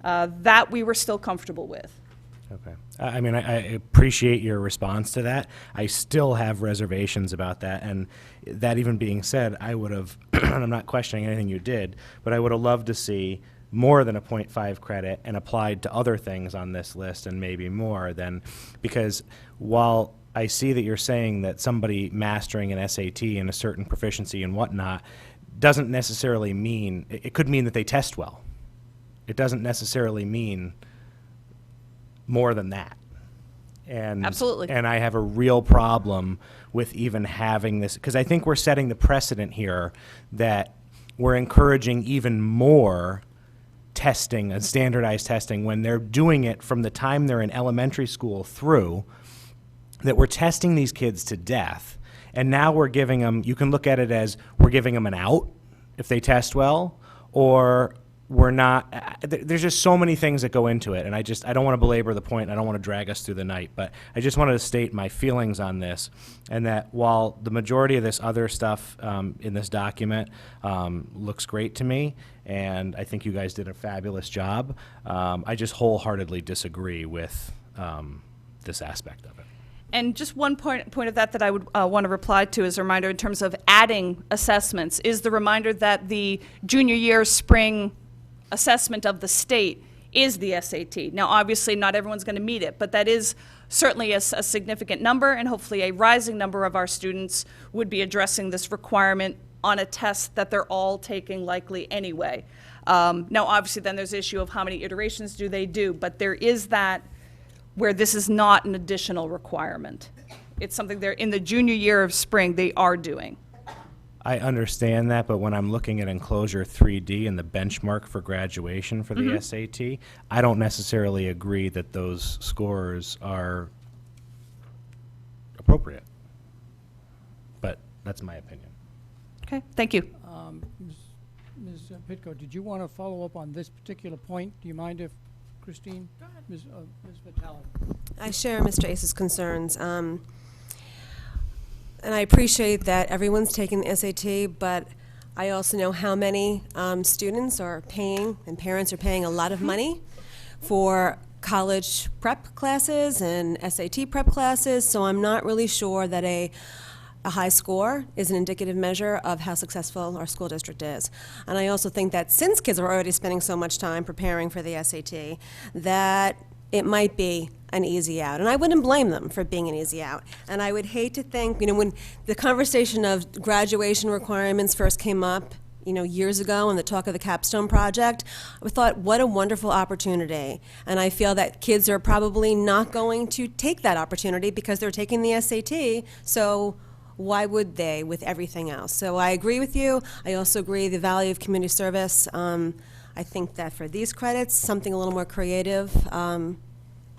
that we were still comfortable with. Okay. I mean, I appreciate your response to that. I still have reservations about that, and that even being said, I would have, and I'm not questioning anything you did, but I would have loved to see more than a 0.5 credit and applied to other things on this list, and maybe more than, because while I see that you're saying that somebody mastering an SAT and a certain proficiency and whatnot doesn't necessarily mean, it could mean that they test well. It doesn't necessarily mean more than that. And absolutely. And I have a real problem with even having this, because I think we're setting the precedent here that we're encouraging even more testing and standardized testing when they're doing it from the time they're in elementary school through, that we're testing these kids to death. And now we're giving them, you can look at it as we're giving them an out if they test well, or we're not. There's just so many things that go into it, and I don't want to belabor the point. I don't want to drag us through the night, but I just wanted to state my feelings on this, and that while the majority of this other stuff in this document looks great to me, and I think you guys did a fabulous job, I just wholeheartedly disagree with this aspect of it. And just one point of that I would want to reply to as a reminder in terms of adding assessments is the reminder that the junior year spring assessment of the state is the SAT. Now, obviously, not everyone's going to meet it, but that is certainly a significant number, and hopefully a rising number of our students would be addressing this requirement on a test that they're all taking likely anyway. Now, obviously, then there's the issue of how many iterations do they do, but there is that where this is not an additional requirement. It's something they're, in the junior year of spring, they are doing. I understand that, but when I'm looking at enclosure 3D and the benchmark for graduation for the SAT, I don't necessarily agree that those scores are appropriate. But that's my opinion. Okay, thank you. Ms. Pitko, did you want to follow up on this particular point? Do you mind if Christine? Go ahead. Ms. Vitale. I share Mr. Ace's concerns. And I appreciate that everyone's taking the SAT, but I also know how many students are paying, and parents are paying a lot of money for college prep classes and SAT prep classes, so I'm not really sure that a high score is an indicative measure of how successful our school district is. And I also think that since kids are already spending so much time preparing for the SAT, that it might be an easy out. And I wouldn't blame them for being an easy out. And I would hate to think, when the conversation of graduation requirements first came up, years ago in the talk of the capstone project, I thought, what a wonderful opportunity. And I feel that kids are probably not going to take that opportunity because they're taking the SAT, so why would they with everything else? So I agree with you. I also agree the value of community service. I think that for these credits, something a little more creative,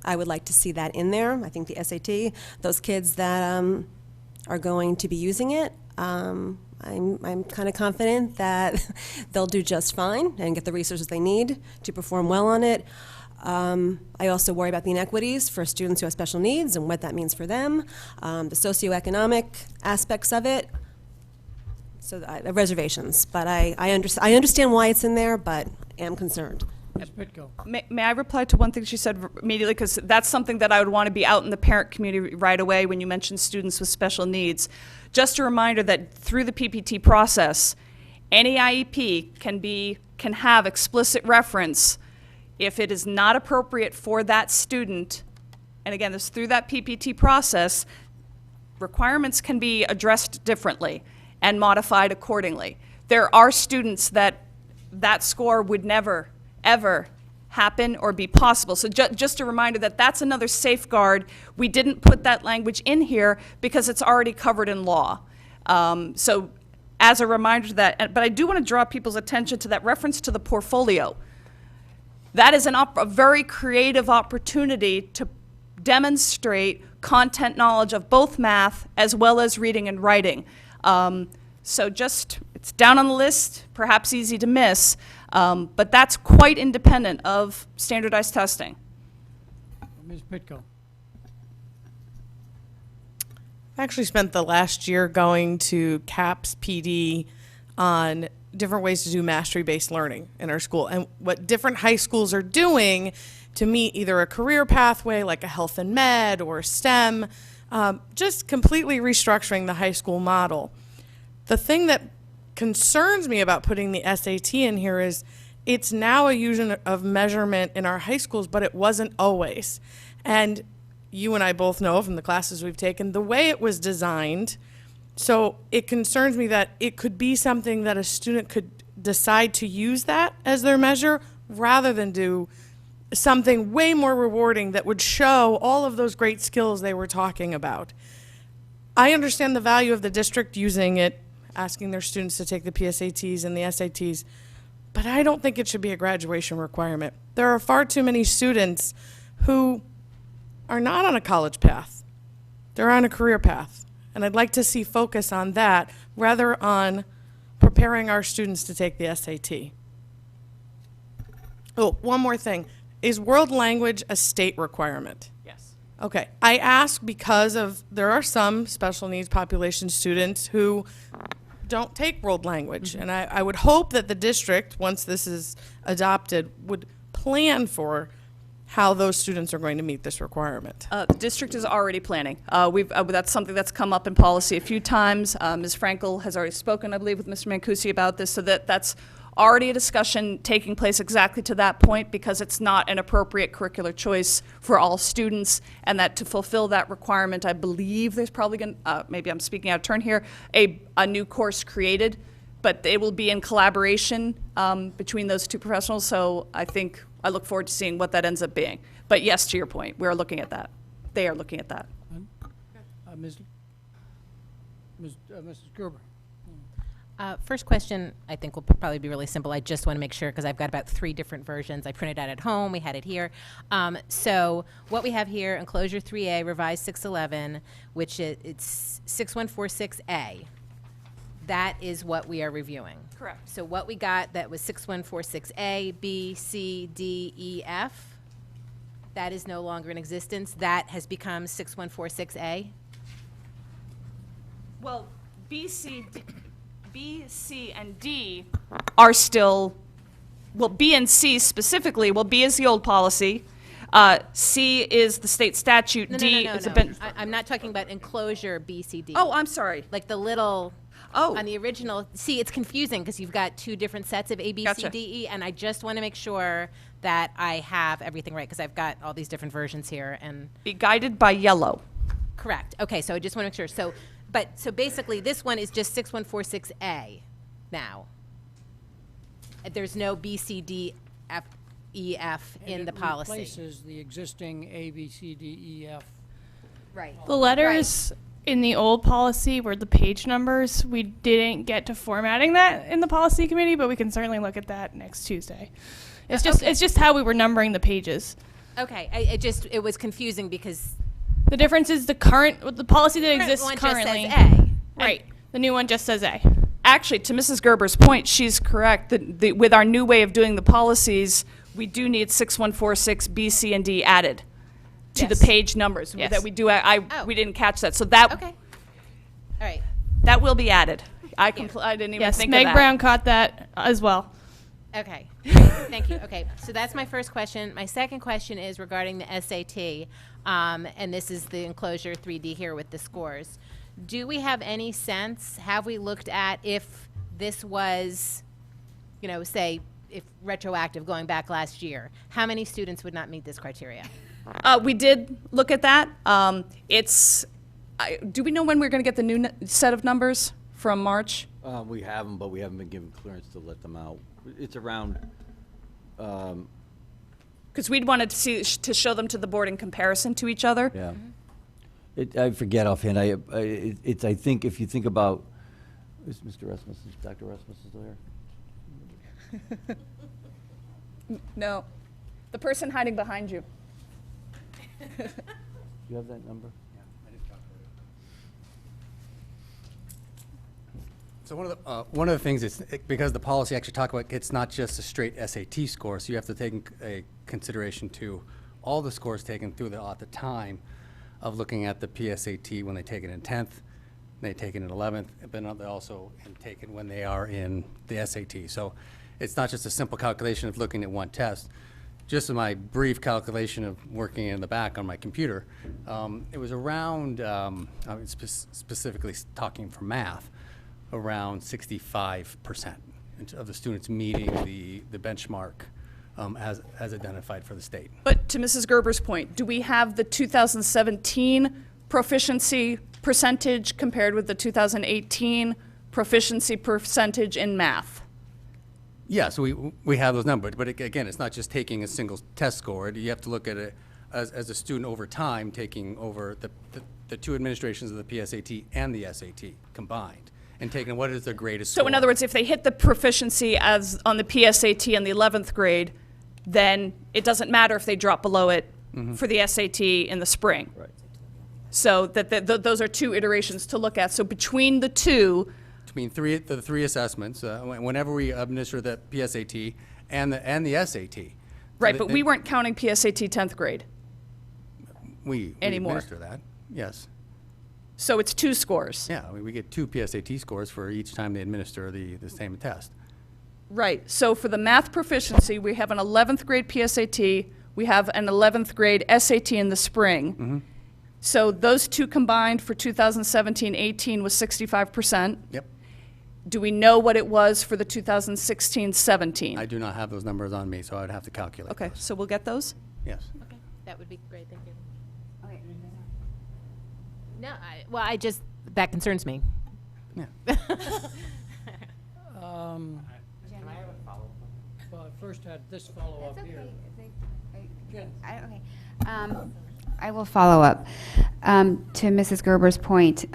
I would like to see that in there. I think the SAT, those kids that are going to be using it, I'm kind of confident that they'll do just fine and get the resources they need to perform well on it. I also worry about the inequities for students who have special needs and what that means for them, the socioeconomic aspects of it. So reservations, but I understand why it's in there, but am concerned. Ms. Pitko. May I reply to one thing she said immediately? Because that's something that I would want to be out in the parent community right away when you mention students with special needs. Just a reminder that through the PPT process, any IEP can have explicit reference if it is not appropriate for that student. And again, this through that PPT process, requirements can be addressed differently and modified accordingly. There are students that score would never, ever happen or be possible. So just a reminder that that's another safeguard. We didn't put that language in here because it's already covered in law. So as a reminder to that, but I do want to draw people's attention to that reference to the portfolio. That is a very creative opportunity to demonstrate content knowledge of both math as well as reading and writing. So it's down on the list, perhaps easy to miss, but that's quite independent of standardized testing. Ms. Pitko. I actually spent the last year going to CAPS PD on different ways to do mastery-based learning in our school and what different high schools are doing to meet either a career pathway like a health and med or STEM, just completely restructuring the high school model. The thing that concerns me about putting the SAT in here is it's now a use of measurement in our high schools, but it wasn't always. And you and I both know from the classes we've taken, the way it was designed, so it concerns me that it could be something that a student could decide to use that as their measure rather than do something way more rewarding that would show all of those great skills they were talking about. I understand the value of the district using it, asking their students to take the PSATs and the SATs, but I don't think it should be a graduation requirement. There are far too many students who are not on a college path. They're on a career path. And I'd like to see focus on that rather on preparing our students to take the SAT. Oh, one more thing. Is world language a state requirement? Yes. Okay. I ask because there are some special needs population students who don't take world language. And I would hope that the district, once this is adopted, would plan for how those students are going to meet this requirement. The district is already planning. That's something that's come up in policy a few times. Ms. Frankel has already spoken, I believe, with Mr. Mancusi about this, so that's already a discussion taking place exactly to that point, because it's not an appropriate curricular choice for all students, and that to fulfill that requirement, I believe there's probably going to, maybe I'm speaking out of turn here, a new course created, but it will be in collaboration between those two professionals, so I look forward to seeing what that ends up being. But yes, to your point, we're looking at that. They are looking at that. Mrs. Gerber. First question, I think will probably be really simple. I just want to make sure, because I've got about 3 different versions. I printed out at home. We had it here. So what we have here, enclosure 3A, revised 611, which it's 6146A. That is what we are reviewing. Correct. So what we got that was 6146A, B, C, D, E, F, that is no longer in existence. That has become 6146A. Well, B, C, and D are still, well, B and C specifically, well, B is the old policy, C is the state statute, D is a I'm not talking about enclosure B, C, D. Oh, I'm sorry. Like the little, on the original, see, it's confusing because you've got 2 different sets of A, B, Gotcha. C, D, E, and I just want to make sure that I have everything right, because I've got all these different versions here. And be guided by yellow. Correct. Okay, so I just want to make sure. So basically, this one is just 6146A now. There's no B, C, D, F, E, F in the policy. It replaces the existing A, B, C, D, E, F. Right. The letters in the old policy were the page numbers. We didn't get to formatting that in the policy committee, but we can certainly look at that next Tuesday. It's just how we were numbering the pages. Okay, it was confusing because the difference is the policy that exists one currently. just says A. Right. The new one just says A. Actually, to Mrs. Gerber's point, she's correct. With our new way of doing the policies, we do need 6146 B, C, and D added to the page numbers that we do. We didn't catch that, so that. Okay. All right. That will be added. I didn't even think of that. Meg Brown caught that as well. Okay, thank you. Okay, so that's my first question. My second question is regarding the SAT, and this is the enclosure 3D here with the scores. Do we have any sense, have we looked at if this was, say, if retroactive, going back last year, how many students would not meet this criteria? We did look at that. Do we know when we're going to get the new set of numbers from March? We have them, but we haven't been given clearance to let them out. It's around. Because we'd wanted to show them to the board in comparison to each other. Yeah. I forget offhand. I think if you think about, is Mr. Rasmussen, Dr. Rasmussen still here? No, the person hiding behind you. Do you have that number? So one of the things is, because the policy actually talk about, it's not just a straight SAT score, so you have to take a consideration to all the scores taken through at the time of looking at the PSAT when they take it in 10th, they take it in 11th, but they also take it when they are in the SAT. So it's not just a simple calculation of looking at one test. Just in my brief calculation of working in the back on my computer, it was around, specifically talking for math, around 65% of the students meeting the benchmark as identified for the state. But to Mrs. Gerber's point, do we have the 2017 proficiency percentage compared with the 2018 proficiency percentage in math? Yeah, so we have those numbers, but again, it's not just taking a single test score. You have to look at it as a student over time, taking over the 2 administrations of the PSAT and the SAT combined, and taking what is their greatest score. So in other words, if they hit the proficiency as on the PSAT in the 11th grade, then it doesn't matter if they drop below it for the SAT in the spring. Right. So those are 2 iterations to look at. So between the 2, between the 3 assessments, whenever we administer the PSAT and the SAT. Right, but we weren't counting PSAT 10th grade. We administer that, yes. So it's 2 scores. Yeah, we get 2 PSAT scores for each time they administer the same test. Right, so for the math proficiency, we have an 11th grade PSAT, we have an 11th grade SAT in the spring. So those 2 combined for 2017-18 was 65%. Yep. Do we know what it was for the 2016-17? I do not have those numbers on me, so I'd have to calculate. Okay, so we'll get those? Yes. Okay, that would be great, thank you. Okay. No, I just, that concerns me. Yeah. Well, I first had this follow-up here. Jen. I will follow up. To Mrs. Gerber's point,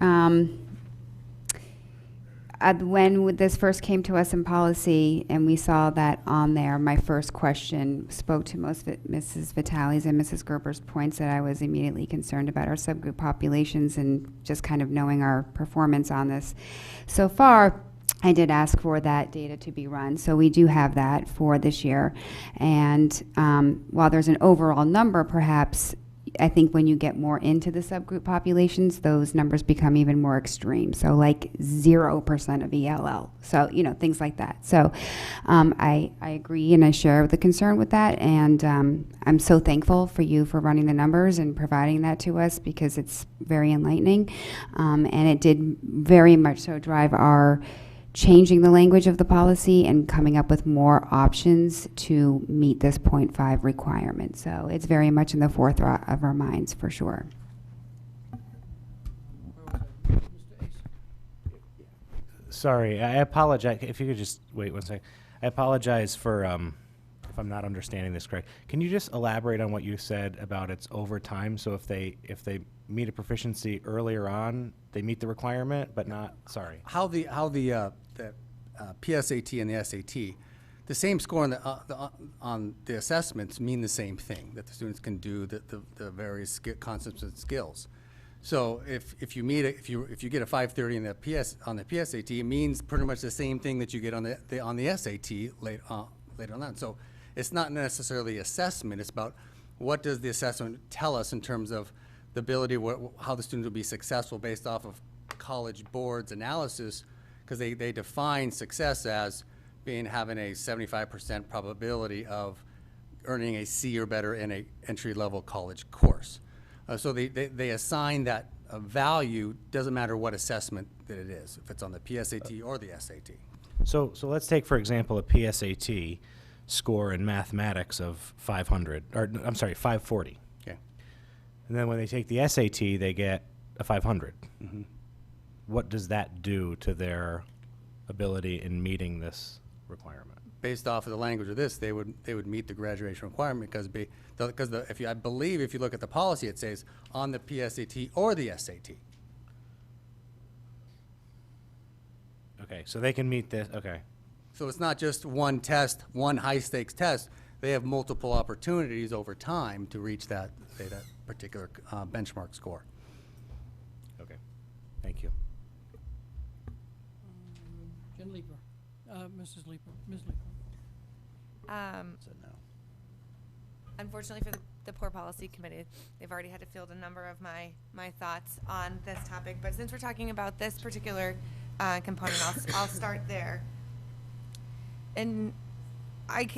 when this first came to us in policy and we saw that on there, my first question spoke to Mrs. Vitale's and Mrs. Gerber's points that I was immediately concerned about our subgroup populations and just kind of knowing our performance on this. So far, I did ask for that data to be run, so we do have that for this year. And while there's an overall number, perhaps, I think when you get more into the subgroup populations, those numbers become even more extreme. So like 0% of ELL. So, things like that. So I agree and I share the concern with that. And I'm so thankful for you for running the numbers and providing that to us because it's very enlightening. And it did very much so drive our changing the language of the policy and coming up with more options to meet this 0.5 requirement. So it's very much in the forefront of our minds for sure. Sorry, I apologize. If you could just wait one second. I apologize for if I'm not understanding this correct. Can you just elaborate on what you said about it's over time? So if they meet a proficiency earlier on, they meet the requirement, but not. Sorry. How the PSAT and the SAT, the same score on the assessments mean the same thing, that the students can do the various concepts and skills. So if you meet if you get a 530 in the PSAT, it means pretty much the same thing that you get on the SAT later on. So it's not necessarily assessment. It's about what does the assessment tell us in terms of the ability, how the students will be successful based off of College Board's analysis, because they define success as having a 75% probability of earning a C or better in a entry-level college course. So they assign that value, doesn't matter what assessment that it is, if it's on the PSAT or the SAT. So let's take, for example, a PSAT score in mathematics of 540. Okay. And then when they take the SAT, they get a 500. Mm-hmm. What does that do to their ability in meeting this requirement? Based off of the language of this, they would meet the graduation requirement because I believe if you look at the policy, it says on the PSAT or the SAT. Okay, so they can meet this. Okay. So it's not just one test, one high-stakes test. They have multiple opportunities over time to reach that particular benchmark score. Okay, thank you. Jen Leeper. Mrs. Leeper. Ms. Leeper. So no. Unfortunately for the Poor Policy Committee, they've already had to field a number of my thoughts on this topic. But since we're talking about this particular component, I'll start there. And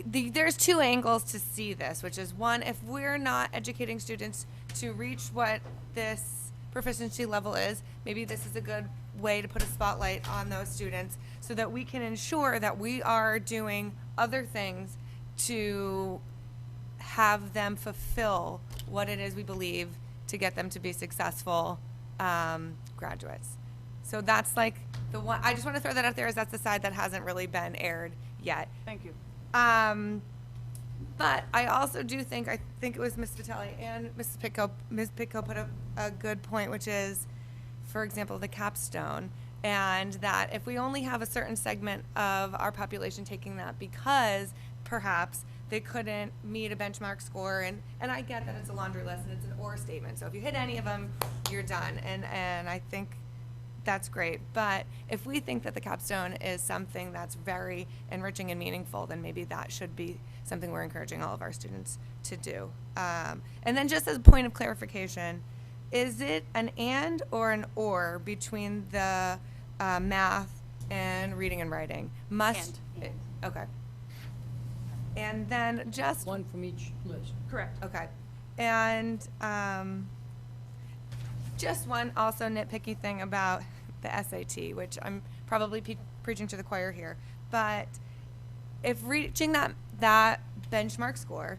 there's two angles to see this, which is one, if we're not educating students to reach what this proficiency level is, maybe this is a good way to put a spotlight on those students so that we can ensure that we are doing other things to have them fulfill what it is we believe to get them to be successful graduates. So that's like the one, I just want to throw that out there as that's the side that hasn't really been aired yet. Thank you. But I also do think, I think it was Ms. Vitale and Ms. Pitko put a good point, which is, for example, the capstone, and that if we only have a certain segment of our population taking that because perhaps they couldn't meet a benchmark score, and I get that it's a laundry list and it's an or statement, so if you hit any of them, you're done, and I think that's great. But if we think that the capstone is something that's very enriching and meaningful, then maybe that should be something we're encouraging all of our students to do. And then just as a point of clarification, is it an and or an or between the math and reading and writing? Okay. And then just one from each list. Correct. Okay. And just one also nitpicky thing about the SAT, which I'm probably preaching to the choir here, but if reaching that benchmark score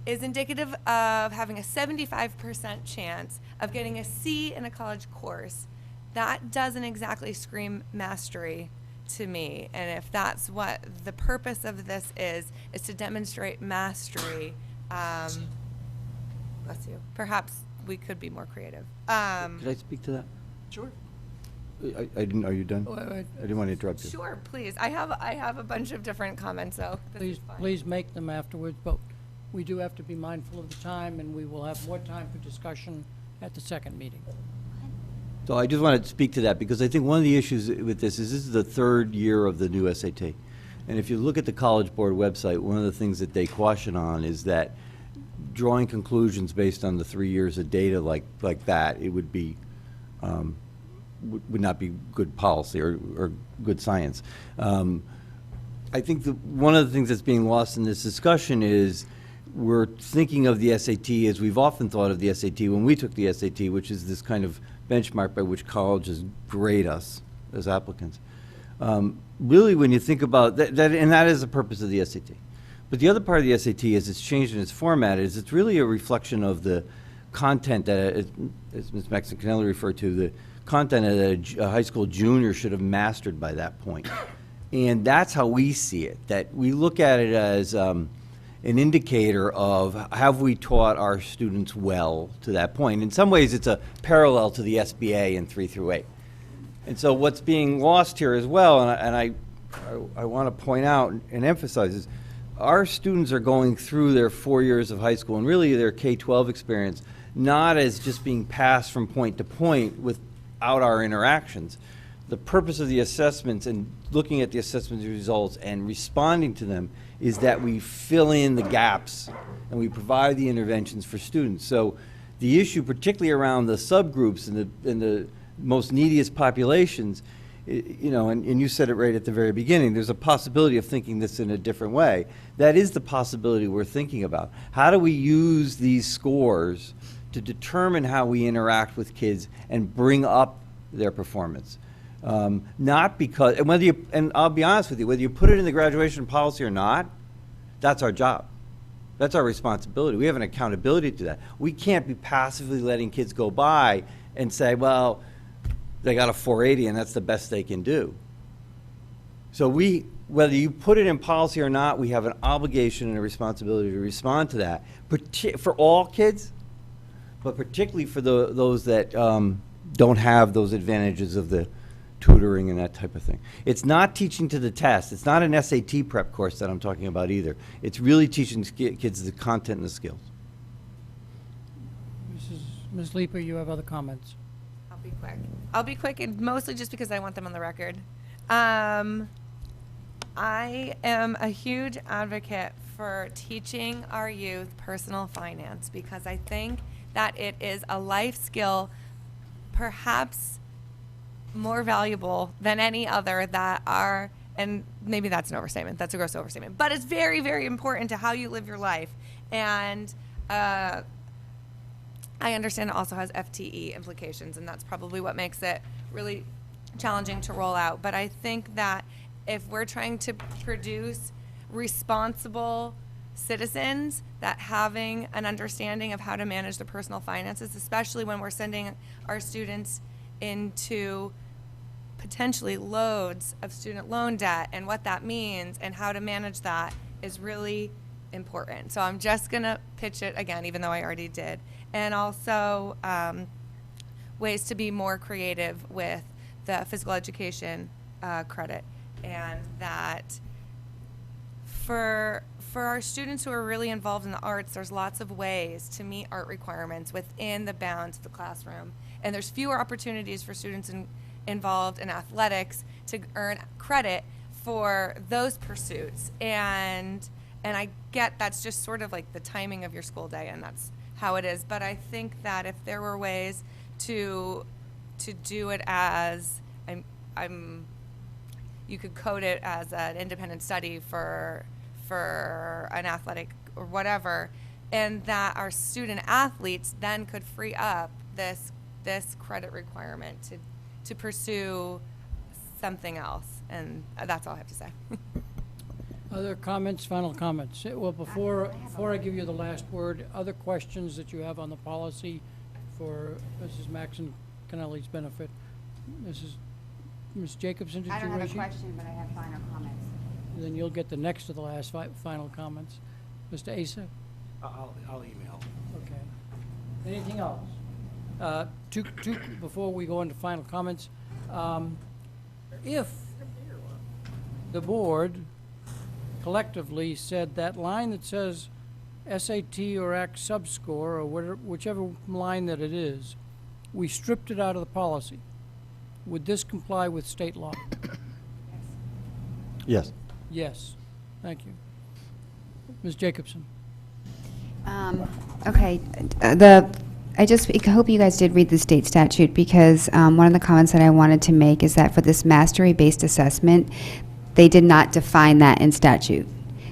is indicative of having a 75% chance of getting a C in a college course, that doesn't exactly scream mastery to me. And if that's what the purpose of this is to demonstrate mastery, bless you, perhaps we could be more creative. Could I speak to that? Sure. I didn't, are you done? Wait. I didn't want to interrupt you. Sure, please. I have a bunch of different comments, so this is fine. Please make them afterwards, but we do have to be mindful of the time, and we will have more time for discussion at the second meeting. So I just want to speak to that because I think one of the issues with this is the third year of the new SAT. And if you look at the College Board website, one of the things that they caution on is that drawing conclusions based on the 3 years of data like that, it would be would not be good policy or good science. I think one of the things that's being lost in this discussion is we're thinking of the SAT as we've often thought of the SAT when we took the SAT, which is this kind of benchmark by which colleges grade us as applicants. Really, when you think about that, and that is the purpose of the SAT. But the other part of the SAT, as it's changed in its format, is it's really a reflection of the content that, as Ms. Maxon-Canelli referred to, the content that a high school junior should have mastered by that point. And that's how we see it, that we look at it as an indicator of have we taught our students well to that point. In some ways, it's a parallel to the SBA in 3 through 8. And so what's being lost here as well, and I want to point out and emphasize is, our students are going through their 4 years of high school and really their K-12 experience not as just being passed from point to point without our interactions. The purpose of the assessments and looking at the assessment results and responding to them is that we fill in the gaps and we provide the interventions for students. So the issue, particularly around the subgroups and the most neediest populations, you know, and you said it right at the very beginning, there's a possibility of thinking this in a different way. That is the possibility we're thinking about. How do we use these scores to determine how we interact with kids and bring up their performance? Not because, and I'll be honest with you, whether you put it in the graduation policy or not, that's our job. That's our responsibility. We have an accountability to that. We can't be passively letting kids go by and say, well, they got a 480 and that's the best they can do. So whether you put it in policy or not, we have an obligation and a responsibility to respond to that, for all kids, but particularly for those that don't have those advantages of the tutoring and that type of thing. It's not teaching to the test. It's not an SAT prep course that I'm talking about either. It's really teaching kids the content and the skills. Ms. Leeper, you have other comments? I'll be quick, and mostly just because I want them on the record. I am a huge advocate for teaching our youth personal finance because I think that it is a life skill perhaps more valuable than any other that are, and maybe that's an overstatement, that's a gross overstatement, but it's very, very important to how you live your life. And I understand it also has FTE implications, and that's probably what makes it really challenging to roll out. But I think that if we're trying to produce responsible citizens, that having an understanding of how to manage their personal finances, especially when we're sending our students into potentially loads of student loan debt and what that means and how to manage that, is really important. So I'm just going to pitch it again, even though I already did. And also ways to be more creative with the physical education credit, and that for our students who are really involved in the arts, there's lots of ways to meet art requirements within the bounds of the classroom. And there's fewer opportunities for students involved in athletics to earn credit for those pursuits. And I get that's just sort of like the timing of your school day, and that's how it is. But I think that if there were ways to do it as you could code it as an independent study for an athletic or whatever, and that our student athletes then could free up this credit requirement to pursue something else. And that's all I have to say. Other comments, final comments? Well, before I give you the last word, other questions that you have on the policy for Mrs. Maxon Kennelly's benefit? Ms. Jacobson, did you raise I don't have a your- question, but I have final comments. Then you'll get the next to the last final comments. Mr. Asa? I'll email. Okay. Anything else? Before we go into final comments, if the board collectively said that line that says SAT or ACT subscore, or whichever line that it is, we stripped it out of the policy, would this comply with state law? Yes. Yes. Thank you. Ms. Jacobson? Okay, I hope you guys did read the state statute, because one of the comments that I wanted to make is that for this mastery-based assessment, they did not define that in statute.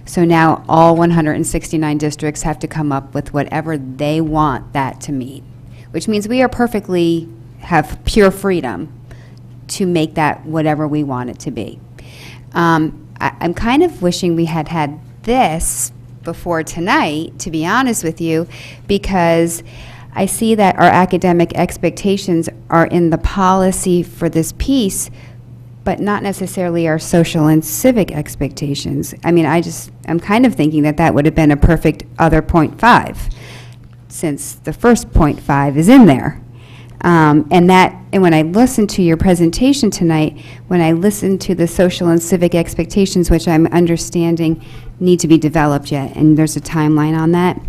So now all 169 districts have to come up with whatever they want that to mean, which means we have pure freedom to make that whatever we want it to be. I'm kind of wishing we had had this before tonight, to be honest with you, because I see that our academic expectations are in the policy for this piece, but not necessarily our social and civic expectations. I mean, I'm kind of thinking that would have been a perfect other 0.5, since the first 0.5 is in there. And when I listened to your presentation tonight, when I listened to the social and civic expectations, which I'm understanding need to be developed yet, and there's a timeline on that,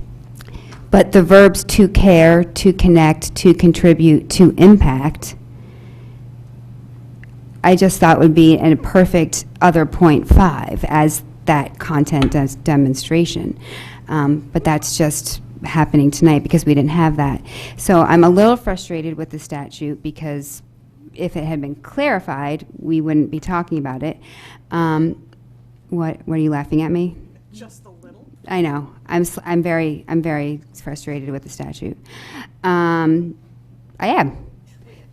but the verbs to care, to connect, to contribute, to impact, I just thought would be a perfect other 0.5 as that content demonstration. But that's just happening tonight because we didn't have that. So I'm a little frustrated with the statute, because if it had been clarified, we wouldn't be talking about it. What are you laughing at me? Just a little. I know. I'm very frustrated with the statute. I am.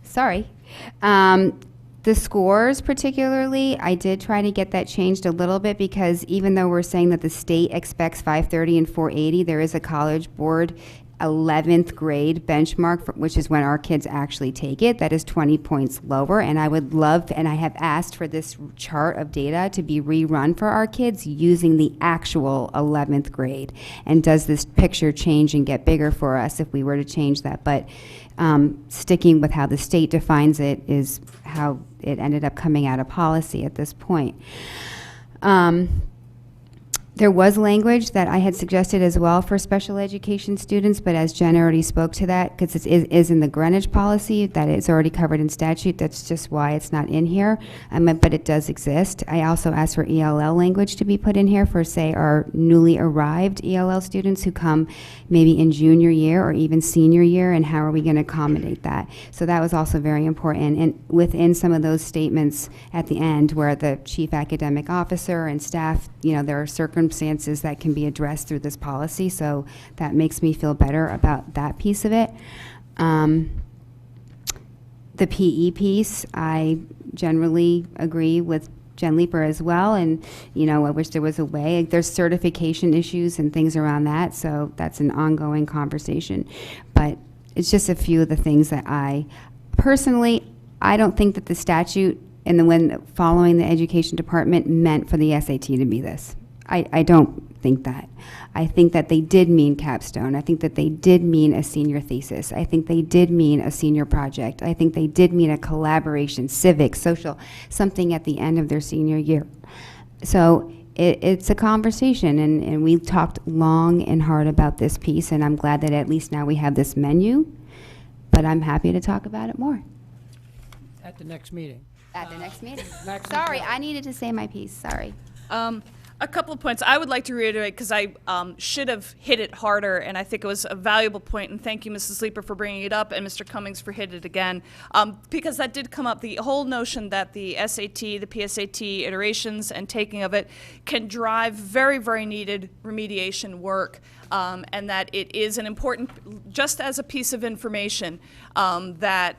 Sorry. The scores particularly, I did try to get that changed a little bit, because even though we're saying that the state expects 530 and 480, there is a College Board 11th grade benchmark, which is when our kids actually take it, that is 20 points lower. And I would love, and I have asked for this chart of data to be rerun for our kids using the actual 11th grade. And does this picture change and get bigger for us if we were to change that? But sticking with how the state defines it is how it ended up coming out of policy at this point. There was language that I had suggested as well for special education students, but as Jen already spoke to that, because it is in the Greenwich policy, that is already covered in statute. That's just why it's not in here, but it does exist. I also asked for ELL language to be put in here for, say, our newly arrived ELL students who come maybe in junior year or even senior year, and how are we going to accommodate that? So that was also very important. And within some of those statements at the end, where the chief academic officer and staff, there are circumstances that can be addressed through this policy, so that makes me feel better about that piece of it. The PE piece, I generally agree with Jen Leeper as well, and I wish there was a way. There's certification issues and things around that, so that's an ongoing conversation. But it's just a few of the things that I don't think that the statute and when following the education department meant for the SAT to be this. I don't think that. I think that they did mean capstone. I think that they did mean a senior thesis. I think they did mean a senior project. I think they did mean a collaboration, civic, social, something at the end of their senior year. So it's a conversation, and we talked long and hard about this piece, and I'm glad that at least now we have this menu, but I'm happy to talk about it more. At the next meeting. At the next meeting. Maxon Sorry, Kennelly. I needed to say my piece. Sorry. A couple of points I would like to reiterate, because I should have hit it harder, and I think it was a valuable point, and thank you, Mrs. Leeper, for bringing it up, and Mr. Cummings for hitting it again, because that did come up, the whole notion that the SAT, the PSAT iterations and taking of it can drive very, very needed remediation work, and that it is an important, just as a piece of information, that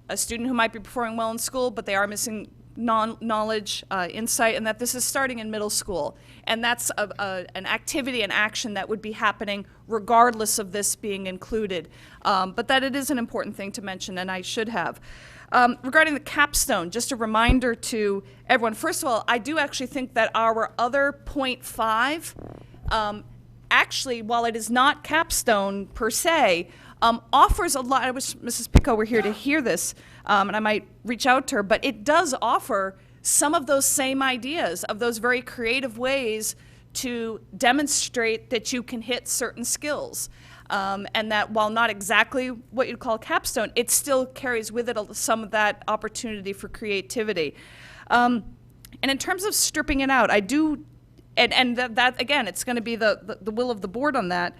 a student who might be performing well in school, but they are missing knowledge, insight, and that this is starting in middle school. And that's an activity and action that would be happening regardless of this being included. But that it is an important thing to mention, and I should have. Regarding the capstone, just a reminder to everyone. First of all, I do actually think that our other 0.5, actually, while it is not capstone per se, offers a lot. I wish Mrs. Pico were here to hear this, and I might reach out to her, but it does offer some of those same ideas, of those very creative ways to demonstrate that you can hit certain skills. And that while not exactly what you'd call capstone, it still carries with it some of that opportunity for creativity. And in terms of stripping it out, I do, and that again, it's going to be the will of the board on that.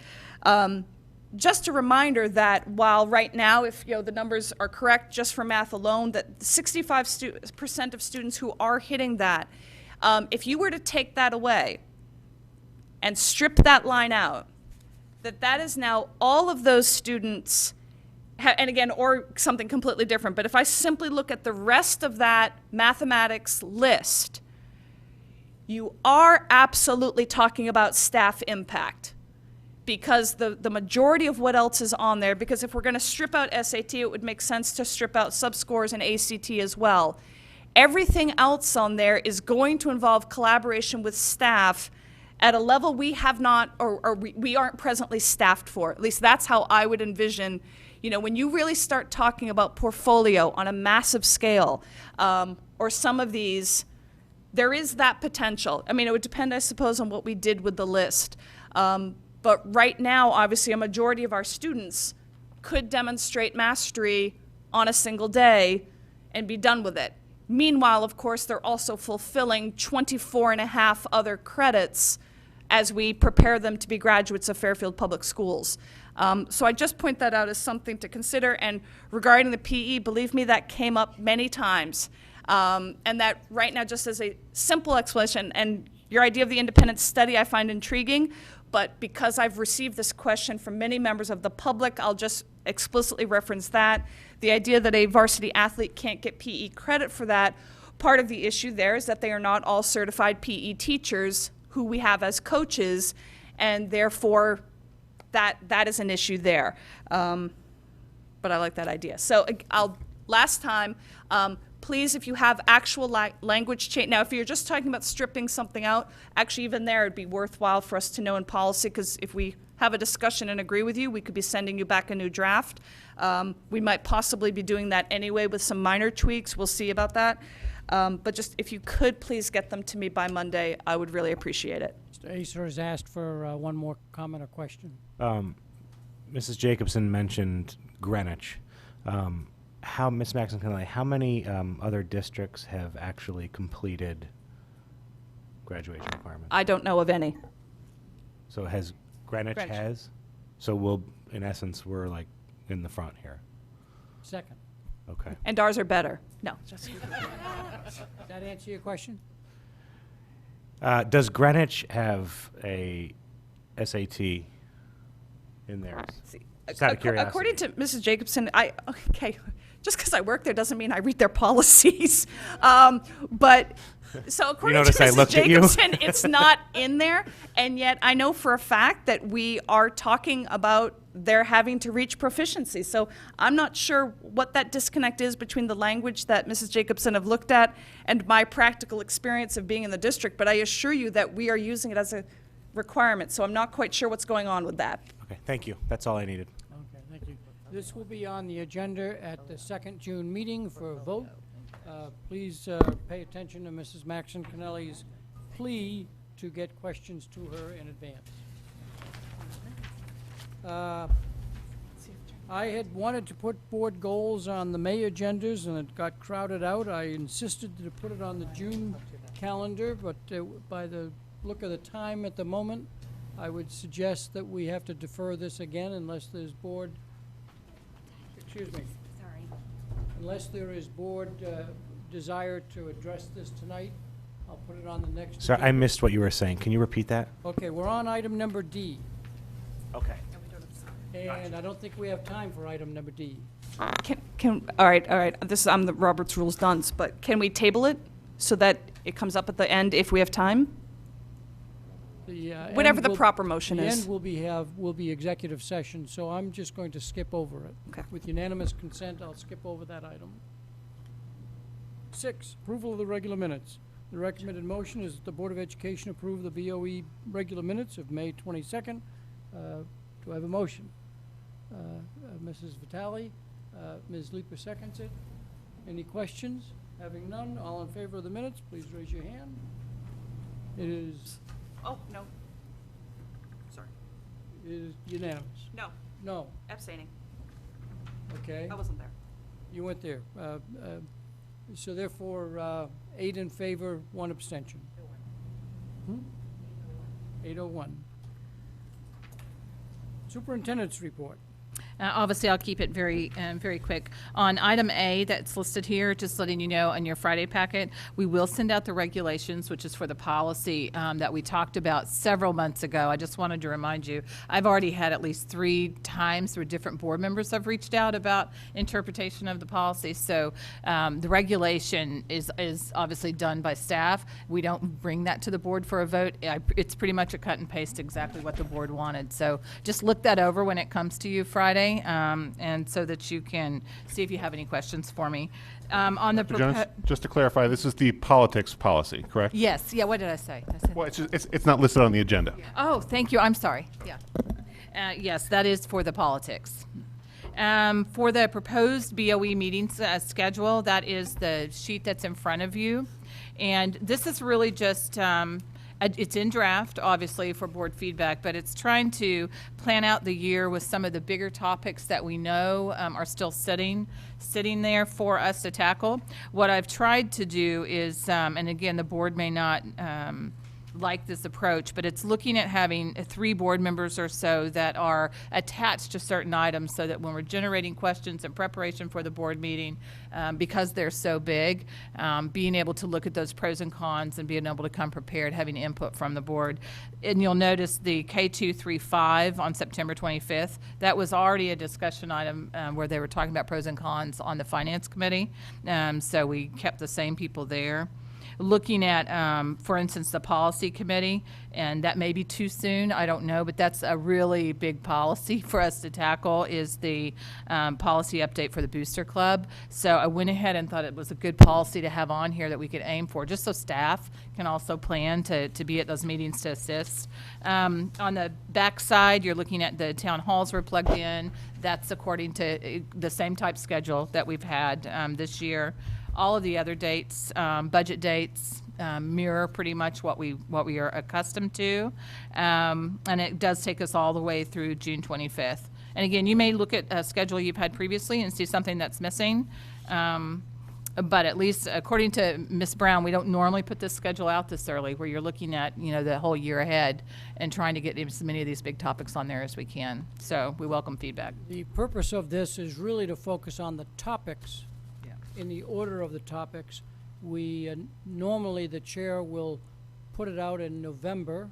Just a reminder that while right now, if the numbers are correct just for math alone, that 65% of students who are hitting that, if you were to take that away and strip that line out, that is now all of those students, and again, or something completely different, but if I simply look at the rest of that mathematics list, you are absolutely talking about staff impact, because the majority of what else is on there, because if we're going to strip out SAT, it would make sense to strip out subscores and ACT as well. Everything else on there is going to involve collaboration with staff at a level we have not, or we aren't presently staffed for. At least that's how I would envision, when you really start talking about portfolio on a massive scale, or some of these, there is that potential. I mean, it would depend, I suppose, on what we did with the list. But right now, obviously, a majority of our students could demonstrate mastery on a single day and be done with it. Meanwhile, of course, they're also fulfilling 24 and a half other credits as we prepare them to be graduates of Fairfield Public Schools. So I just point that out as something to consider. And regarding the PE, believe me, that came up many times. And that right now, just as a simple explanation, and your idea of the independent study I find intriguing, but because I've received this question from many members of the public, I'll just explicitly reference that. The idea that a varsity athlete can't get PE credit for that, part of the issue there is that they are not all certified PE teachers who we have as coaches, and therefore that is an issue there. But I like that idea. So last time, please, if you have actual language change, now if you're just talking about stripping something out, actually even there it'd be worthwhile for us to know in policy, because if we have a discussion and agree with you, we could be sending you back a new draft. We might possibly be doing that anyway with some minor tweaks. We'll see about that. But just if you could please get them to me by Monday, I would really appreciate it. Mr. Acer has asked for one more comment or question. Mrs. Jacobson mentioned Greenwich. Ms. Maxon-Connelly, how many other districts have actually completed graduation requirements? I don't know of any. So has Greenwich has? So in essence, we're like in the front here. Second. Okay. And ours are better. No, just. Does that answer your question? Does Greenwich have a SAT in there? Just out of curiosity. According to Mrs. Jacobson, just because I work there doesn't mean I read their policies. But so according to Mrs. Jacobson, it's not in there. And yet I know for a fact that we are talking about their having to reach proficiency. So I'm not sure what that disconnect is between the language that Mrs. Jacobson have looked at and my practical experience of being in the district. But I assure you that we are using it as a requirement. So I'm not quite sure what's going on with that. Okay, thank you. That's all I needed. Okay, thank you. This will be on the agenda at the second June meeting for a vote. Please pay attention to Mrs. Maxon-Connelly's plea to get questions to her in advance. I had wanted to put board goals on the May agendas, and it got crowded out. I insisted to put it on the June calendar, but by the look of the time at the moment, I would suggest that we have to defer this again unless there's board, excuse me. Sorry. Unless there is board desire to address this tonight, I'll put it on the next. Sorry, I missed what you were saying. Can you repeat that? Okay, we're on item number D. Okay. And I don't think we have time for item number D. all right, I'm the Robert's Rules dunce, but can we table it so that it comes up at the end if we have time? Whatever end the will- proper motion the is. end will be executive session, so I'm just going to skip over it. Okay. With unanimous consent, I'll skip over that item. 6, approval of the regular minutes. The recommended motion is that the Board of Education approve the BOE regular minutes of May 22nd. Do I have a motion? Mrs. Vitale, Ms. Leeper seconds it. Any questions? Having none, all in favor of the minutes, please raise your hand. It is, Oh, no. Sorry. it is unanimous. No, No, abstaining. okay. I wasn't there. You went there. So therefore, 8 in favor, 1 abstention. 801. Superintendent's report. Obviously, I'll keep it very quick. On item A that's listed here, just letting you know on your Friday packet, we will send out the regulations, which is for the policy that we talked about several months ago. I just wanted to remind you, I've already had at least 3 times where different board members have reached out about interpretation of the policy. So the regulation is obviously done by staff. We don't bring that to the board for a vote. It's pretty much a cut and paste exactly what the board wanted. So just look that over when it comes to you Friday. And so that you can see if you have any questions for me. On the Dr. Jones, just to clarify, this is the politics policy, correct? Yes. Yeah. What did I say? Well, it's not listed on the agenda. Oh, thank you. I'm sorry. Yeah. Yes, that is for the politics. For the proposed BOE meetings schedule, that is the sheet that's in front of you. And this is really just it's in draft, obviously, for board feedback, but it's trying to plan out the year with some of the bigger topics that we know are still sitting there for us to tackle. What I've tried to do is, and again, the board may not like this approach, but it's looking at having 3 board members or so that are attached to certain items so that when we're generating questions in preparation for the board meeting, because they're so big, being able to look at those pros and cons and being able to come prepared, having input from the board. And you'll notice the K235 on September 25th, that was already a discussion item where they were talking about pros and cons on the Finance Committee. So we kept the same people there. Looking at, for instance, the policy committee, and that may be too soon, I don't know, but that's a really big policy for us to tackle, is the policy update for the Booster Club. So I went ahead and thought it was a good policy to have on here that we could aim for, just so staff can also plan to be at those meetings to assist. On the back side, you're looking at the town halls we're plugged in. That's according to the same type schedule that we've had this year. All of the other dates, budget dates, mirror pretty much what we are accustomed to, and it does take us all the way through June 25th. And again, you may look at a schedule you've had previously and see something that's missing, but at least according to Ms. Brown, we don't normally put this schedule out this early, where you're looking at the whole year ahead and trying to get as many of these big topics on there as we can. So we welcome feedback. The purpose of this is really to focus on the topics. In the order of the topics. We normally the chair will put it out in November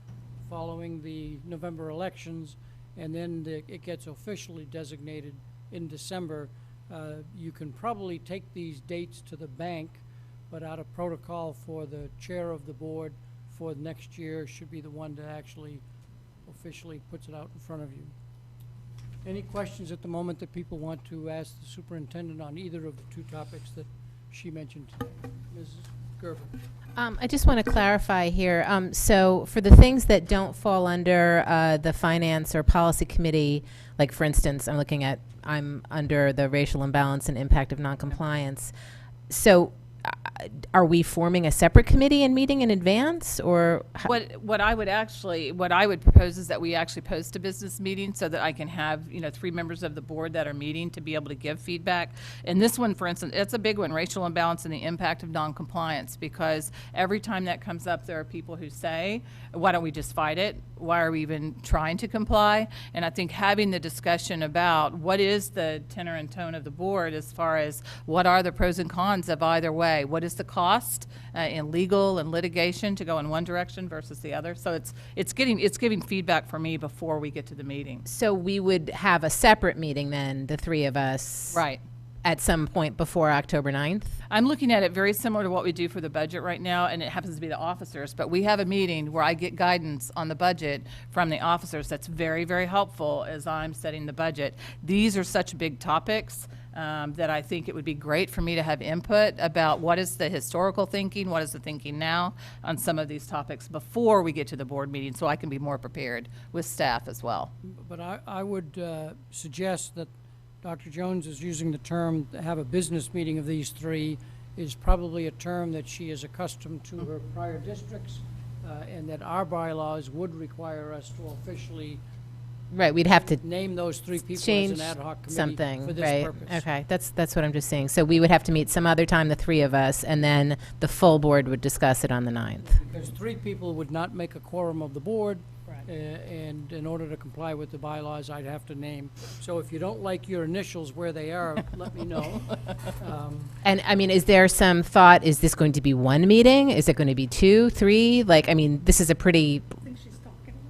following the November elections, and then it gets officially designated in December. You can probably take these dates to the bank, but out of protocol for the chair of the board for next year should be the one that actually officially puts it out in front of you. Any questions at the moment that people want to ask the superintendent on either of the 2 topics that she mentioned today? Mrs. Gerber. I just want to clarify here. So for the things that don't fall under the finance or policy committee, like for instance, I'm under the racial imbalance and impact of noncompliance. So are we forming a separate committee and meeting in advance, or what I would propose is that we actually post a business meeting so that I can have 3 members of the board that are meeting to be able to give feedback. And this one, for instance, it's a big one, racial imbalance and the impact of noncompliance, because every time that comes up, there are people who say, why don't we just fight it? Why are we even trying to comply? And I think having the discussion about what is the tenor and tone of the board as far as what are the pros and cons of either way, what is the cost in legal and litigation to go in one direction versus the other. So it's giving feedback for me before we get to the meeting. So we would have a separate meeting then, the 3 of us, right, at some point before October 9th? I'm looking at it very similar to what we do for the budget right now, and it happens to be the officers, but we have a meeting where I get guidance on the budget from the officers that's very, very helpful as I'm setting the budget. These are such big topics that I think it would be great for me to have input about what is the historical thinking, what is the thinking now on some of these topics before we get to the board meeting, so I can be more prepared with staff as well. But I would suggest that Dr. Jones is using the term to have a business meeting of these three is probably a term that she is accustomed to her prior districts, and that our bylaws would require us to officially Right, we'd have to name those three people change as an ad hoc committee something, for this right? purpose. Okay, that's what I'm just saying. So we would have to meet some other time, the three of us, and then the full board would discuss it on the 9th. Because three people would not make a quorum of the board, and in order to comply with the bylaws, I'd have to name. So if you don't like your initials where they are, let me know. And I mean, is there some thought, is this going to be one meeting? Is it going to be 2, 3? Like, I mean, this is a pretty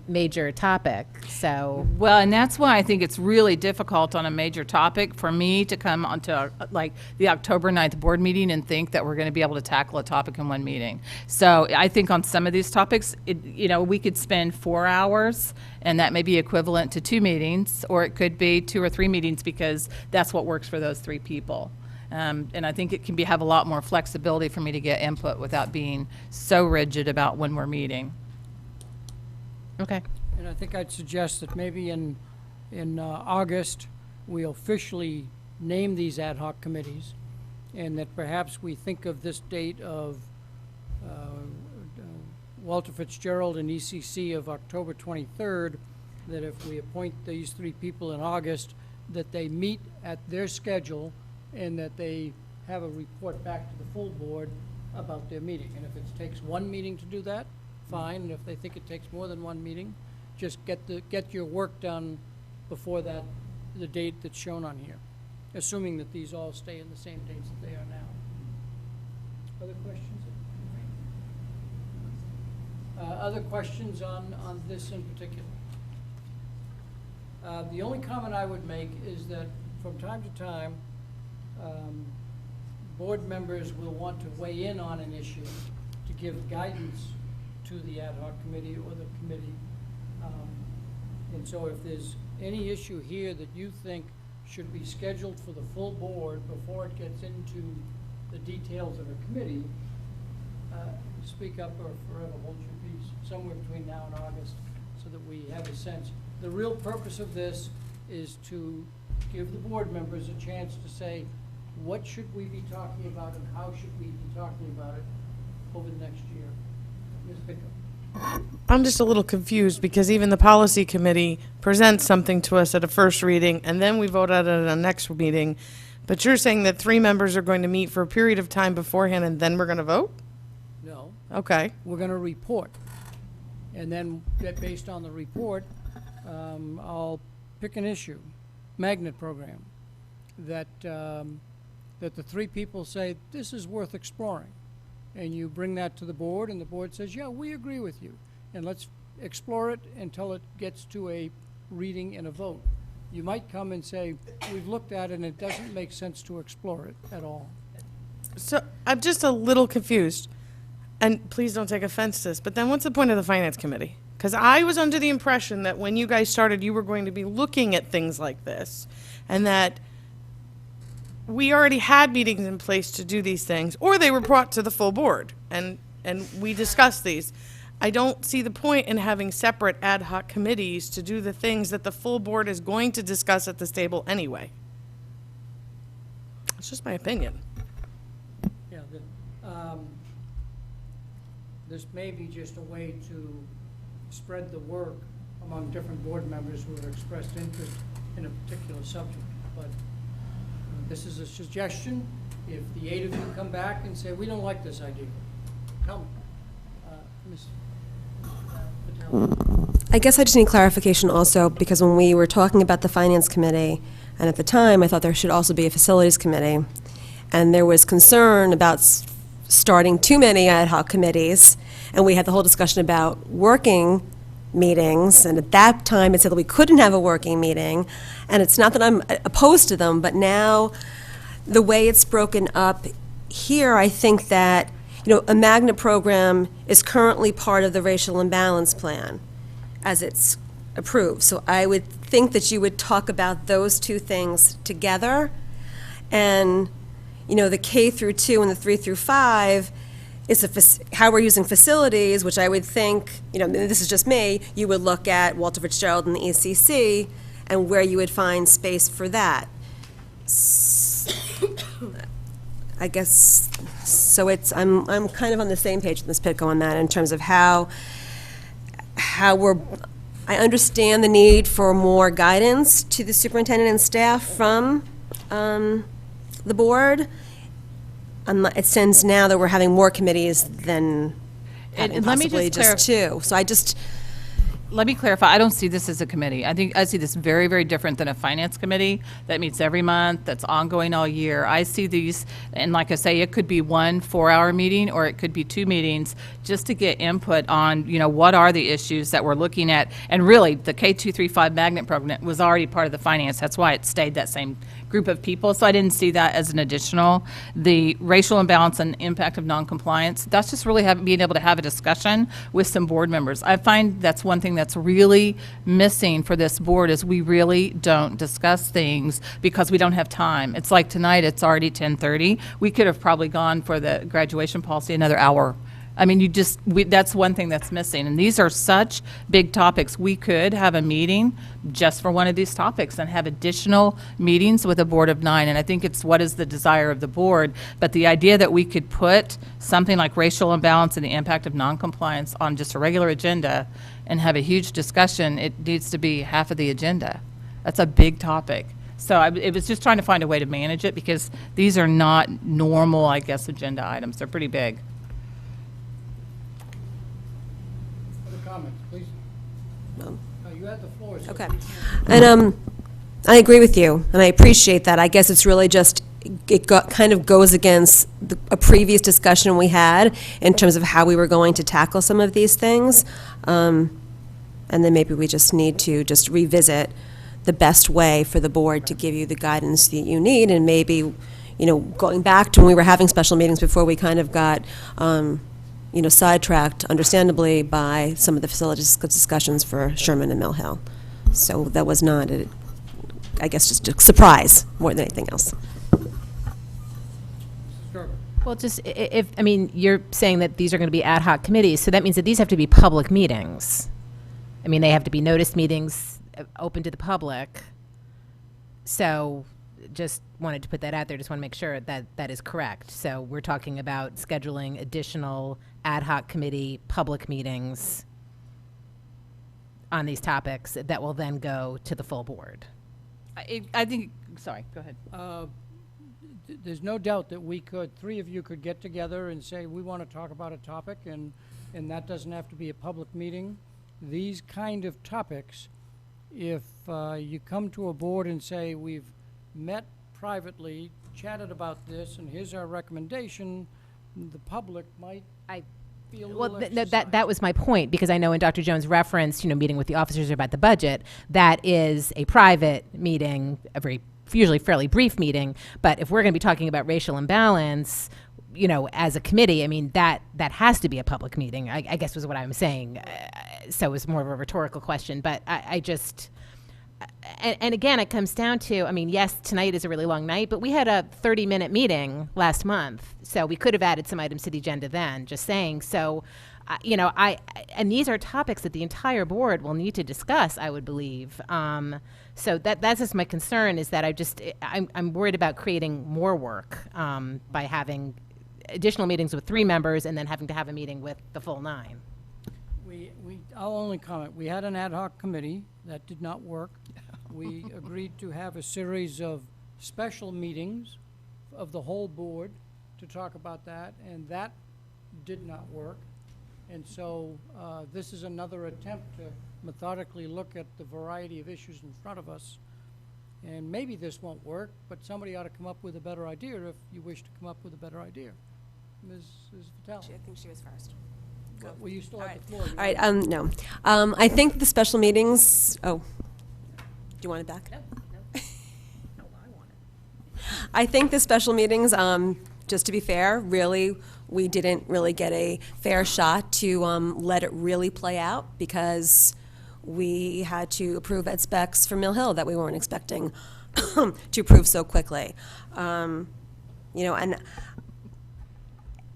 major topic, so. Well, and that's why I think it's really difficult on a major topic for me to come onto like the October 9th board meeting and think that we're going to be able to tackle a topic in one meeting. So I think on some of these topics, we could spend 4 hours, and that may be equivalent to 2 meetings, or it could be 2 or 3 meetings because that's what works for those 3 people. And I think it can have a lot more flexibility for me to get input without being so rigid about when we're meeting. Okay. And I think I'd suggest that maybe in August, we officially name these ad hoc committees, and that perhaps we think of this date of Walter Fitzgerald and ECC of October 23rd, that if we appoint these 3 people in August, that they meet at their schedule and that they have a report back to the full board about their meeting. And if it takes 1 meeting to do that, fine, and if they think it takes more than 1 meeting, just get your work done before the date that's shown on here, assuming that these all stay in the same dates that they are now. Other questions? Other questions on this in particular? The only comment I would make is that from time to time, board members will want to weigh in on an issue to give guidance to the ad hoc committee or the committee. And so if there's any issue here that you think should be scheduled for the full board before it gets into the details of a committee, speak up or forever hold your peace, somewhere between now and August, so that we have a sense. The real purpose of this is to give the board members a chance to say, what should we be talking about and how should we be talking about it over the next year? Ms. Bickham. I'm just a little confused because even the policy committee presents something to us at a first reading and then we vote on it at a next meeting. But you're saying that 3 members are going to meet for a period of time beforehand and then we're going to vote? No. Okay. We're going to report. And then based on the report, I'll pick an issue, magnet program, that that the 3 people say, this is worth exploring. And you bring that to the board, and the board says, yeah, we agree with you. And let's explore it until it gets to a reading and a vote. You might come and say, we've looked at it, and it doesn't make sense to explore it at all. So I'm just a little confused. And please don't take offense to this, but then what's the point of the finance committee? Because I was under the impression that when you guys started, you were going to be looking at things like this, and that we already had meetings in place to do these things, or they were brought to the full board, and we discussed these. I don't see the point in having separate ad hoc committees to do the things that the full board is going to discuss at this table anyway. It's just my opinion. Yeah, this may be just a way to spread the work among different board members who have expressed interest in a particular subject, but this is a suggestion. If the 8 of you come back and say, we don't like this idea, tell me. Ms. Patel. I guess I just need clarification also, because when we were talking about the Finance Committee, and at the time, I thought there should also be a Facilities Committee, and there was concern about starting too many ad hoc committees, and we had the whole discussion about working meetings, and at that time it said that we couldn't have a working meeting, and it's not that I'm opposed to them, but now the way it's broken up here, I think that, a magnet program is currently part of the racial imbalance plan as it's approved. So I would think that you would talk about those two things together. And, the K through 2 and the 3 through 5 is how we're using facilities, which I would think, this is just me, you would look at Walter Fitzgerald and the ECC and where you would find space for that. I guess, so I'm kind of on the same page with Ms. Pitko on that in terms of how I understand the need for more guidance to the superintendent and staff from the board. It seems now that we're having more committees than having let me possibly just two. So let me clarify, I don't see this as a committee. I see this very, very different than a finance committee that meets every month, that's ongoing all year. I see these, and like I say, it could be 1 4-hour meeting, or it could be 2 meetings, just to get input on, what are the issues that we're looking at. And really, the K235 magnet program was already part of the finance. That's why it stayed that same group of people, so I didn't see that as an additional. The racial imbalance and impact of noncompliance, that's just really being able to have a discussion with some board members. I find that's one thing that's really missing for this board, is we really don't discuss things because we don't have time. It's like tonight, it's already 10:30. We could have probably gone for the graduation policy another hour. I mean, that's one thing that's missing. And these are such big topics. We could have a meeting just for one of these topics and have additional meetings with a board of 9. And I think it's what is the desire of the board. But the idea that we could put something like racial imbalance and the impact of noncompliance on just a regular agenda and have a huge discussion, it needs to be half of the agenda. That's a big topic. So it was just trying to find a way to manage it, because these are not normal, I guess, agenda items. They're pretty big. Comments, please. No, you had the floor. So Okay. And I agree with you, and I appreciate that. I guess it's really just, kind of goes against a previous discussion we had in terms of how we were going to tackle some of these things. And then maybe we just need to just revisit the best way for the board to give you the guidance that you need, and maybe, going back to when we were having special meetings before we kind of got sidetracked, understandably, by some of the facilities discussions for Sherman and Mill Hill. So that was not, I guess, just a surprise more than anything else. Well, you're saying that these are going to be ad hoc committees, so that means that these have to be public meetings. They have to be noticed meetings, open to the public. So just wanted to put that out there. Just want to make sure that that is correct. So we're talking about scheduling additional ad hoc committee public meetings on these topics that will then go to the full board. I think, sorry, go ahead. There's no doubt that three of you could get together and say, we want to talk about a topic, and that doesn't have to be a public meeting. These kind of topics, if you come to a board and say, we've met privately, chatted about this, and here's our recommendation, the public might feel a little exercised. That was my point, because I know in Dr. Jones referenced, meeting with the officers about the budget, that is a private meeting, usually fairly brief meeting. But if we're going to be talking about racial imbalance, as a committee, that has to be a public meeting, I guess was what I'm saying. So it was more of a rhetorical question, but I just... And again, it comes down to, yes, tonight is a really long night, but we had a 30-minute meeting last month, so we could have added some items to the agenda then, just saying. So, and these are topics that the entire board will need to discuss, I would believe. So that's just my concern, is that I'm worried about creating more work by having additional meetings with 3 members and then having to have a meeting with the full 9. I'll only comment. We had an ad hoc committee. That did not work. We agreed to have a series of special meetings of the whole board to talk about that, and that did not work. And so this is another attempt to methodically look at the variety of issues in front of us. And maybe this won't work, but somebody ought to come up with a better idea if you wish to come up with a better idea. Ms. Patel. I think she was first. Well, you still have the floor. All right, no. I think the special meetings, do you want it back? No, I want it. I think the special meetings, just to be fair, really, we didn't really get a fair shot to let it really play out because we had to approve ed specs for Mill Hill that we weren't expecting to approve so quickly. You know, and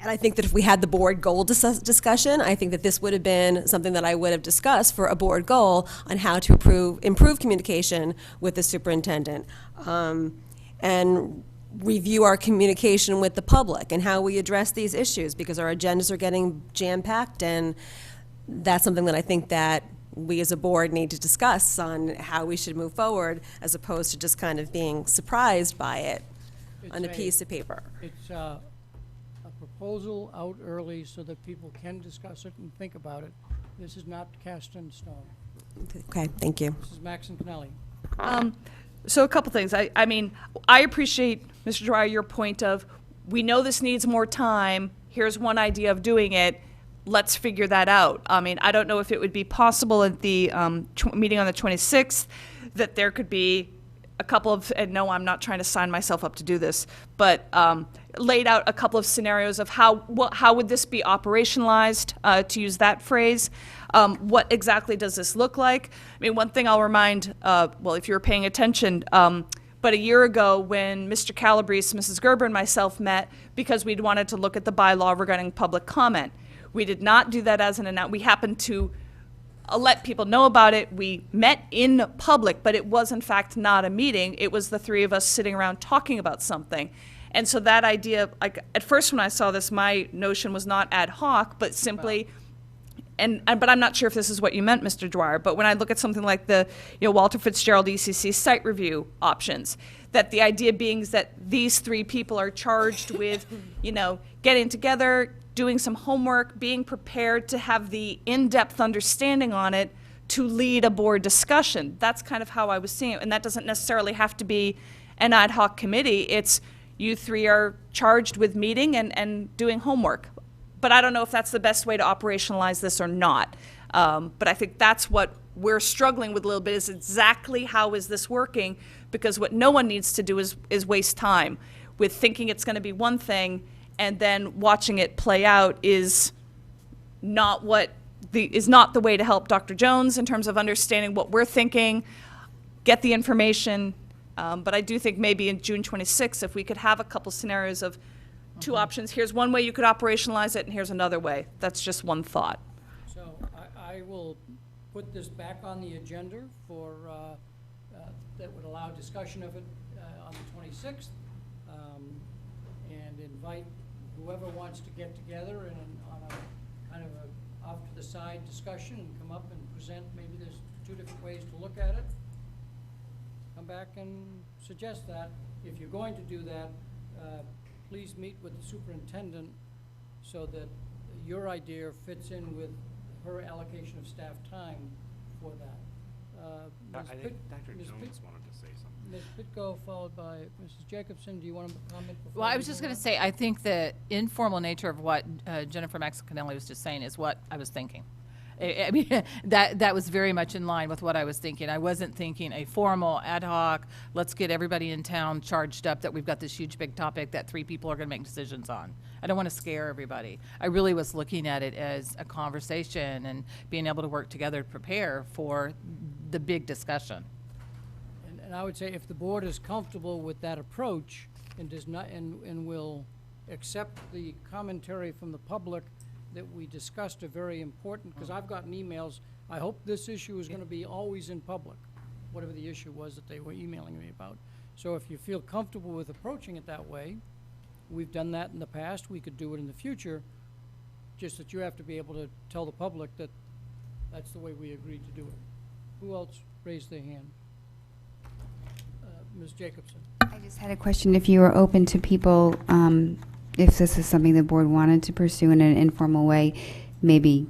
I think that if we had the board goal discussion, I think that this would have been something that I would have discussed for a board goal on how to improve communication with the superintendent, and review our communication with the public and how we address these issues, because our agendas are getting jam-packed, and that's something that I think that we as a board need to discuss on how we should move forward, as opposed to just kind of being surprised by it on a piece of paper. It's a proposal out early so that people can discuss it and think about it. This is not cast in stone. Okay, thank you. This is Max and Kennelly. So a couple things. I mean, I appreciate, Mr. Dwyer, your point of, we know this needs more time. Here's one idea of doing it. Let's figure that out. I mean, I don't know if it would be possible at the meeting on the 26th that there could be a couple of, and no, I'm not trying to sign myself up to do this, but laid out a couple of scenarios of how would this be operationalized, to use that phrase. What exactly does this look like? I mean, one thing I'll remind, well, if you were paying attention, but a year ago when Mr. Calabrese, Mrs. Gerber, and myself met because we'd wanted to look at the bylaw regarding public comment. We did not do that as an announcement. We happened to let people know about it. We met in public, but it was in fact not a meeting. It was the three of us sitting around talking about something. And so that idea, like at first when I saw this, my notion was not ad hoc, but simply, but I'm not sure if this is what you meant, Mr. Dwyer, but when I look at something like the Walter Fitzgerald ECC site review options, that the idea being is that these three people are charged with, getting together, doing some homework, being prepared to have the in-depth understanding on it to lead a board discussion. That's kind of how I was seeing it, and that doesn't necessarily have to be an ad hoc committee. It's you three are charged with meeting and doing homework. But I don't know if that's the best way to operationalize this or not. But I think that's what we're struggling with a little bit, is exactly how is this working? Because what no one needs to do is waste time with thinking it's going to be one thing and then watching it play out is not the way to help Dr. Jones in terms of understanding what we're thinking, get the information. But I do think maybe in June 26th, if we could have a couple scenarios of two options, here's one way you could operationalize it, and here's another way. That's just one thought. So I will put this back on the agenda for, that would allow discussion of it on the 26th, and invite whoever wants to get together and on a kind of a off-to-the-side discussion and come up and present. Maybe there's two different ways to look at it. Come back and suggest that. If you're going to do that, please meet with the superintendent so that your idea fits in with her allocation of staff time for that. I think Dr. Jones wanted to say something. Ms. Pitko, followed by Mrs. Jacobson. Do you want to comment before? Well, I was just going to say, I think the informal nature of what Jennifer Max-Canelli was just saying is what I was thinking. I mean, that was very much in line with what I was thinking. I wasn't thinking a formal, ad hoc, let's get everybody in town charged up that we've got this huge big topic that three people are going to make decisions on. I don't want to scare everybody. I really was looking at it as a conversation and being able to work together to prepare for the big discussion. And I would say if the board is comfortable with that approach and does not, and will accept the commentary from the public that we discussed are very important, because I've gotten emails, I hope this issue is going to be always in public, whatever the issue was that they were emailing me about. So if you feel comfortable with approaching it that way, we've done that in the past, we could do it in the future, just that you have to be able to tell the public that that's the way we agreed to do it. Who else raised their hand? Ms. Jacobson. I just had a question. If you were open to people, if this is something the board wanted to pursue in an informal way, maybe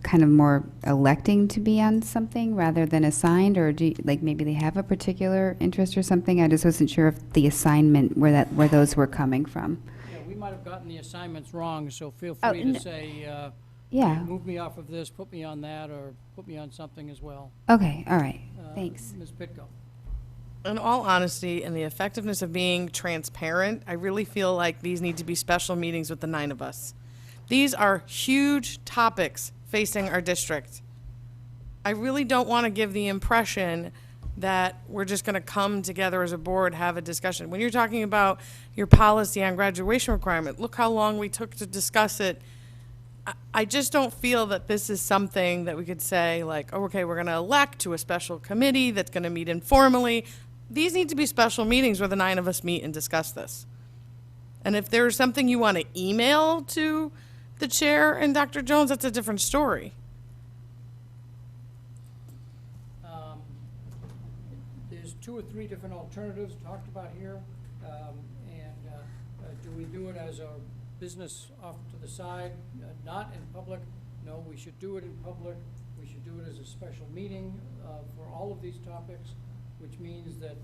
kind of more electing to be on something rather than assigned, or do you, like maybe they have a particular interest or something? I just wasn't sure if the assignment, where those were coming from. Yeah, we might have gotten the assignments wrong, so feel free to say, yeah, move me off of this, put me on that, or put me on something as well. Okay, all right, thanks. Ms. Pitko. in all honesty, and the effectiveness of being transparent, I really feel like these need to be special meetings with the 9 of us. These are huge topics facing our district. I really don't want to give the impression that we're just going to come together as a board, have a discussion. When you're talking about your policy on graduation requirement, look how long we took to discuss it. I just don't feel that this is something that we could say like, oh, okay, we're going to elect to a special committee that's going to meet informally. These need to be special meetings where the 9 of us meet and discuss this. And if there's something you want to email to the chair and Dr. Jones, that's a different story. There's 2 or 3 different alternatives talked about here. Do we do it as a business off to the side, not in public? No, we should do it in public. We should do it as a special meeting for all of these topics, which means that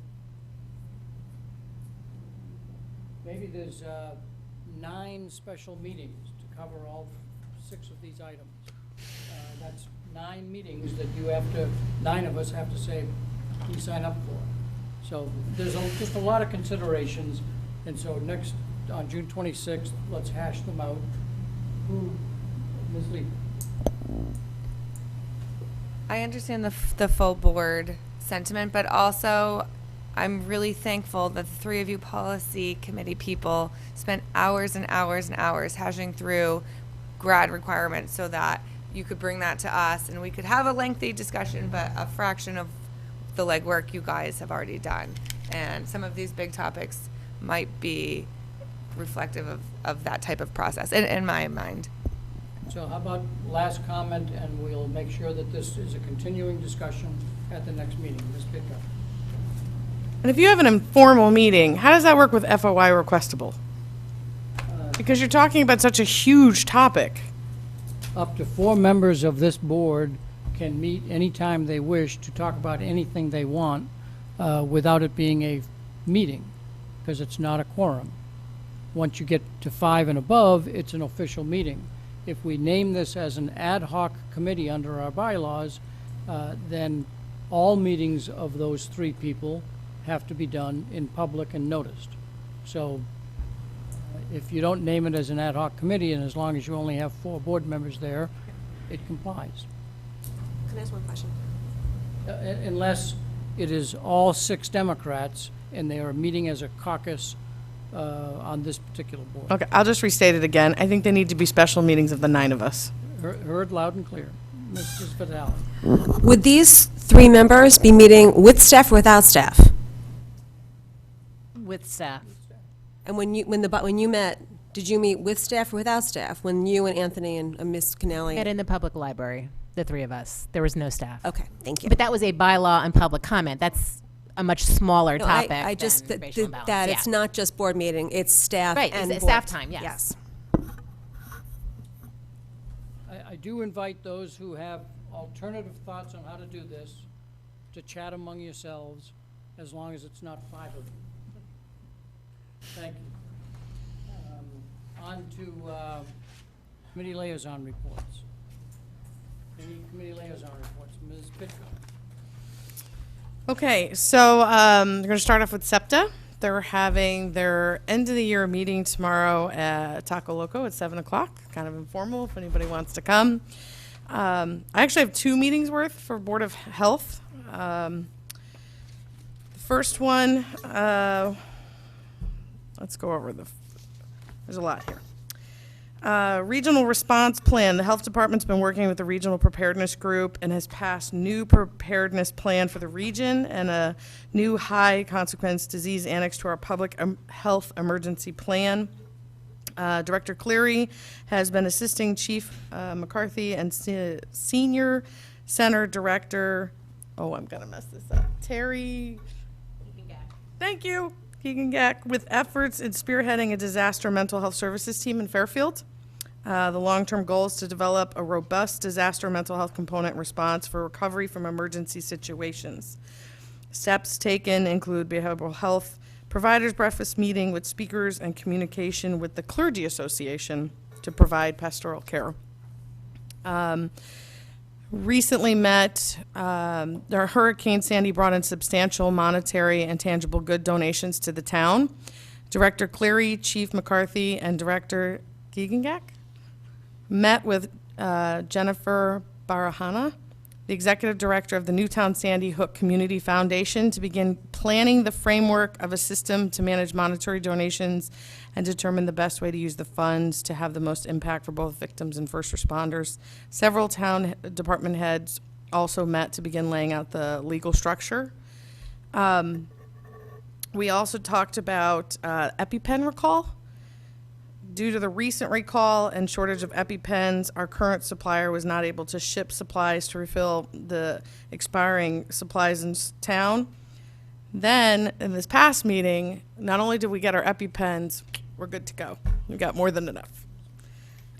maybe there's 9 special meetings to cover all 6 of these items. That's 9 meetings that you have to, 9 of us have to say, we sign up for. So there's just a lot of considerations, and so next, on June 26th, let's hash them out. Ms. Lee? I understand the full board sentiment, but also I'm really thankful that the 3 of you policy committee people spent hours and hours and hours hashing through grad requirements so that you could bring that to us and we could have a lengthy discussion, but a fraction of the legwork you guys have already done. And some of these big topics might be reflective of that type of process, in my mind. So how about last comment, and we'll make sure that this is a continuing discussion at the next meeting. Ms. Bittner. And if you have an informal meeting, how does that work with FOI requestable? Because you're talking about such a huge topic. Up to 4 members of this board can meet anytime they wish to talk about anything they want without it being a meeting, because it's not a quorum. Once you get to 5 and above, it's an official meeting. If we name this as an ad hoc committee under our bylaws, then all meetings of those 3 people have to be done in public and noticed. So if you don't name it as an ad hoc committee, and as long as you only have 4 board members there, it complies. Can I ask one question? Unless it is all 6 Democrats and they are meeting as a caucus on this particular board. Okay, I'll just restate it again. I think they need to be special meetings of the 9 of us. Heard loud and clear. Mrs. Vidal. Would these 3 members be meeting with staff or without staff? With staff. And when you met, did you meet with staff or without staff? When you and Anthony and Ms. Canali? Met in the public library, the 3 of us. There was no staff. Okay, thank you. But that was a bylaw and public comment. That's a much smaller No, topic. I just than racial imbalance. that Yeah. it's not just board meeting, it's staff Right, and it's board. staff time, yes. I do invite those who have alternative thoughts on how to do this to chat among yourselves, as long as it's not 5 of you. Thank you. On to committee liaison reports. Any committee liaison reports? Ms. Pitko. Okay, so we're going to start off with SEPTA. They're having their end of the year meeting tomorrow at Taco Loco at 7 o'clock. Kind of informal if anybody wants to come. I actually have 2 meetings worth for Board of Health. The first one, let's go over there's a lot here. Regional response plan. The health department's been working with the regional preparedness group and has passed new preparedness plan for the region and a new high consequence disease annex to our public health emergency plan. Director Cleary has been assisting Chief McCarthy and Senior Center Director, I'm gonna mess this up, Terry. Thank you. Keegan Gack, with efforts in spearheading a disaster mental health services team in Fairfield. The long-term goal is to develop a robust disaster mental health component response for recovery from emergency situations. Steps taken include behavioral health providers breakfast meeting with speakers and communication with the Clergy Association to provide pastoral care. recently met. Their Hurricane Sandy brought in substantial monetary and tangible good donations to the town. Director Cleary, Chief McCarthy, and Director Giegengak met with Jennifer Barahana, the Executive Director of the Newtown Sandy Hook Community Foundation, to begin planning the framework of a system to manage monetary donations and determine the best way to use the funds to have the most impact for both victims and first responders. Several town department heads also met to begin laying out the legal structure. We also talked about EpiPen recall. Due to the recent recall and shortage of EpiPens, our current supplier was not able to ship supplies to refill the expiring supplies in town. Then, in this past meeting, not only did we get our EpiPens, we're good to go. We got more than enough.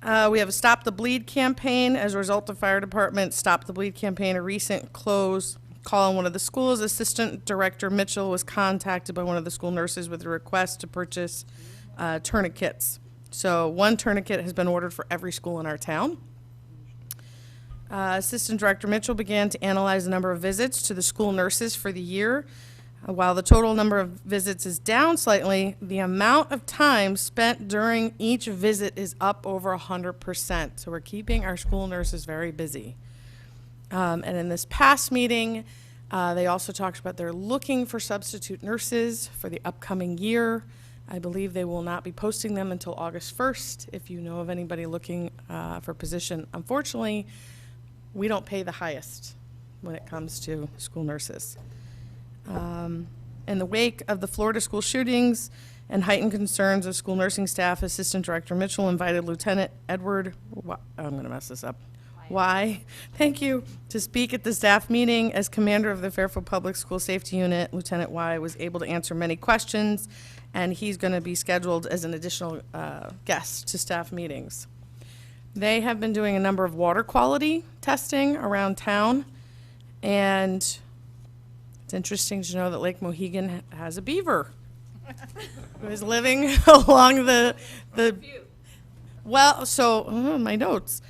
We have a Stop the Bleed campaign. As a result of fire department Stop the Bleed campaign, a recent close call in one of the schools, Assistant Director Mitchell was contacted by one of the school nurses with a request to purchase tourniquets. So one tourniquet has been ordered for every school in our town. Assistant Director Mitchell began to analyze the number of visits to the school nurses for the year. While the total number of visits is down slightly, the amount of time spent during each visit is up over 100%. So we're keeping our school nurses very busy. And in this past meeting, they also talked about they're looking for substitute nurses for the upcoming year. I believe they will not be posting them until August 1st. If you know of anybody looking for a position, unfortunately, we don't pay the highest when it comes to school nurses. In the wake of the Florida school shootings and heightened concerns of school nursing staff, Assistant Director Mitchell invited Lieutenant Edward, I'm going to mess this up, thank you, to speak at the staff meeting. As commander of the Fairfield Public School Safety Unit, Lieutenant Y was able to answer many questions, and he's going to be scheduled as an additional guest to staff meetings. They have been doing a number of water quality testing around town, and it's interesting to know that Lake Mohegan has a beaver who is living along the well, so my notes.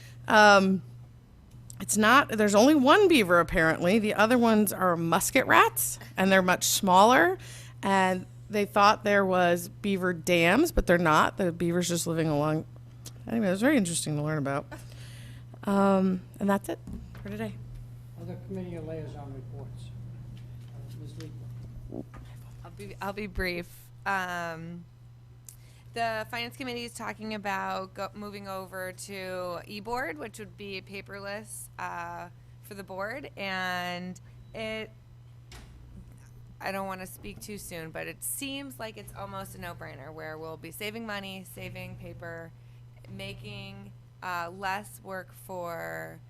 It's not, there's only one beaver apparently. The other ones are musket rats, and they're much smaller, and they thought there was beaver dams, but they're not. The beaver's just living along. Anyway, it was very interesting to learn about. And that's it for today. Other committee liaison reports. Ms. Leekman. I'll be brief. The Finance Committee is talking about moving over to e-board, which would be paperless for the board, and I don't want to speak too soon, but it seems like it's almost a no-brainer where we'll be saving money, saving paper, making less work for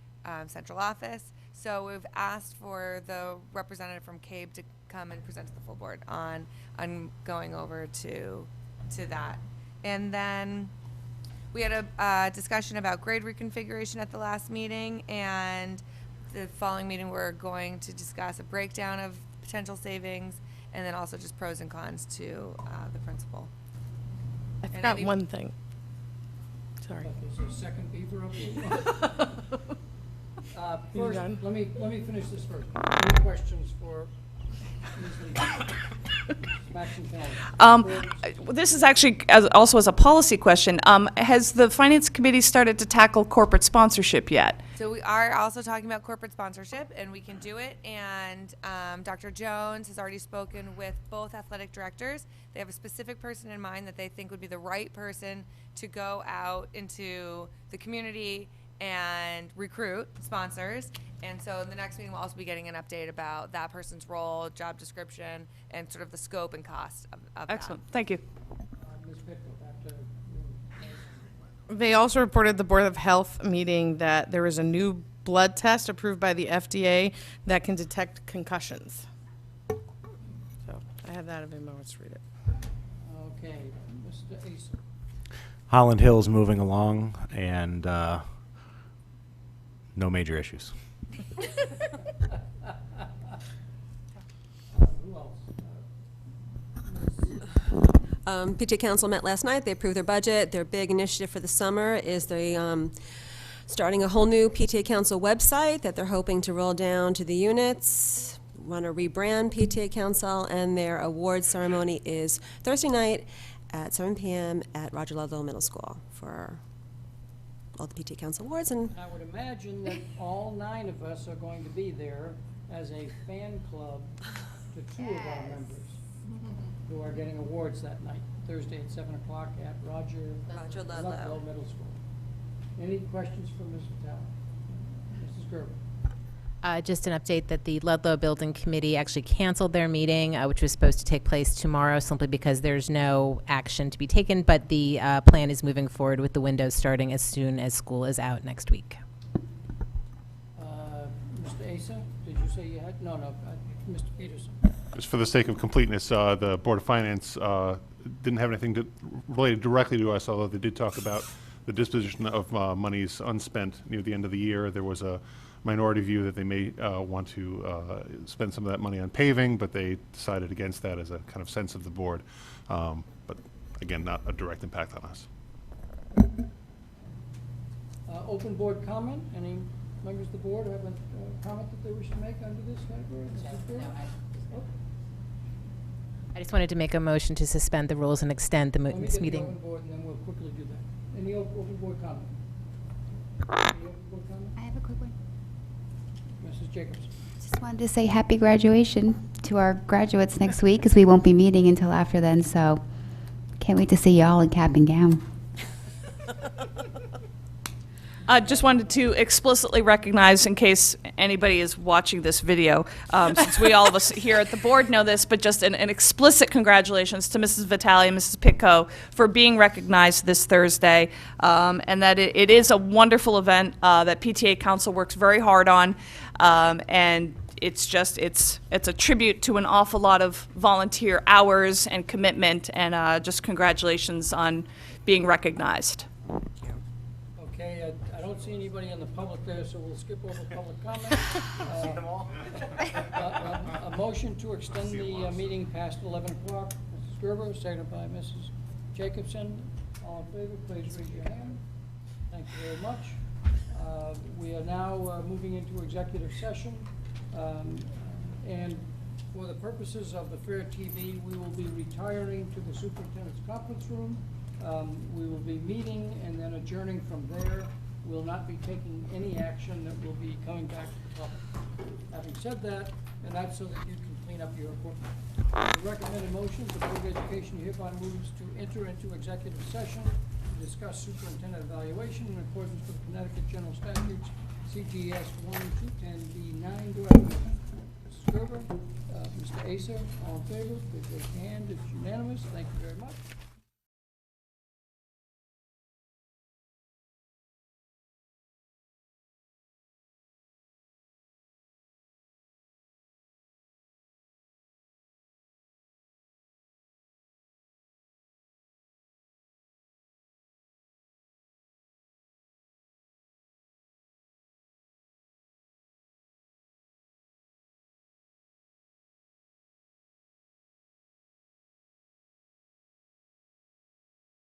central office. So we've asked for the representative from CABE to come and present to the full board on going over to that. And then we had a discussion about grade reconfiguration at the last meeting, and the following meeting we're going to discuss a breakdown of potential savings, and then also just pros and cons to the principal. I forgot one thing. Sorry. There's a second beaver up there. First, let me finish this first. Any questions for Ms. Leekman? This is actually also as a policy question. Has the Finance Committee started to tackle corporate sponsorship yet? So we are also talking about corporate sponsorship, and we can do it. And Dr. Jones has already spoken with both athletic directors. They have a specific person in mind that they think would be the right person to go out into the community and recruit sponsors. And so in the next meeting, we'll also be getting an update about that person's role, job description, and sort of the scope and cost of Excellent. Thank you. Ms. Pitko, back to you. They also reported the Board of Health meeting that there is a new blood test approved by the FDA that can detect concussions. So I have that if anyone wants to read it. Okay, Mr. Asa. Holland Hill's moving along, and no major issues. Who else? PTA Council met last night. They approved their budget. Their big initiative for the summer is the starting a whole new PTA Council website that they're hoping to roll down to the units, want to rebrand PTA Council, and their awards ceremony is Thursday night at 7 p.m. at Roger Ludlow Middle School for all the PTA Council awards. And I would imagine that all 9 of us are going to be there as a fan club to 2 of our members who are getting awards that night, Thursday at 7 o'clock at Roger Ludlow Middle School. Any questions for Ms. Vitale? Mrs. Gerber? Just an update that the Ludlow Building Committee actually canceled their meeting, which was supposed to take place tomorrow, simply because there's no action to be taken, but the plan is moving forward with the windows starting as soon as school is out next week. Mr. Asa, did you say you had? No, Mr. Peterson. Just for the sake of completeness, the Board of Finance didn't have anything related directly to us, although they did talk about the disposition of monies unspent near the end of the year. There was a minority view that they may want to spend some of that money on paving, but they decided against that as a kind of sense of the board. But again, not a direct impact on us. Open board comment. Any members of the board have a comment that they wish to make under this category? I just wanted to make a motion to suspend the rules and extend this meeting. Open board, and then we'll quickly do that. Any open board comment? Any open board comment? I have a quick one. Mrs. Jacobs. Just wanted to say happy graduation to our graduates next week, because we won't be meeting until after then, so can't wait to see you all in cap and gown. Just wanted to explicitly recognize, in case anybody is watching this video, since we all of us here at the board know this, but just an explicit congratulations to Mrs. Vitale and Mrs. Pitko for being recognized this Thursday, and that it is a wonderful event that PTA Council works very hard on, and it's a tribute to an awful lot of volunteer hours and commitment, and just congratulations on being recognized. Okay, I don't see anybody in the public there, so we'll skip over public comment. A motion to extend the meeting past 11 o'clock. Mrs. Gerber, seconded by Mrs. Jacobson. All in favor, please raise your hand. Thank you very much. We are now moving into executive session. And for the purposes of the Fair TV, we will be retiring to the superintendent's conference room. We will be meeting and then adjourning from there. We'll not be taking any action. That will be coming back to the public. Having said that, and that's so that you can clean up your equipment. The recommended motions, the Board of Education hereby moves to enter into executive session to discuss superintendent evaluation in accordance with Connecticut General Statutes, CGS 1-210B9. Do I have a motion? Mrs. Gerber, Mr. Asa, all in favor, please raise your hand. It's unanimous. Thank you very much.